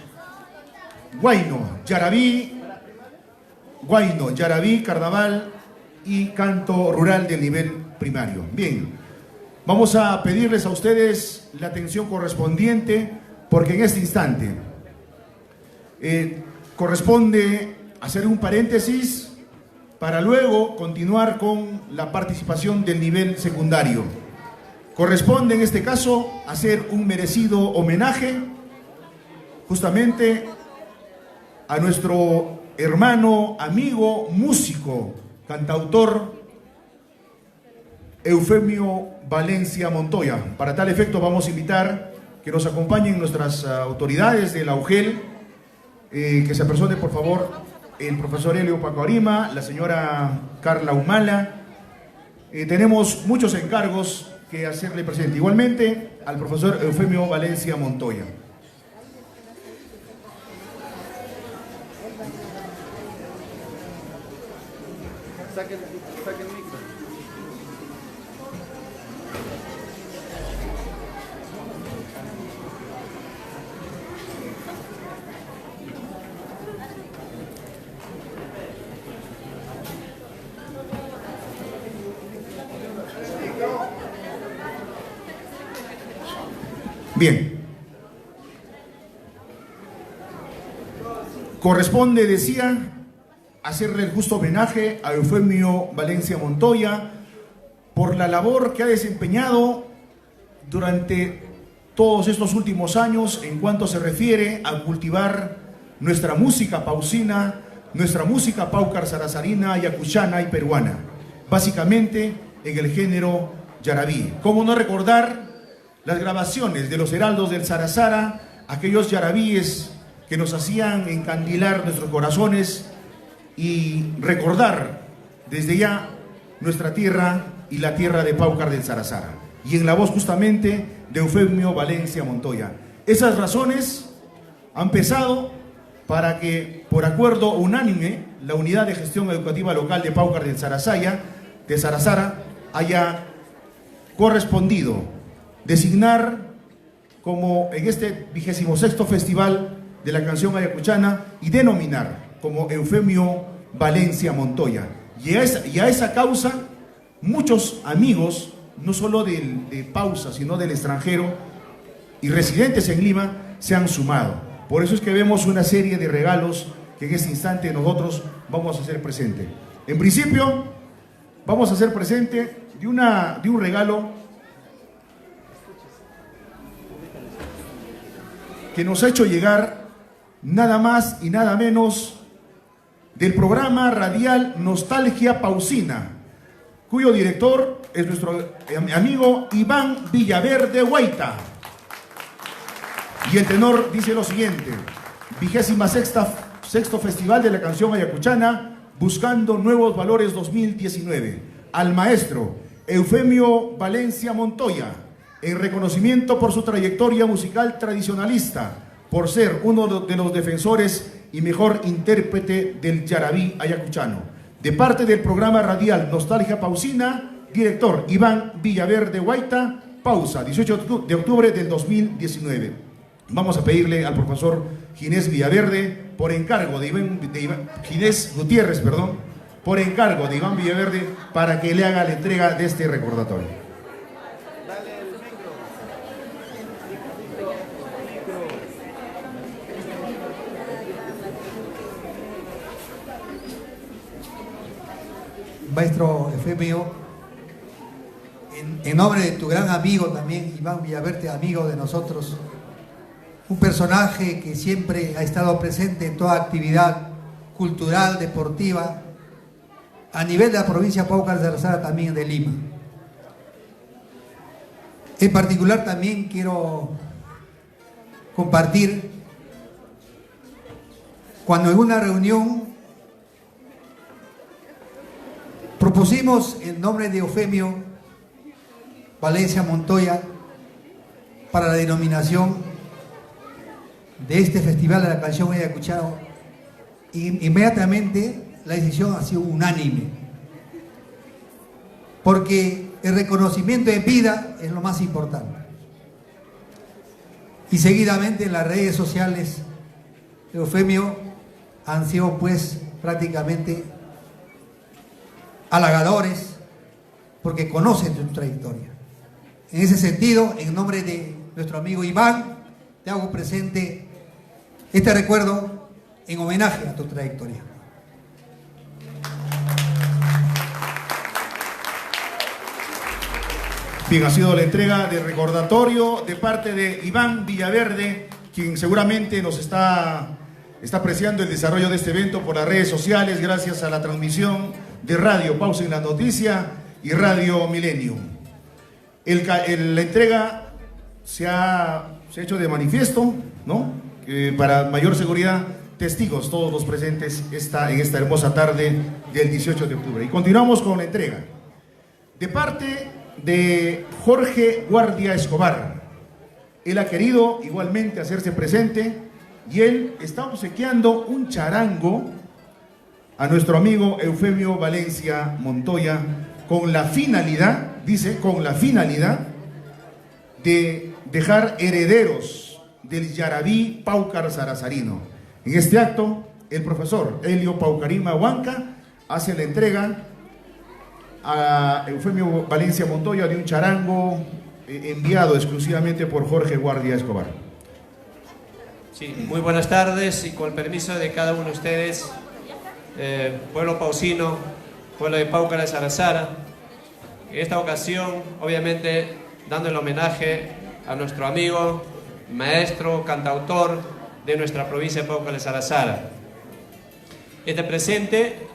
Guayno, Yarabí, Carnaval y Canto Rural del nivel primario. Bien, vamos a pedirles a ustedes la atención correspondiente porque en este instante corresponde hacer un paréntesis para luego continuar con la participación del nivel secundario. Corresponde en este caso hacer un merecido homenaje justamente a nuestro hermano, amigo, músico, cantautor Eufemio Valencia Montoya. Para tal efecto vamos a invitar que nos acompañen nuestras autoridades de la UGEL, que se apersone por favor el profesor Helio Paucarima, la señora Carla Humala. Tenemos muchos encargos que hacerle presente. Igualmente al profesor Eufemio Valencia Montoya. Saquen el micro. Bien. Corresponde, decía, hacerle el justo homenaje a Eufemio Valencia Montoya por la labor que ha desempeñado durante todos estos últimos años en cuanto se refiere a cultivar nuestra música pausina, nuestra música paucar sarazarina, ayacuchana y peruana, básicamente en el género yarabí. ¿Cómo no recordar las grabaciones de los heraldos del Sarazara, aquellos yarabíes que nos hacían encandilar nuestros corazones y recordar desde ya nuestra tierra y la tierra de Paucar del Sarazara? Y en la voz justamente de Eufemio Valencia Montoya. Esas razones han pesado para que, por acuerdo unánime, la Unidad de Gestión Educativa Local de Paucar del Sarazara haya correspondido designar como en este 26º Festival de la Canción Ayacuchana y denominar como Eufemio Valencia Montoya. Y a esa causa muchos amigos, no solo de Pausa, sino del extranjero y residentes en Lima, se han sumado. Por eso es que vemos una serie de regalos que en este instante nosotros vamos a hacer presente. En principio, vamos a hacer presente de un regalo que nos ha hecho llegar nada más y nada menos del programa radial Nostalgia Pausina, cuyo director es nuestro amigo Iván Villaverde Guaita. Y el tenor dice lo siguiente: 26º Festival de la Canción Ayacuchana, buscando nuevos valores 2019. Al maestro Eufemio Valencia Montoya, en reconocimiento por su trayectoria musical tradicionalista, por ser uno de los defensores y mejor intérprete del yarabí ayacuchano. De parte del programa radial Nostalgia Pausina, director Iván Villaverde Guaita, pausa, 18 de octubre del 2019. Vamos a pedirle al profesor Ginés Villaverde, por encargo de Ginés Gutiérrez, por encargo de Iván Villaverde, para que le haga la entrega de este recordatorio. Maestro Eufemio, en nombre de tu gran amigo también, Iván Villaverde, amigo de nosotros, un personaje que siempre ha estado presente en toda actividad cultural, deportiva, a nivel de la provincia de Paucar de Arazara, también de Lima. En particular también quiero compartir cuando en una reunión propusimos el nombre de Eufemio Valencia Montoya para la denominación de este Festival de la Canción Ayacuchana. Inmediatamente la decisión ha sido unánime, porque el reconocimiento en vida es lo más importante. Y seguidamente en las redes sociales de Eufemio han sido pues prácticamente halagadores, porque conocen tu trayectoria. En ese sentido, en nombre de nuestro amigo Iván, te hago presente este recuerdo en homenaje a tu trayectoria. Bien, ha sido la entrega de recordatorio de parte de Iván Villaverde, quien seguramente nos está apreciando el desarrollo de este evento por las redes sociales, gracias a la transmisión de Radio Pausa en la Noticia y Radio Millennium. La entrega se ha hecho de manifiesto, ¿no? Para mayor seguridad, testigos todos los presentes en esta hermosa tarde del 18 de octubre. Y continuamos con la entrega. De parte de Jorge Guardia Escobar. Él ha querido igualmente hacerse presente y él está obsequiando un charango a nuestro amigo Eufemio Valencia Montoya con la finalidad, dice, con la finalidad de dejar herederos del yarabí Paucar Sarazarino. En este acto, el profesor Helio Paucarima Huanca hace la entrega a Eufemio Valencia Montoya de un charango enviado exclusivamente por Jorge Guardia Escobar. Sí, muy buenas tardes y con el permiso de cada uno de ustedes, pueblo pausino, pueblo de Paucar de Sarazara, en esta ocasión obviamente dando el homenaje a nuestro amigo, maestro, cantautor de nuestra provincia de Paucar de Sarazara. Este presente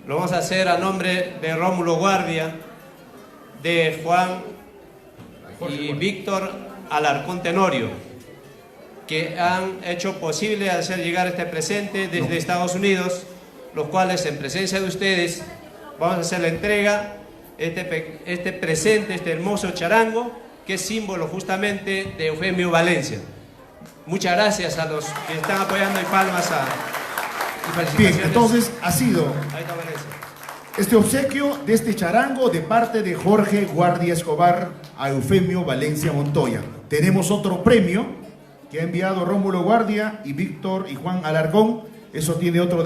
lo vamos a hacer a nombre de Rómulo Guardia, de Juan y Víctor Alarcón Tenorio, que han hecho posible hacer llegar este presente desde Estados Unidos, los cuales en presencia de ustedes vamos a hacer la entrega este presente, este hermoso charango, que es símbolo justamente de Eufemio Valencia. Muchas gracias a los que están apoyando y palmas y felicitaciones. Bien, entonces ha sido este obsequio de este charango de parte de Jorge Guardia Escobar a Eufemio Valencia Montoya. Tenemos otro premio que ha enviado Rómulo Guardia y Víctor y Juan Alarcón. Eso tiene otro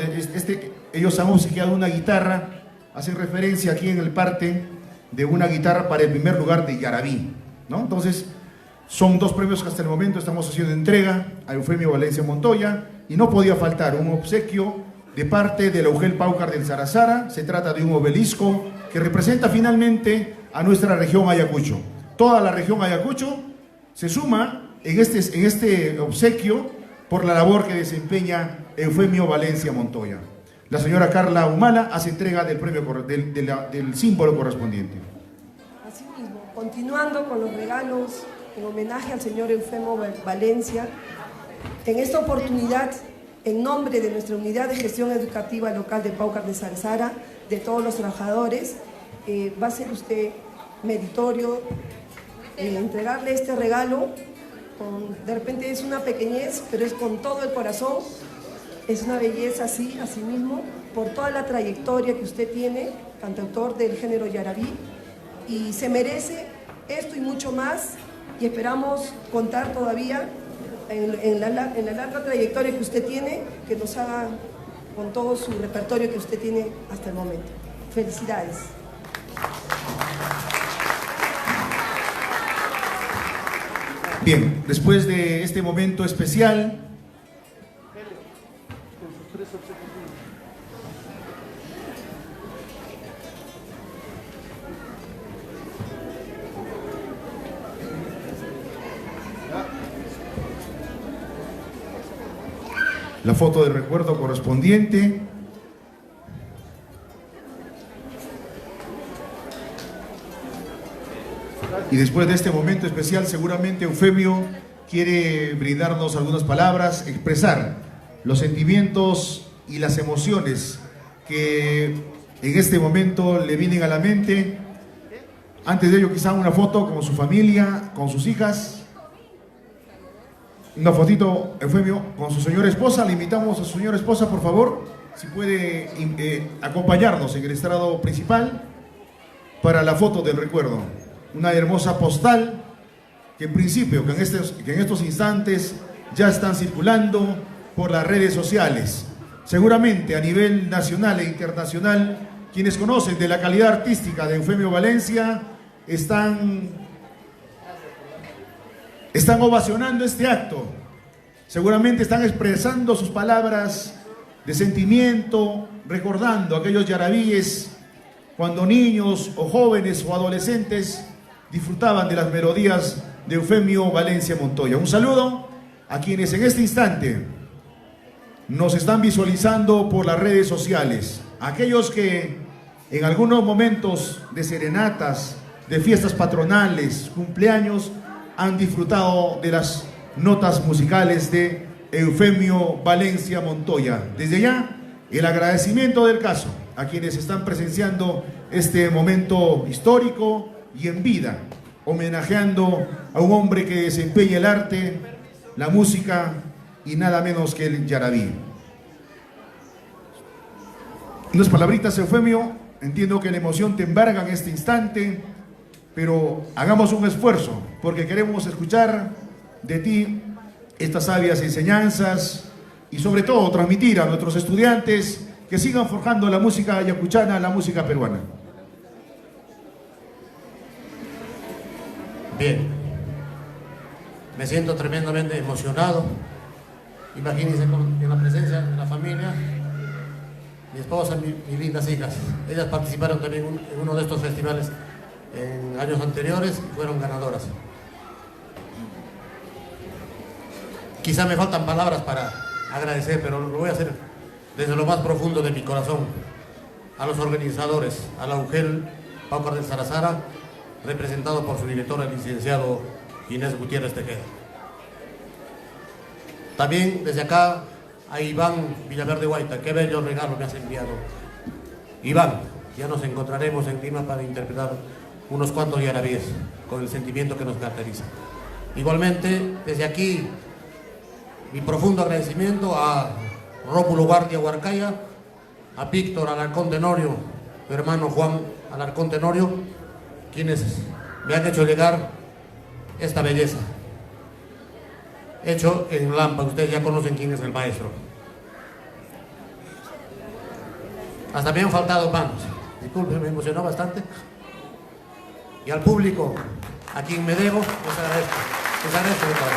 ellos han obsequiado una guitarra, hacen referencia aquí en el parte de una guitarra para el primer lugar de yarabí, ¿no? Entonces son dos premios que hasta el momento estamos haciendo entrega a Eufemio Valencia Montoya, y no podía faltar un obsequio de parte de la UGEL Paucar del Sarazara. Se trata de un obelisco que representa finalmente a nuestra región Ayacucho. Toda la región Ayacucho se suma en este obsequio por la labor que desempeña Eufemio Valencia Montoya. la señora Carla Humala hace entrega del premio del símbolo correspondiente. Asimismo, continuando con los regalos en homenaje al señor Eufemio Valencia, en esta oportunidad, en nombre de nuestra Unidad de Gestión Educativa Local de Paucar de Sarsara, de todos los trabajadores, va a ser usted meritorio entregarle este regalo. De repente es una pequeñez, pero es con todo el corazón. Es una belleza así mismo, por toda la trayectoria que usted tiene, cantautor del género yarabí, y se merece esto y mucho más, y esperamos contar todavía en la larga trayectoria que usted tiene, que nos haga con todo su repertorio que usted tiene hasta el momento. Felicidades. Bien, después de este momento especial, la foto de recuerdo correspondiente. Y después de este momento especial, seguramente Eufemio quiere brindarnos algunas palabras, expresar los sentimientos y las emociones que en este momento le vienen a la mente. Antes de ello, quizá una foto con su familia, con sus hijas. Una fotito, Eufemio, con su señora esposa. Le invitamos a su señora esposa, por favor, si puede acompañarnos en el estrado principal para la foto del recuerdo. Una hermosa postal que en principio, que en estos instantes ya están circulando por las redes sociales. Seguramente a nivel nacional e internacional, quienes conocen de la calidad artística de Eufemio Valencia están ovacionando este acto. Seguramente están expresando sus palabras de sentimiento, recordando aquellos yarabíes cuando niños o jóvenes o adolescentes disfrutaban de las melodías de Eufemio Valencia Montoya. Un saludo a quienes en este instante nos están visualizando por las redes sociales, aquellos que en algunos momentos de serenatas, de fiestas patronales, cumpleaños, han disfrutado de las notas musicales de Eufemio Valencia Montoya. Desde ya, el agradecimiento del caso a quienes están presenciando este momento histórico y en vida, homenajeando a un hombre que desempeña el arte, la música y nada menos que el yarabí. Unas palabritas, Eufemio. Entiendo que la emoción te embarga en este instante, pero hagamos un esfuerzo porque queremos escuchar de ti estas sabias enseñanzas y sobre todo transmitir a nuestros estudiantes que sigan forjando la música ayacuchana, la música peruana. Bien, me siento tremendamente emocionado. Imagínense en la presencia de la familia, mi esposa, mis lindas hijas. Ellas participaron también en uno de estos festivales en años anteriores y fueron ganadoras. Quizá me faltan palabras para agradecer, pero lo voy a hacer desde lo más profundo de mi corazón a los organizadores, a la UGEL Paucar de Sarsara, representado por su director, el licenciado Inés Gutiérrez Tejeda. También desde acá a Iván Villaverde Guaita, qué bello regalo me has enviado. Iván, ya nos encontraremos en Lima para interpretar unos cuantos yarabíes con el sentimiento que nos caracteriza. Igualmente, desde aquí, mi profundo agradecimiento a Rómulo Guardia Huarcaya, a Víctor Alarcón Tenorio, su hermano Juan Alarcón Tenorio, quienes me han hecho llegar esta belleza. Hecho en Lampa, ustedes ya conocen quién es el maestro. Hasta me han faltado manos, disculpen, me emocionó bastante. Y al público, a quien me debo, les agradezco de todo.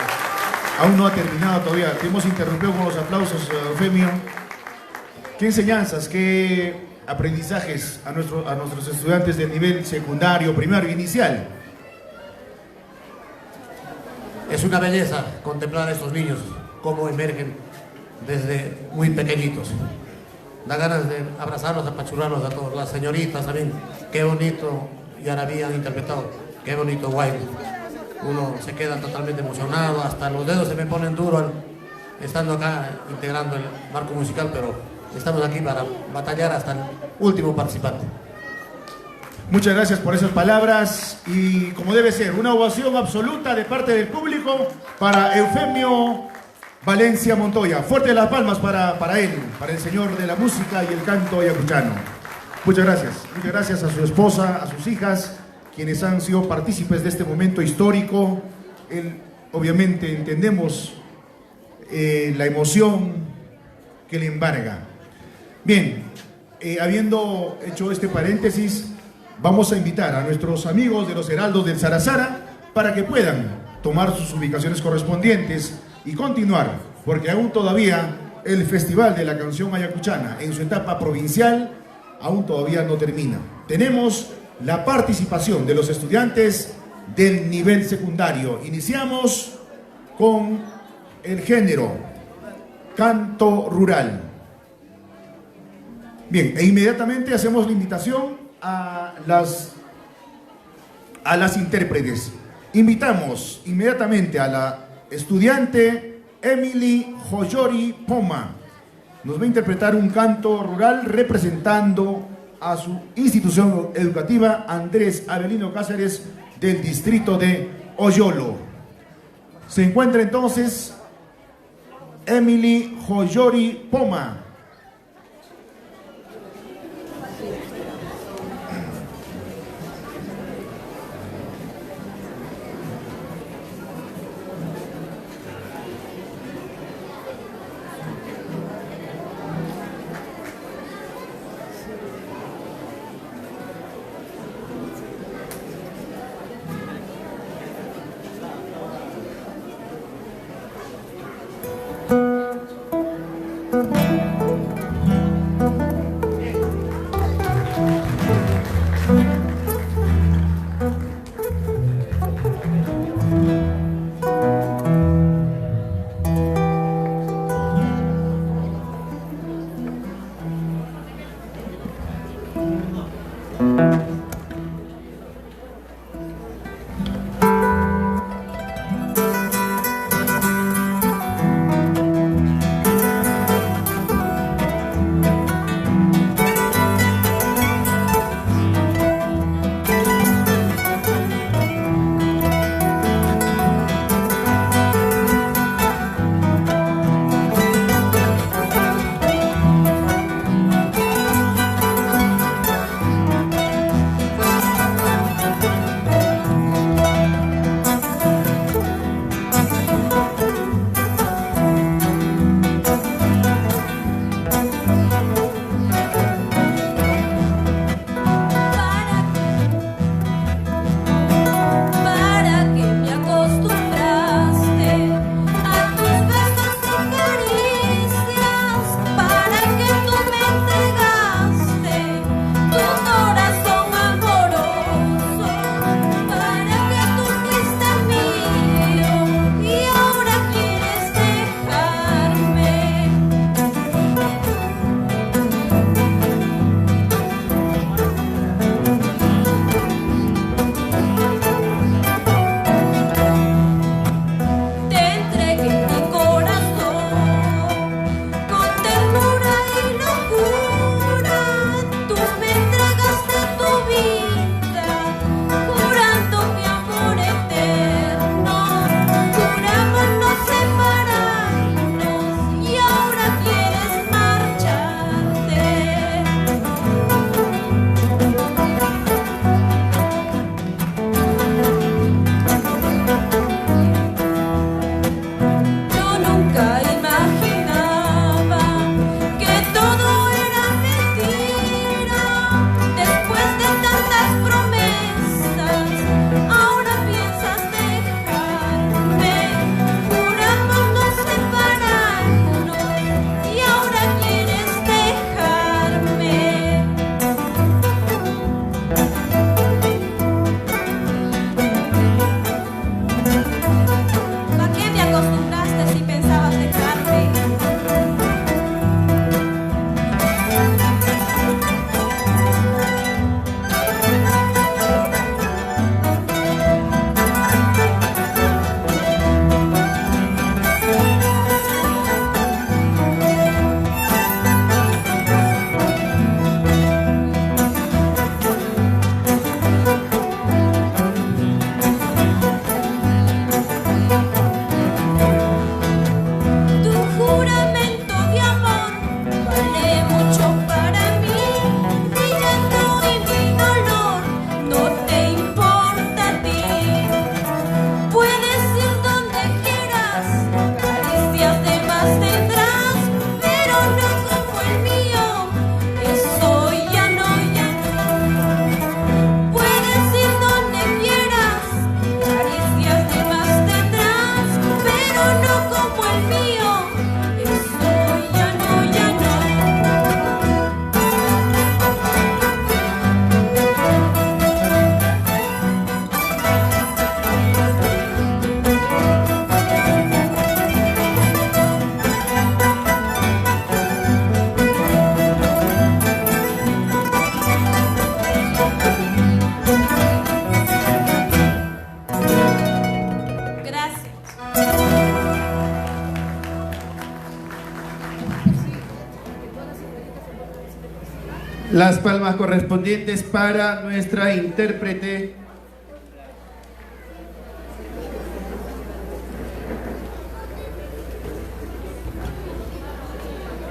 Aún no ha terminado todavía, te hemos interrumpido con los aplausos, Eufemio. ¿Qué enseñanzas, qué aprendizajes a nuestros estudiantes del nivel secundario, primario, inicial? Es una belleza contemplar a estos niños, cómo emergen desde muy pequeñitos. Da ganas de abrazarlos, apachurrarlos a todos. Las señoritas también, qué bonito Yarabí han interpretado, qué bonito baile. Uno se queda totalmente emocionado, hasta los dedos se me ponen duros estando acá integrando el marco musical, pero estamos aquí para batallar hasta el último participante. Muchas gracias por esas palabras y como debe ser, una ovación absoluta de parte del público para Eufemio Valencia Montoya. Fuerte las palmas para él, para el señor de la música y el canto ayacuchano. Muchas gracias a su esposa, a sus hijas, quienes han sido partícipes de este momento histórico. Obviamente entendemos la emoción que le embarga. Bien, habiendo hecho este paréntesis, vamos a invitar a nuestros amigos de los Heraldos del Sarasara para que puedan tomar sus ubicaciones correspondientes y continuar, porque aún todavía el Festival de la Canción Ayacuchana en su etapa provincial aún todavía no termina. Tenemos la participación de los estudiantes del nivel secundario. Iniciamos con el género canto rural. Bien, e inmediatamente hacemos la invitación a las intérpretes. Invitamos inmediatamente a la estudiante Emily Joyori Poma. Nos va a interpretar un canto rural representando a su institución educativa Andrés Avelino Cáceres del distrito de Oyolo. Se encuentra entonces Emily Joyori Poma. Thank you. Las palmas correspondientes para nuestra intérprete.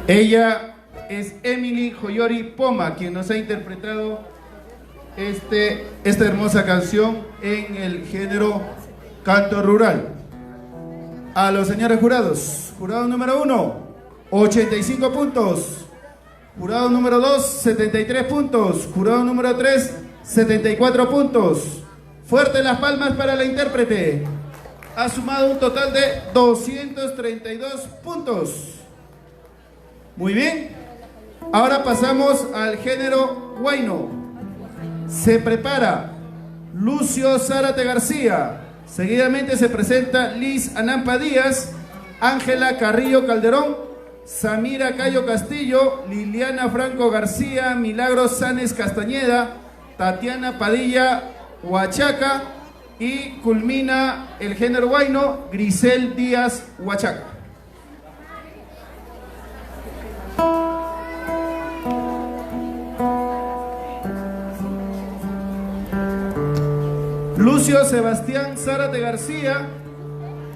Ella es Emily Joyori Poma, quien nos ha interpretado esta hermosa canción en el género canto rural. A los señores jurados, jurado número 1, 85 puntos. Jurado número 2, 73 puntos. Jurado número 3, 74 puntos. Fuertes las palmas para la intérprete. Ha sumado un total de 232 puntos. Muy bien. Ahora pasamos al género huayno. Se prepara Lucio Zárate García. Seguidamente se presenta Liz Anampa Díaz, Ángela Carrillo Calderón, Samira Cayo Castillo, Liliana Franco García, Milagros Sáenz Castañeda, Tatiana Padilla Huachaca y culmina el género huayno Grisel Díaz Huachaca. Lucio Sebastián Zárate García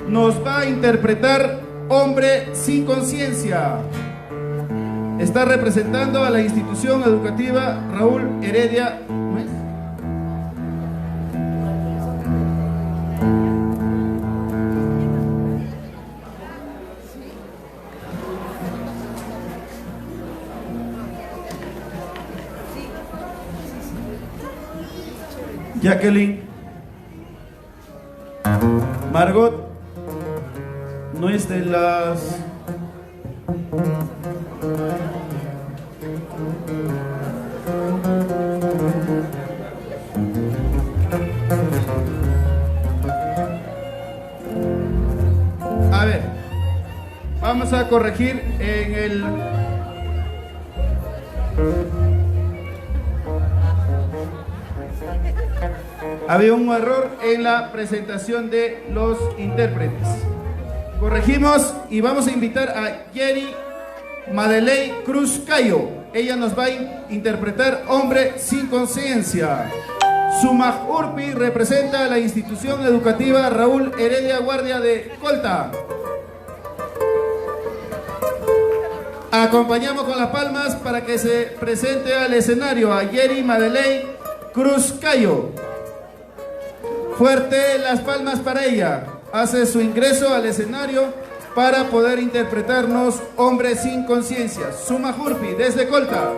nos va a interpretar Hombre sin conciencia. Está representando a la institución educativa Raúl Heredia. Jacqueline, Margot no es de las a ver, vamos a corregir en el había un error en la presentación de los intérpretes. Corregimos y vamos a invitar a Yeri Madeley Cruz Cayo. Ella nos va a interpretar Hombre sin conciencia. Sumaj Urpi representa a la institución educativa Raúl Heredia Guardia de Colta. Acompañamos con las palmas para que se presente al escenario a Yeri Madeley Cruz Cayo. Fuerte las palmas para ella. Hace su ingreso al escenario para poder interpretarnos Hombre sin conciencia. Suma Jurpi desde Colta.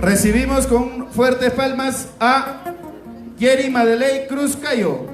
Recibimos con fuertes palmas a Yeri Madeley Cruz Cayo.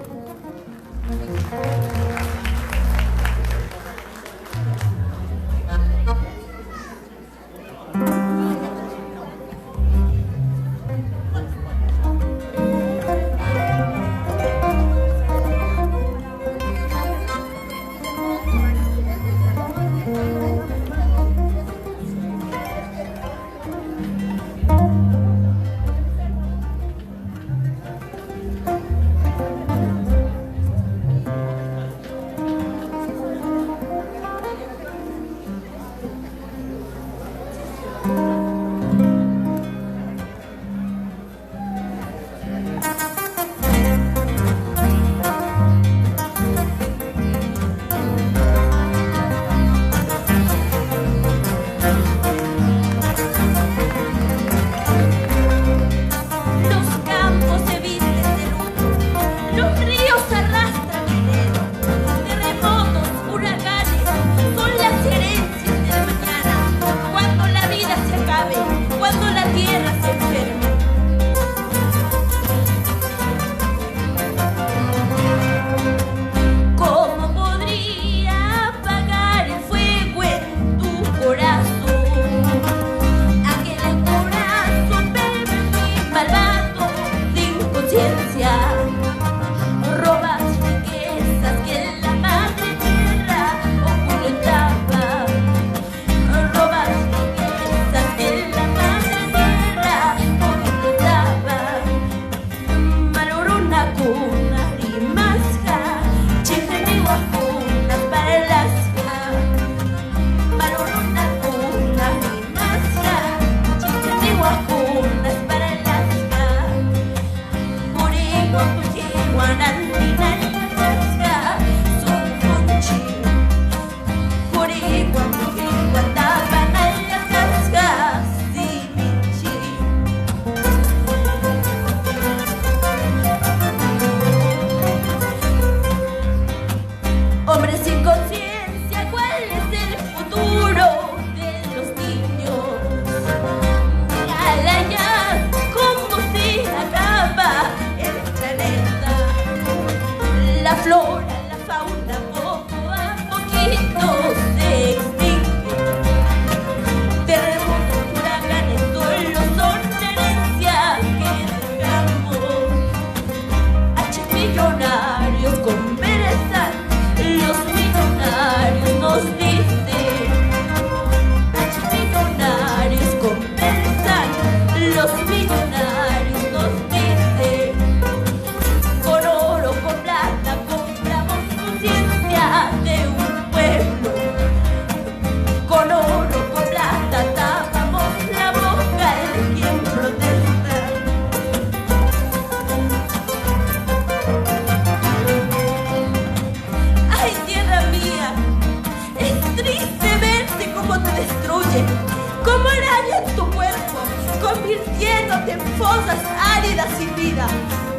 convirtiéndote en fosas áridas sin vida,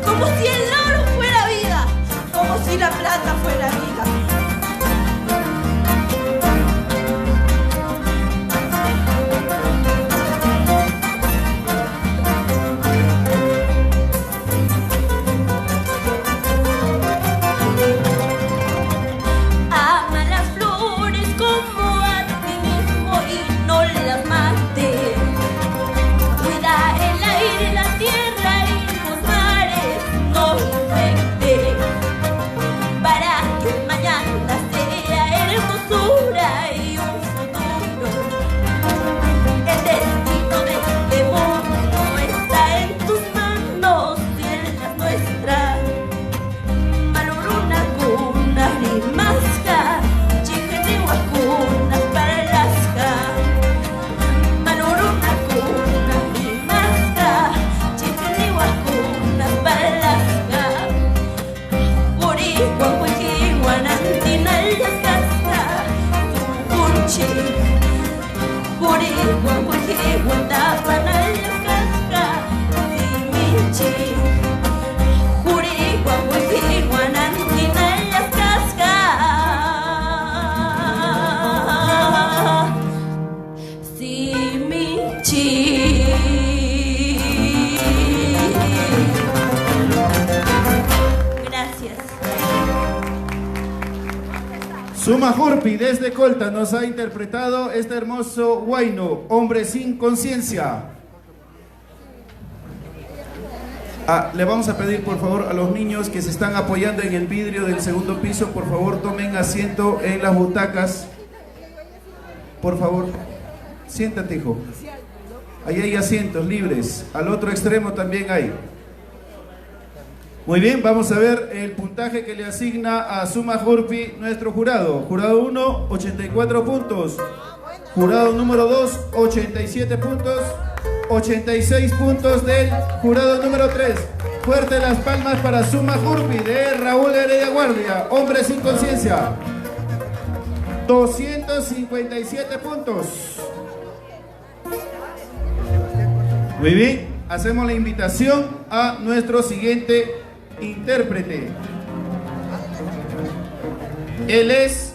como si el oro fuera vida, como si la plata fuera vida. Suma Jurpi desde Colta nos ha interpretado este hermoso huayno, Hombre sin conciencia. Le vamos a pedir por favor a los niños que se están apoyando en el vidrio del segundo piso, por favor tomen asiento en las butacas. Por favor, siéntate, hijo. Ahí hay asientos libres, al otro extremo también hay. Muy bien, vamos a ver el puntaje que le asigna a Suma Jurpi nuestro jurado. Jurado 1, 84 puntos. Jurado número 2, 87 puntos. 86 puntos del jurado número 3. Fuerte las palmas para Suma Jurpi de Raúl Heredia Guardia, Hombre sin conciencia. 257 puntos. Muy bien, hacemos la invitación a nuestro siguiente intérprete. Él es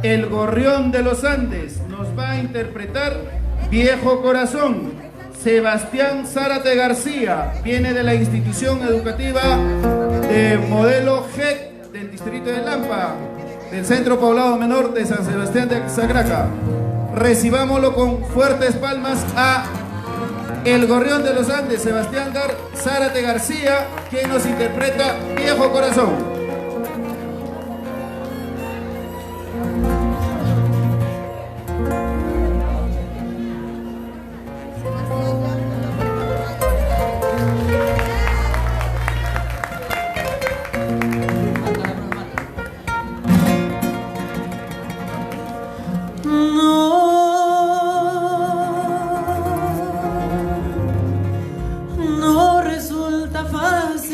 el Gorrión de los Andes. Nos va a interpretar Viejo Corazón. Sebastián Zárate García viene de la institución educativa de modelo GEC del distrito de Lampa, del Centro Poblado Menor de San Sebastián de Sagraca. Recibámoslo con fuertes palmas a el Gorrión de los Andes, Sebastián Zárate García, quien nos interpreta Viejo Corazón. No resulta fácil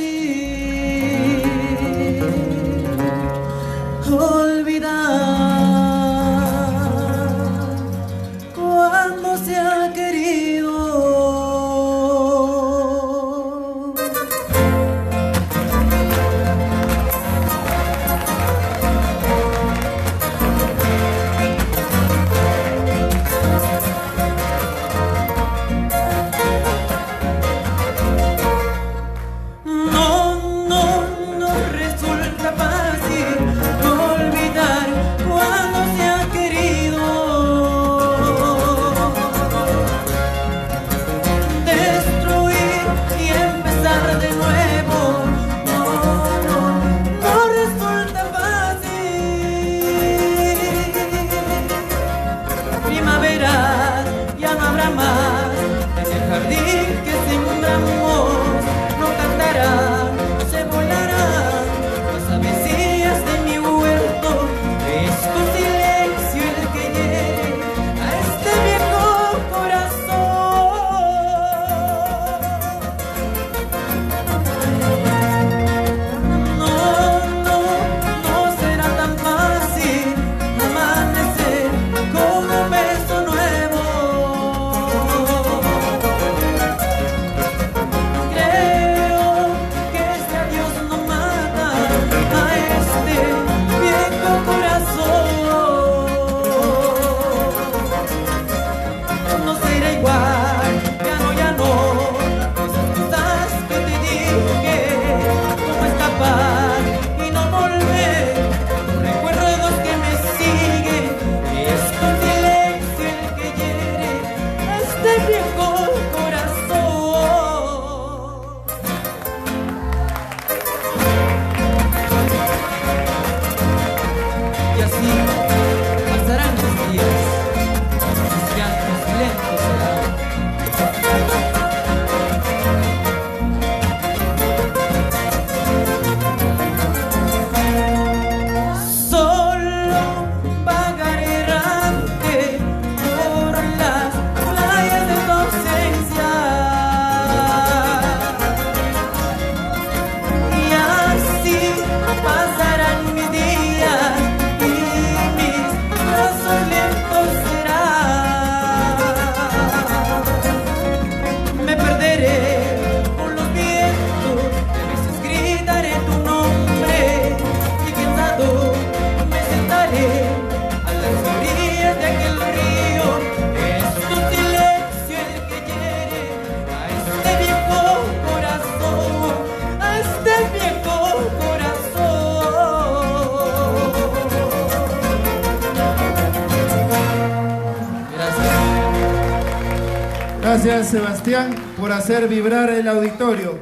Gracias, Sebastián, por hacer vibrar el auditorio.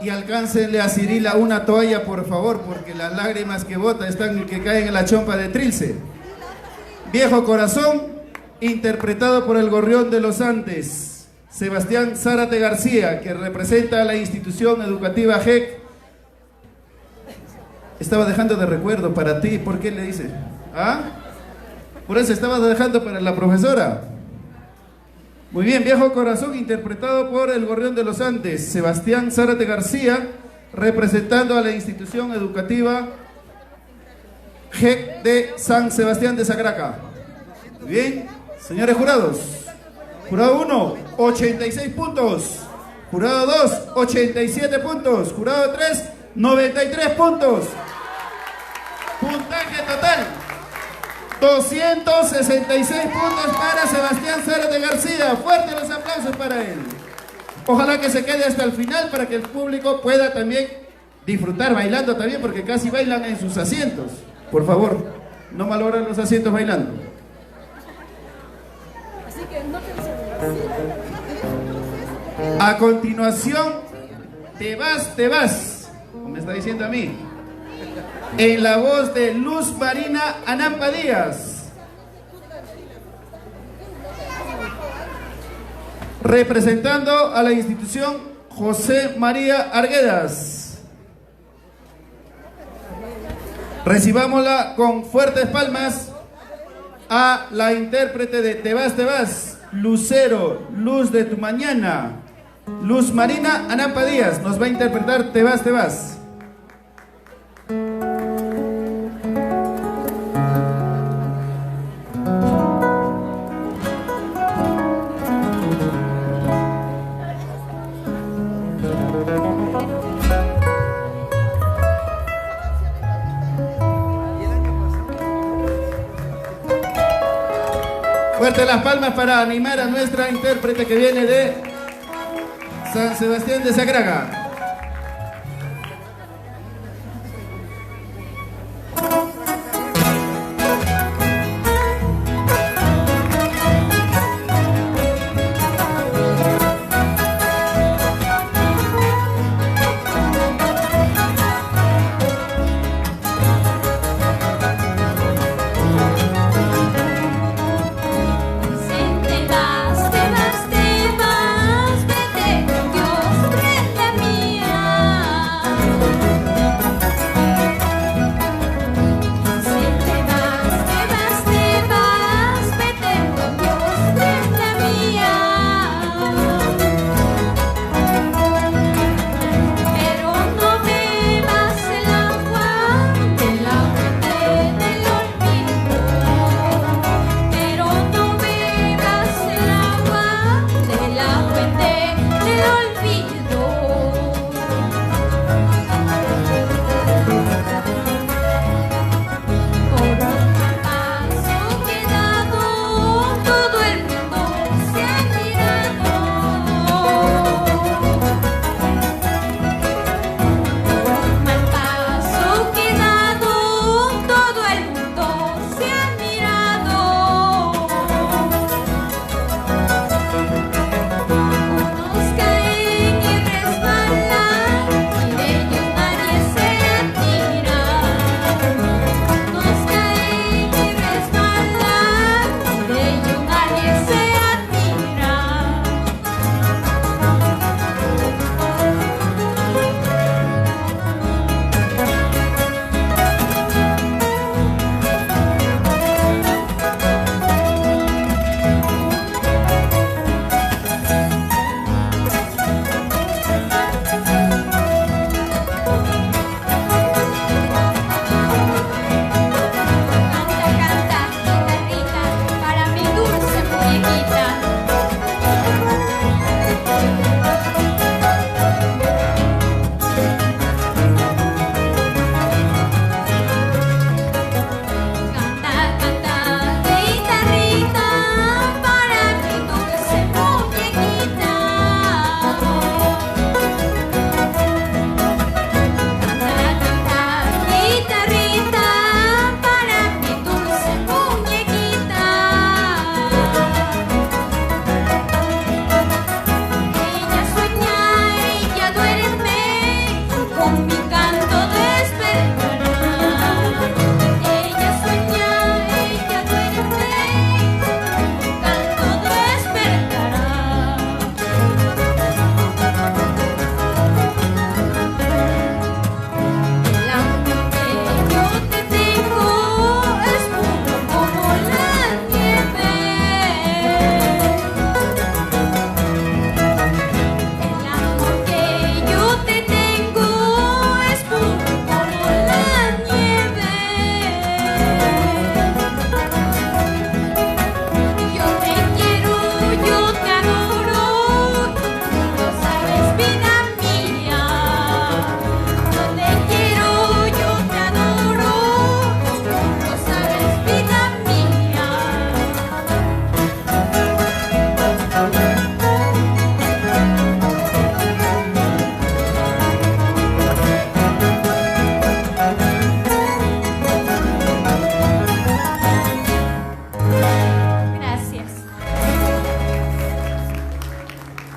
Y alcáncenle a Cirila una toalla, por favor, porque las lágrimas que bota están que caen en la chompa de Trilce. Viejo Corazón, interpretado por el Gorrión de los Andes, Sebastián Zárate García, que representa a la institución educativa JEC. Estaba dejando de recuerdo para ti, ¿por qué le dice? ¿Ah? Por eso estaba dejando para la profesora. Muy bien, Viejo Corazón, interpretado por el Gorrión de los Andes, Sebastián Zárate García, representando a la institución educativa JEC de San Sebastián de Sacraca. Muy bien, señores jurados. Jurado 1, 86 puntos. Jurado 2, 87 puntos. Jurado 3, 93 puntos. Puntaje total, 266 puntos para Sebastián Zárate García. Fuertes los aplausos para él. Ojalá que se quede hasta el final para que el público pueda también disfrutar bailando también, porque casi bailan en sus asientos. Por favor, no malogren los asientos bailando. Así que no te... A continuación, Te vas, como me está diciendo a mí, en la voz de Luz Marina Anampa Díaz, representando a la institución José María Arguedas. Recibámosla con fuertes palmas a la intérprete de Te vas, Lucero, luz de tu mañana, Luz Marina Anampa Díaz. Nos va a interpretar Te vas. Fuerte las palmas para animar a nuestra intérprete que viene de San Sebastián de Sacraca. Te vas, vete, Dios, frente a mí.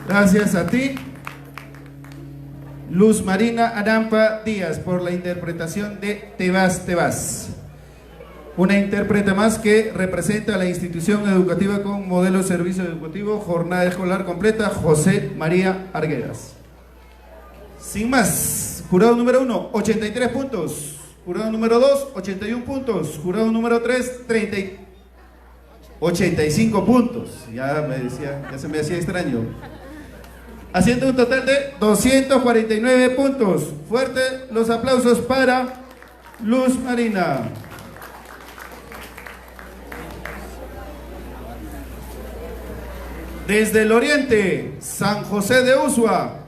Gracias a ti, Luz Marina Arampa Díaz, por la interpretación de Te vas, te vas. Una intérprete más que representa a la institución educativa con modelo de servicio educativo, jornada escolar completa, José María Arguedas. Sin más, jurado número 1, 83 puntos. Jurado número 2, 81 puntos. Jurado número 3, 85 puntos. Ya se me hacía extraño. Haciendo un total de 249 puntos. Fuerte los aplausos para Luz Marina. Desde el oriente, San José de Usua,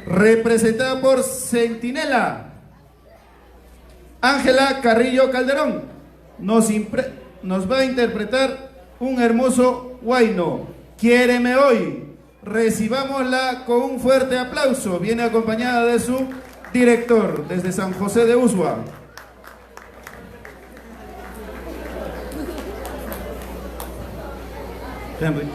representada por Centinela, Ángela Carrillo Calderón, nos va a interpretar un hermoso huayno, Quiéreme Hoy. Recibámosla con un fuerte aplauso. Viene acompañada de su director desde San José de Usua. Henry.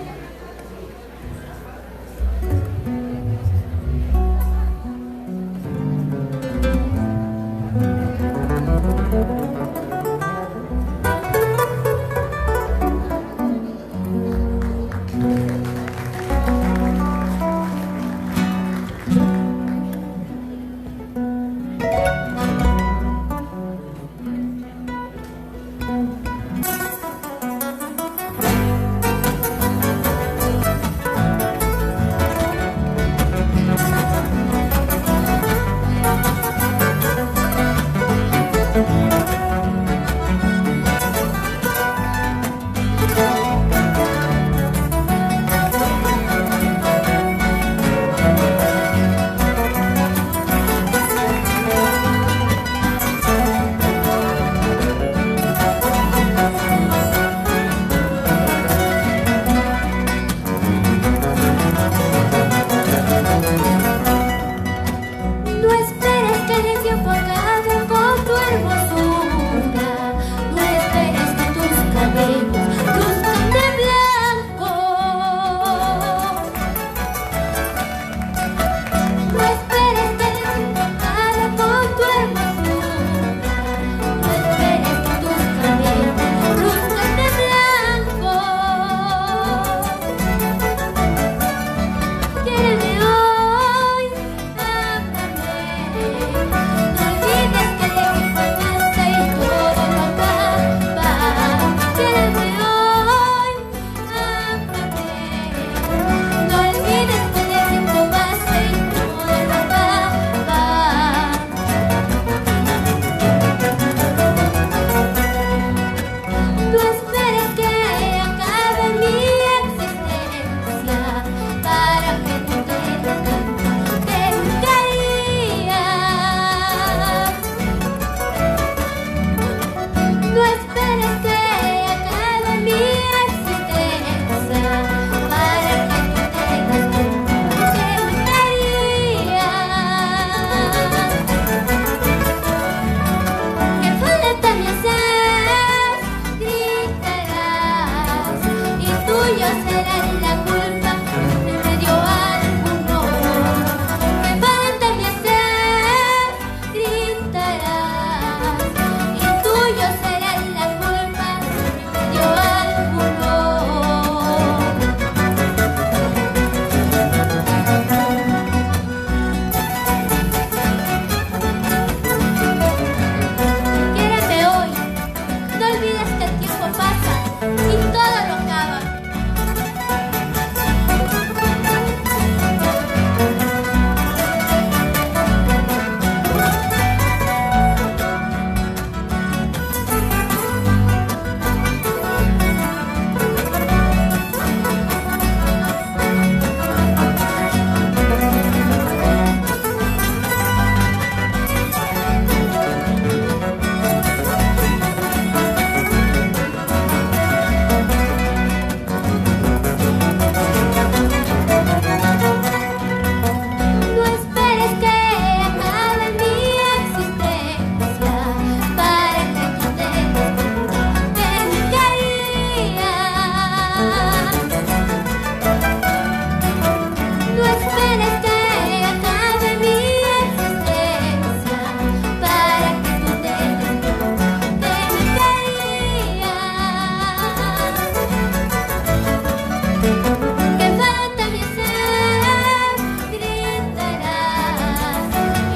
Que falta mi ser, gritarás,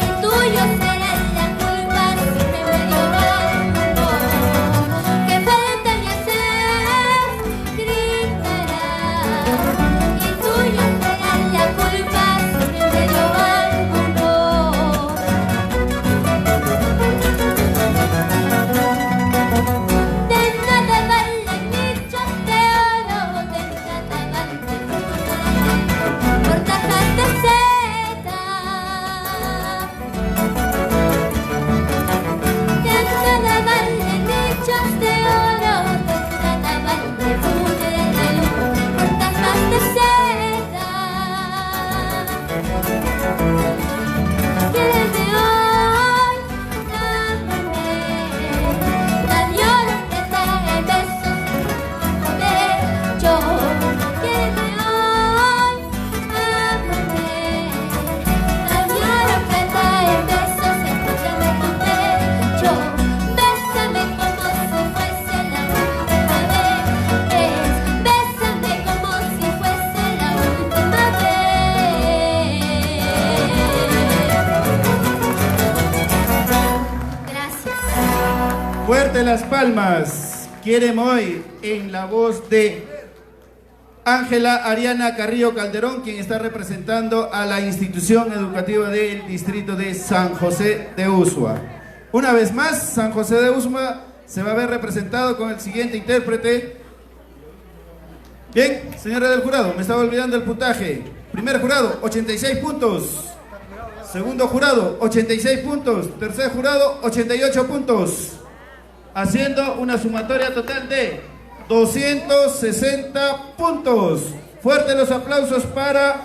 y tuyo será la culpa si me medio banco. Que falta mi ser, gritarás, y tuyo será la culpa si me medio banco. De nada valen nichos de oro, de nada valen por tajas de seda. De nada valen nichos de oro, de nada valen perfumes de luz por tajas de seda. Que desde hoy amaré, tan lloro que trae besos en tu pecho. Que desde hoy amaré, tan lloro que trae besos en tu pecho. Bésame como si fuese la última vez. Bésame como si fuese la última vez. Gracias. Fuerte las palmas. Quieren hoy en la voz de Ángela Ariana Carrillo Calderón, quien está representando a la institución educativa del distrito de San José de Usua. Una vez más, San José de Usua se va a ver representado con el siguiente intérprete. Bien, señora del jurado, me estaba olvidando el puntaje. Primer jurado, 86 puntos. Segundo jurado, 86 puntos. Tercer jurado, 88 puntos. Haciendo una sumatoria total de 260 puntos. Fuertes los aplausos para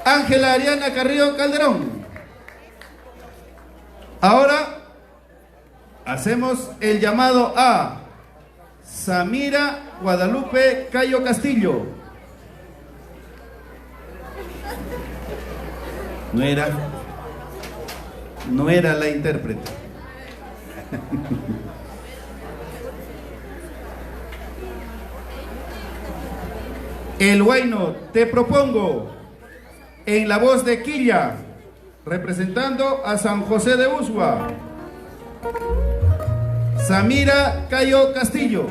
Ángela Ariana Carrillo Calderón. Ahora hacemos el llamado a Samira Guadalupe Cayo Castillo. No era la intérprete. El Huayno, te propongo en la voz de Quilla, representando a San José de Usua, Samira Cayo Castillo,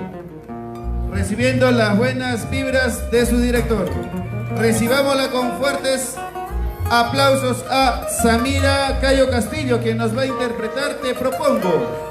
recibiendo las buenas vibras de su director. Recibámosla con fuertes aplausos a Samira Cayo Castillo, quien nos va a interpretar Te Propongo.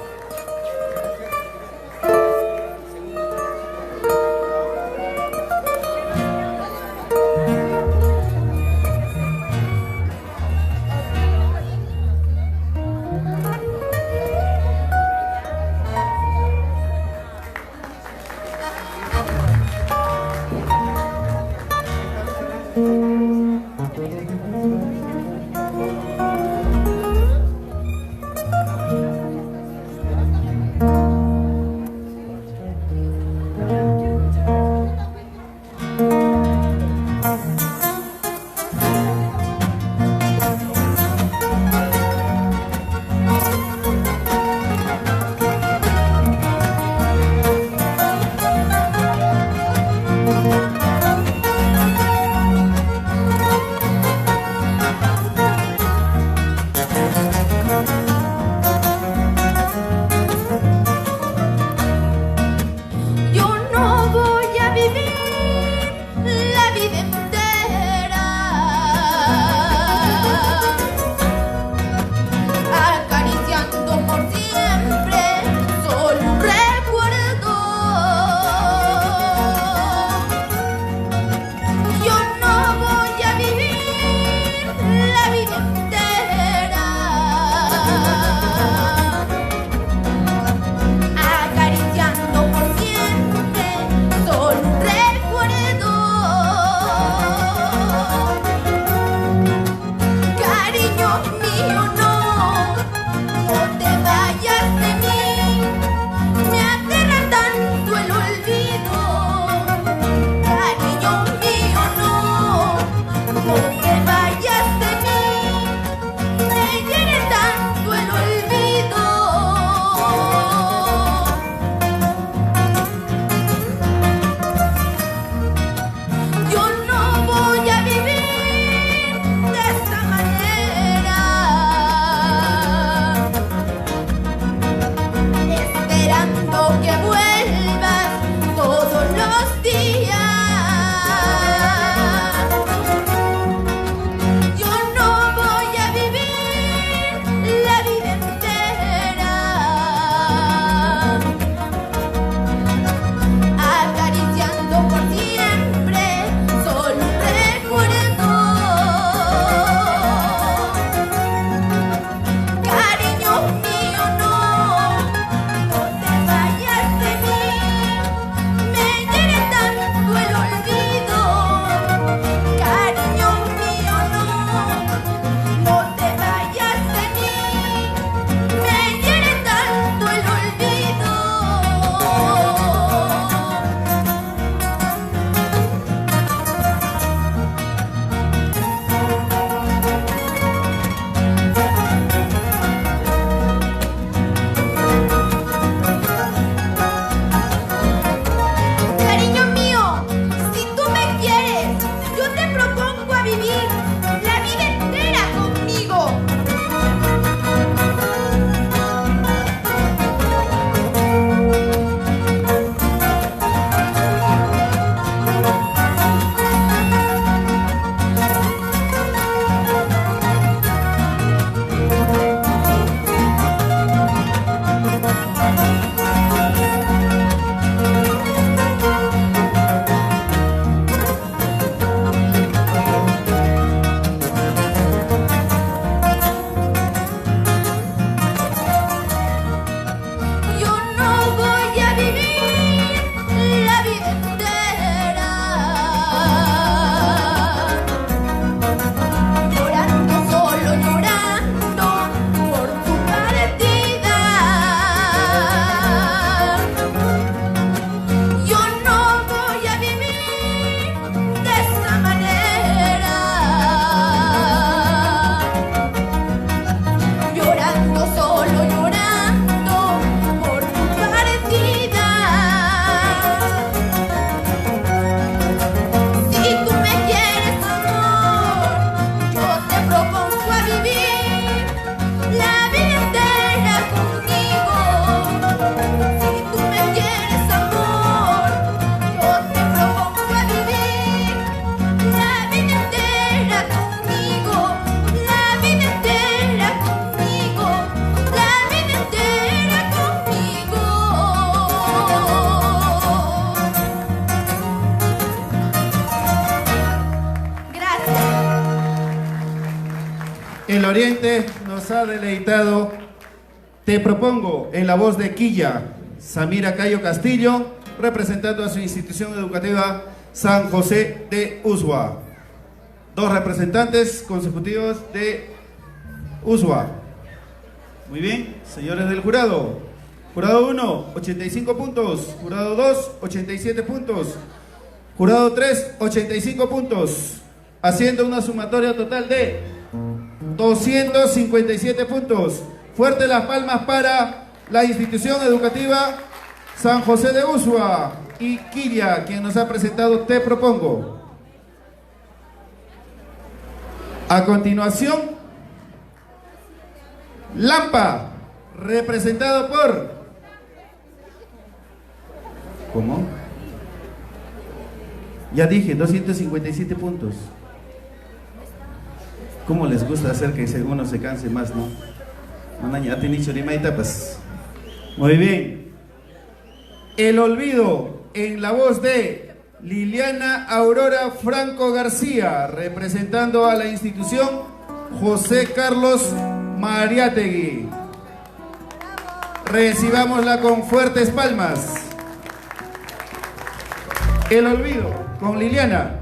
el Oriente nos ha deleitado Te Propongo, en la voz de Quilla, Samira Cayo Castillo, representando a su institución educativa San José de Usua. 2 representantes consecutivos de Usua. Muy bien, señores del jurado. Jurado 1, 85 puntos. Jurado 2, 87 puntos. Jurado 3, 85 puntos. Haciendo una sumatoria total de 257 puntos. Fuerte las palmas para la institución educativa San José de Usua y Quilla, quien nos ha presentado Te Propongo. A continuación, Lampa, representado por... ¿Cómo? Ya dije, 257 puntos. ¿Cómo les gusta hacer que uno se canse más, no? Muy bien. El Olvido, en la voz de Liliana Aurora Franco García, representando a la institución José Carlos Mariátegui. Recibámosla con fuertes palmas. El Olvido, con Liliana.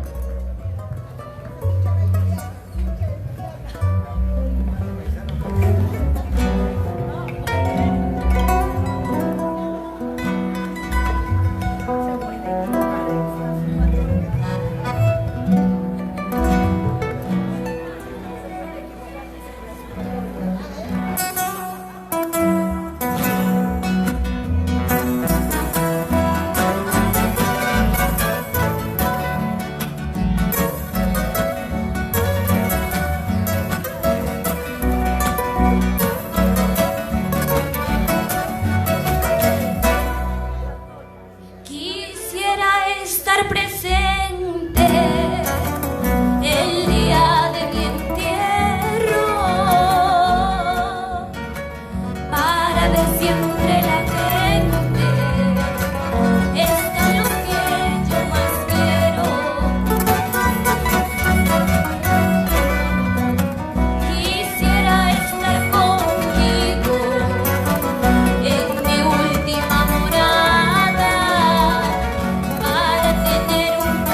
Para tener un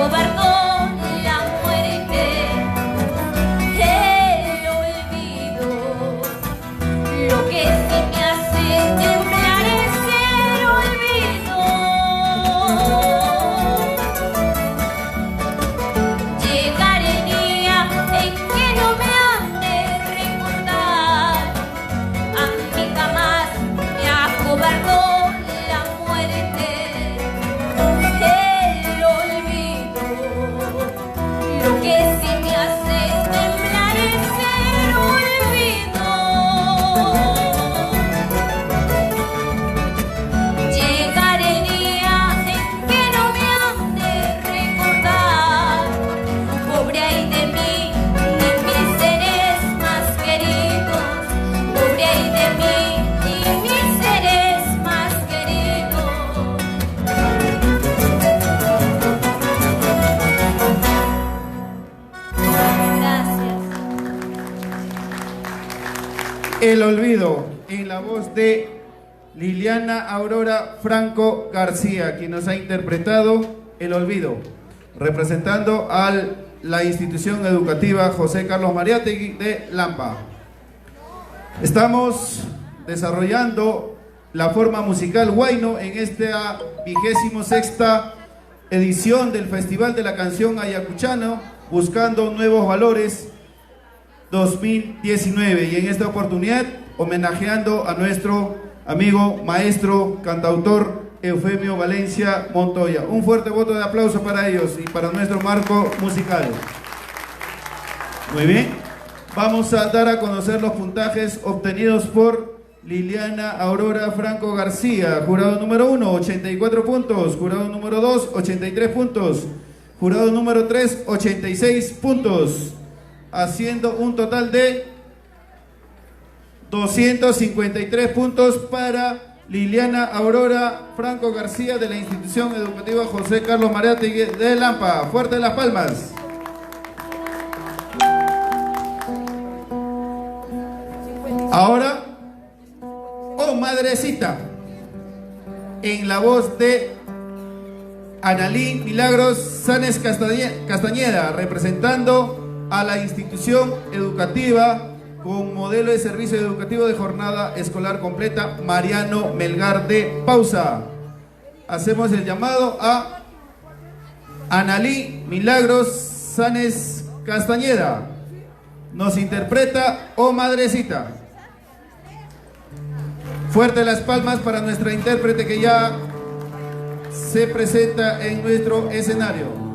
acobardó la muerte, el olvido. Lo que sí me hace temblar es el olvido. Llegaré el día en que no me han de recordar. A mí jamás me acobardó la muerte, el olvido. Lo que sí me hace temblar es el olvido. Llegará el día en que no me han de recordar. Pobre ay de mí, de mis seres más queridos. Pobre ay de mí y mis seres más queridos. Gracias. El olvido, en la voz de Liliana Aurora Franco García, quien nos ha interpretado El olvido, representando a la institución educativa José Carlos Mariátegui de Lampa. Estamos desarrollando la forma musical huayno en esta 26ª edición del Festival de la Canción Ayacuchana, buscando nuevos valores 2019, y en esta oportunidad homenajeando a nuestro amigo maestro cantautor Eufemio Valencia Montoya. Un fuerte voto de aplauso para ellos y para nuestro marco musical. Muy bien, vamos a dar a conocer los puntajes obtenidos por Liliana Aurora Franco García. Jurado número 1, 84 puntos. Jurado número 2, 83 puntos. Jurado número 3, 86 puntos. Haciendo un total de 253 puntos para Liliana Aurora Franco García de la institución educativa José Carlos Mariátegui de Lampa. Fuerte las palmas. Ahora, Oh Madrecita, en la voz de Analí Milagros Sáenz Castañeda, representando a la institución educativa con modelo de servicio educativo de jornada escolar completa Mariano Melgar de Pausa. Hacemos el llamado a Analí Milagros Sáenz Castañeda. Nos interpreta Oh Madrecita. Fuerte las palmas para nuestra intérprete que ya se presenta en nuestro escenario.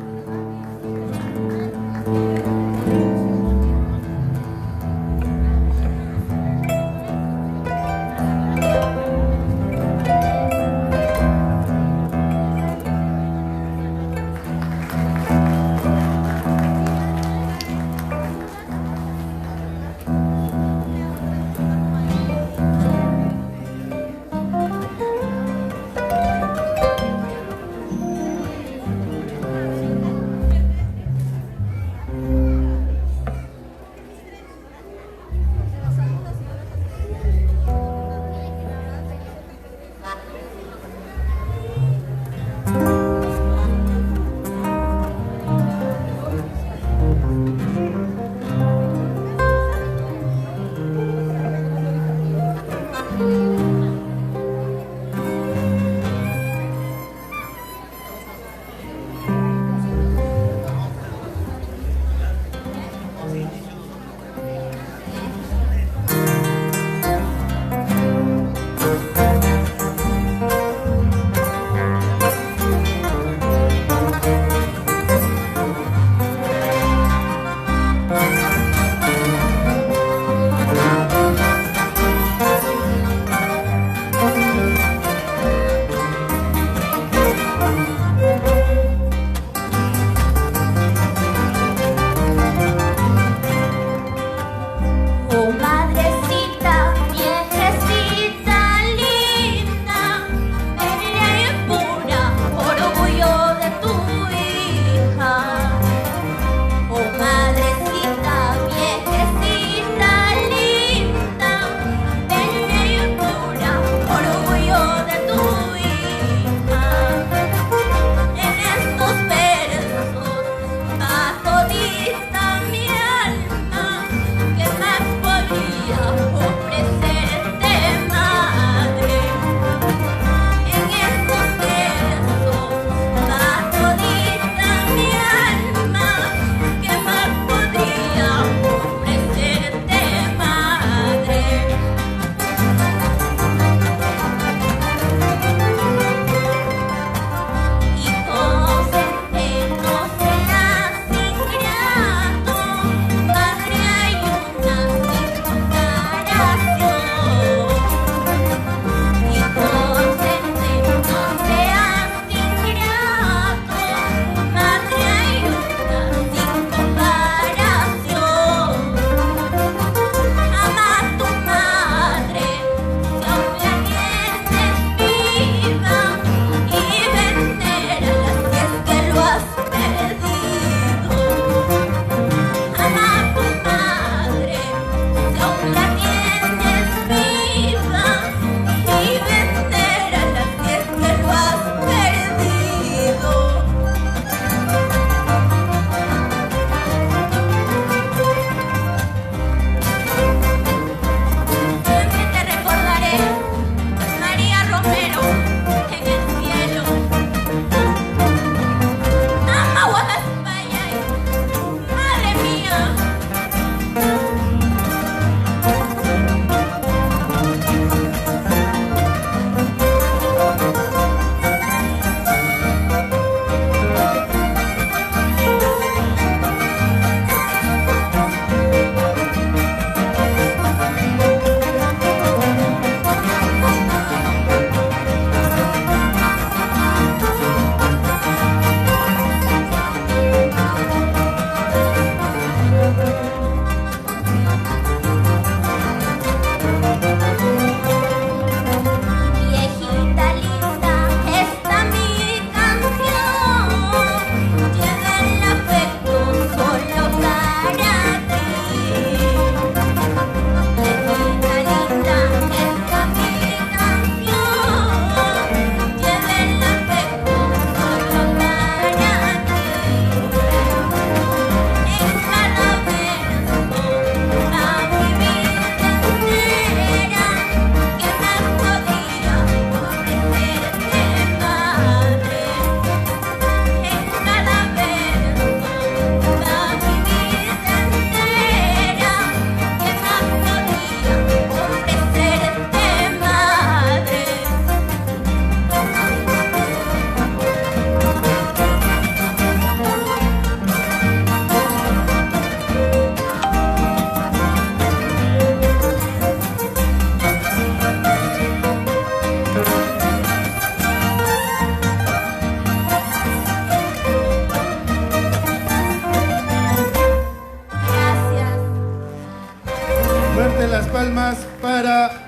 palmas para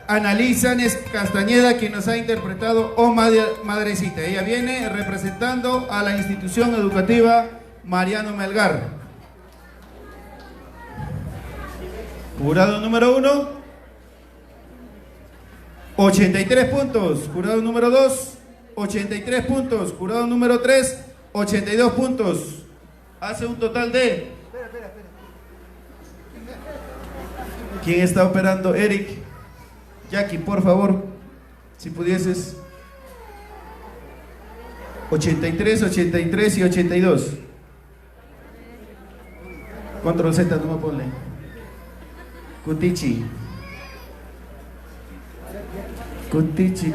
Annalisa Castañeda, quien nos ha interpretado Oh Madrecita. Ella viene representando a la institución educativa Mariano Melgar. Jurado número 1, 83 puntos. Jurado número 2, 83 puntos. Jurado número 3, 82 puntos. Hace un total de... ¿Quién está operando? Eric. Jackie, por favor, si pudieses. 83, 83 y 82. Control Z, no me ponle. Cutichi. Cutichi,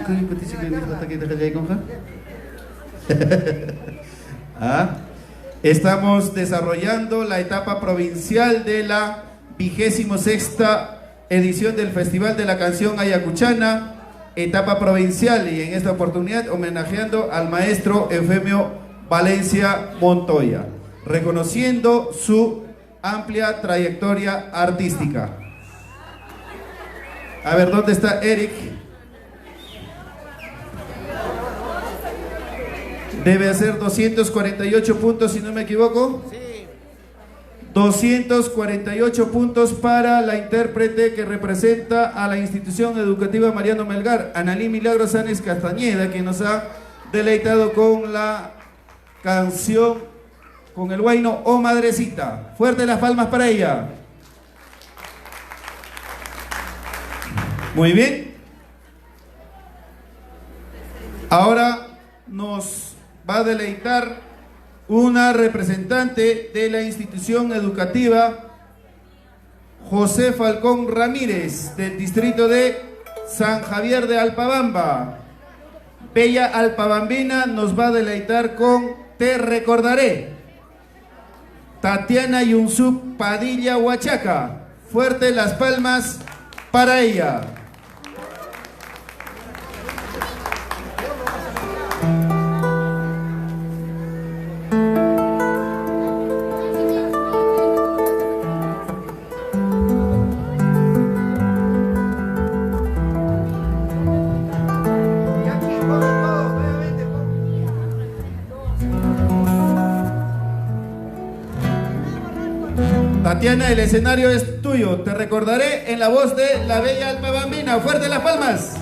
estamos desarrollando la etapa provincial de la 26ª edición del Festival de la Canción Ayacuchana, etapa provincial, y en esta oportunidad homenajeando al maestro Eufemio Valencia Montoya, reconociendo su amplia trayectoria artística. A ver, ¿dónde está Eric? Debe hacer 248 puntos, si no me equivoco. Sí. 248 puntos para la intérprete que representa a la institución educativa Mariano Melgar, Analí Milagros Sáenz Castañeda, que nos ha deleitado con la canción, con el huayno Oh Madrecita. Fuerte las palmas para ella. Muy bien. Ahora nos va a deleitar una representante de la institución educativa José Falcón Ramírez, del distrito de San Javier de Alpabamba. Bella alpabambina nos va a deleitar con Te Recordaré. Tatiana Yunsup Padilla Huachaca. Fuerte las palmas para ella. Tatiana, el escenario es tuyo. Te recordaré en la voz de la bella alpabambina. Fuerte las palmas.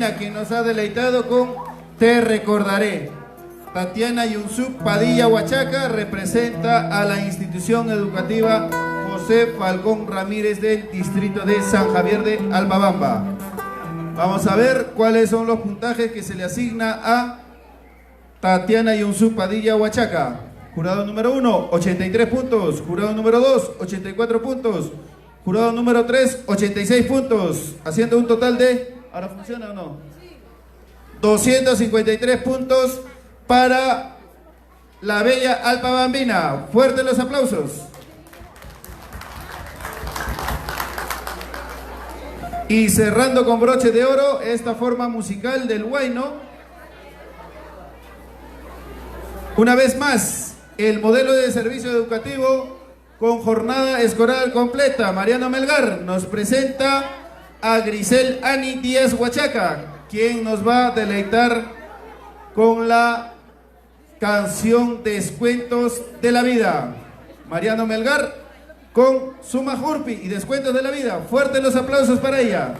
Bambina, quien nos ha deleitado con Te Recordaré. Tatiana Yunsup Padilla Huachaca representa a la institución educativa José Falcón Ramírez del distrito de San Javier de Albabamba. Vamos a ver cuáles son los puntajes que se le asigna a Tatiana Yunsup Padilla Huachaca. Jurado número 1, 83 puntos. Jurado número 2, 84 puntos. Jurado número 3, 86 puntos. Haciendo un total de... ¿Ahora funciona o no? 253 puntos para la bella Albabambina. Fuertes los aplausos. Y cerrando con broche de oro esta forma musical del huayno. Una vez más, el modelo de servicio educativo con jornada escolar completa. Mariano Melgar nos presenta a Grisel Ani Díaz Huachaca, quien nos va a deleitar con la canción Descuentos de la Vida. Mariano Melgar con Suma Jurpi y Descuentos de la Vida. Fuertes los aplausos para ella.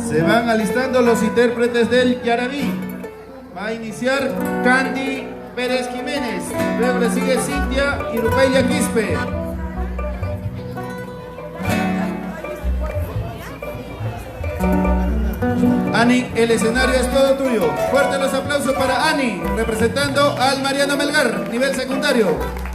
Se van alistando los intérpretes del Yarabí. Va a iniciar Candy Pérez Jiménez, luego le sigue Cintia y Rupelia Quispe. Ani, el escenario es todo tuyo. Fuertes los aplausos para Ani, representando al Mariano Melgar, nivel secundario.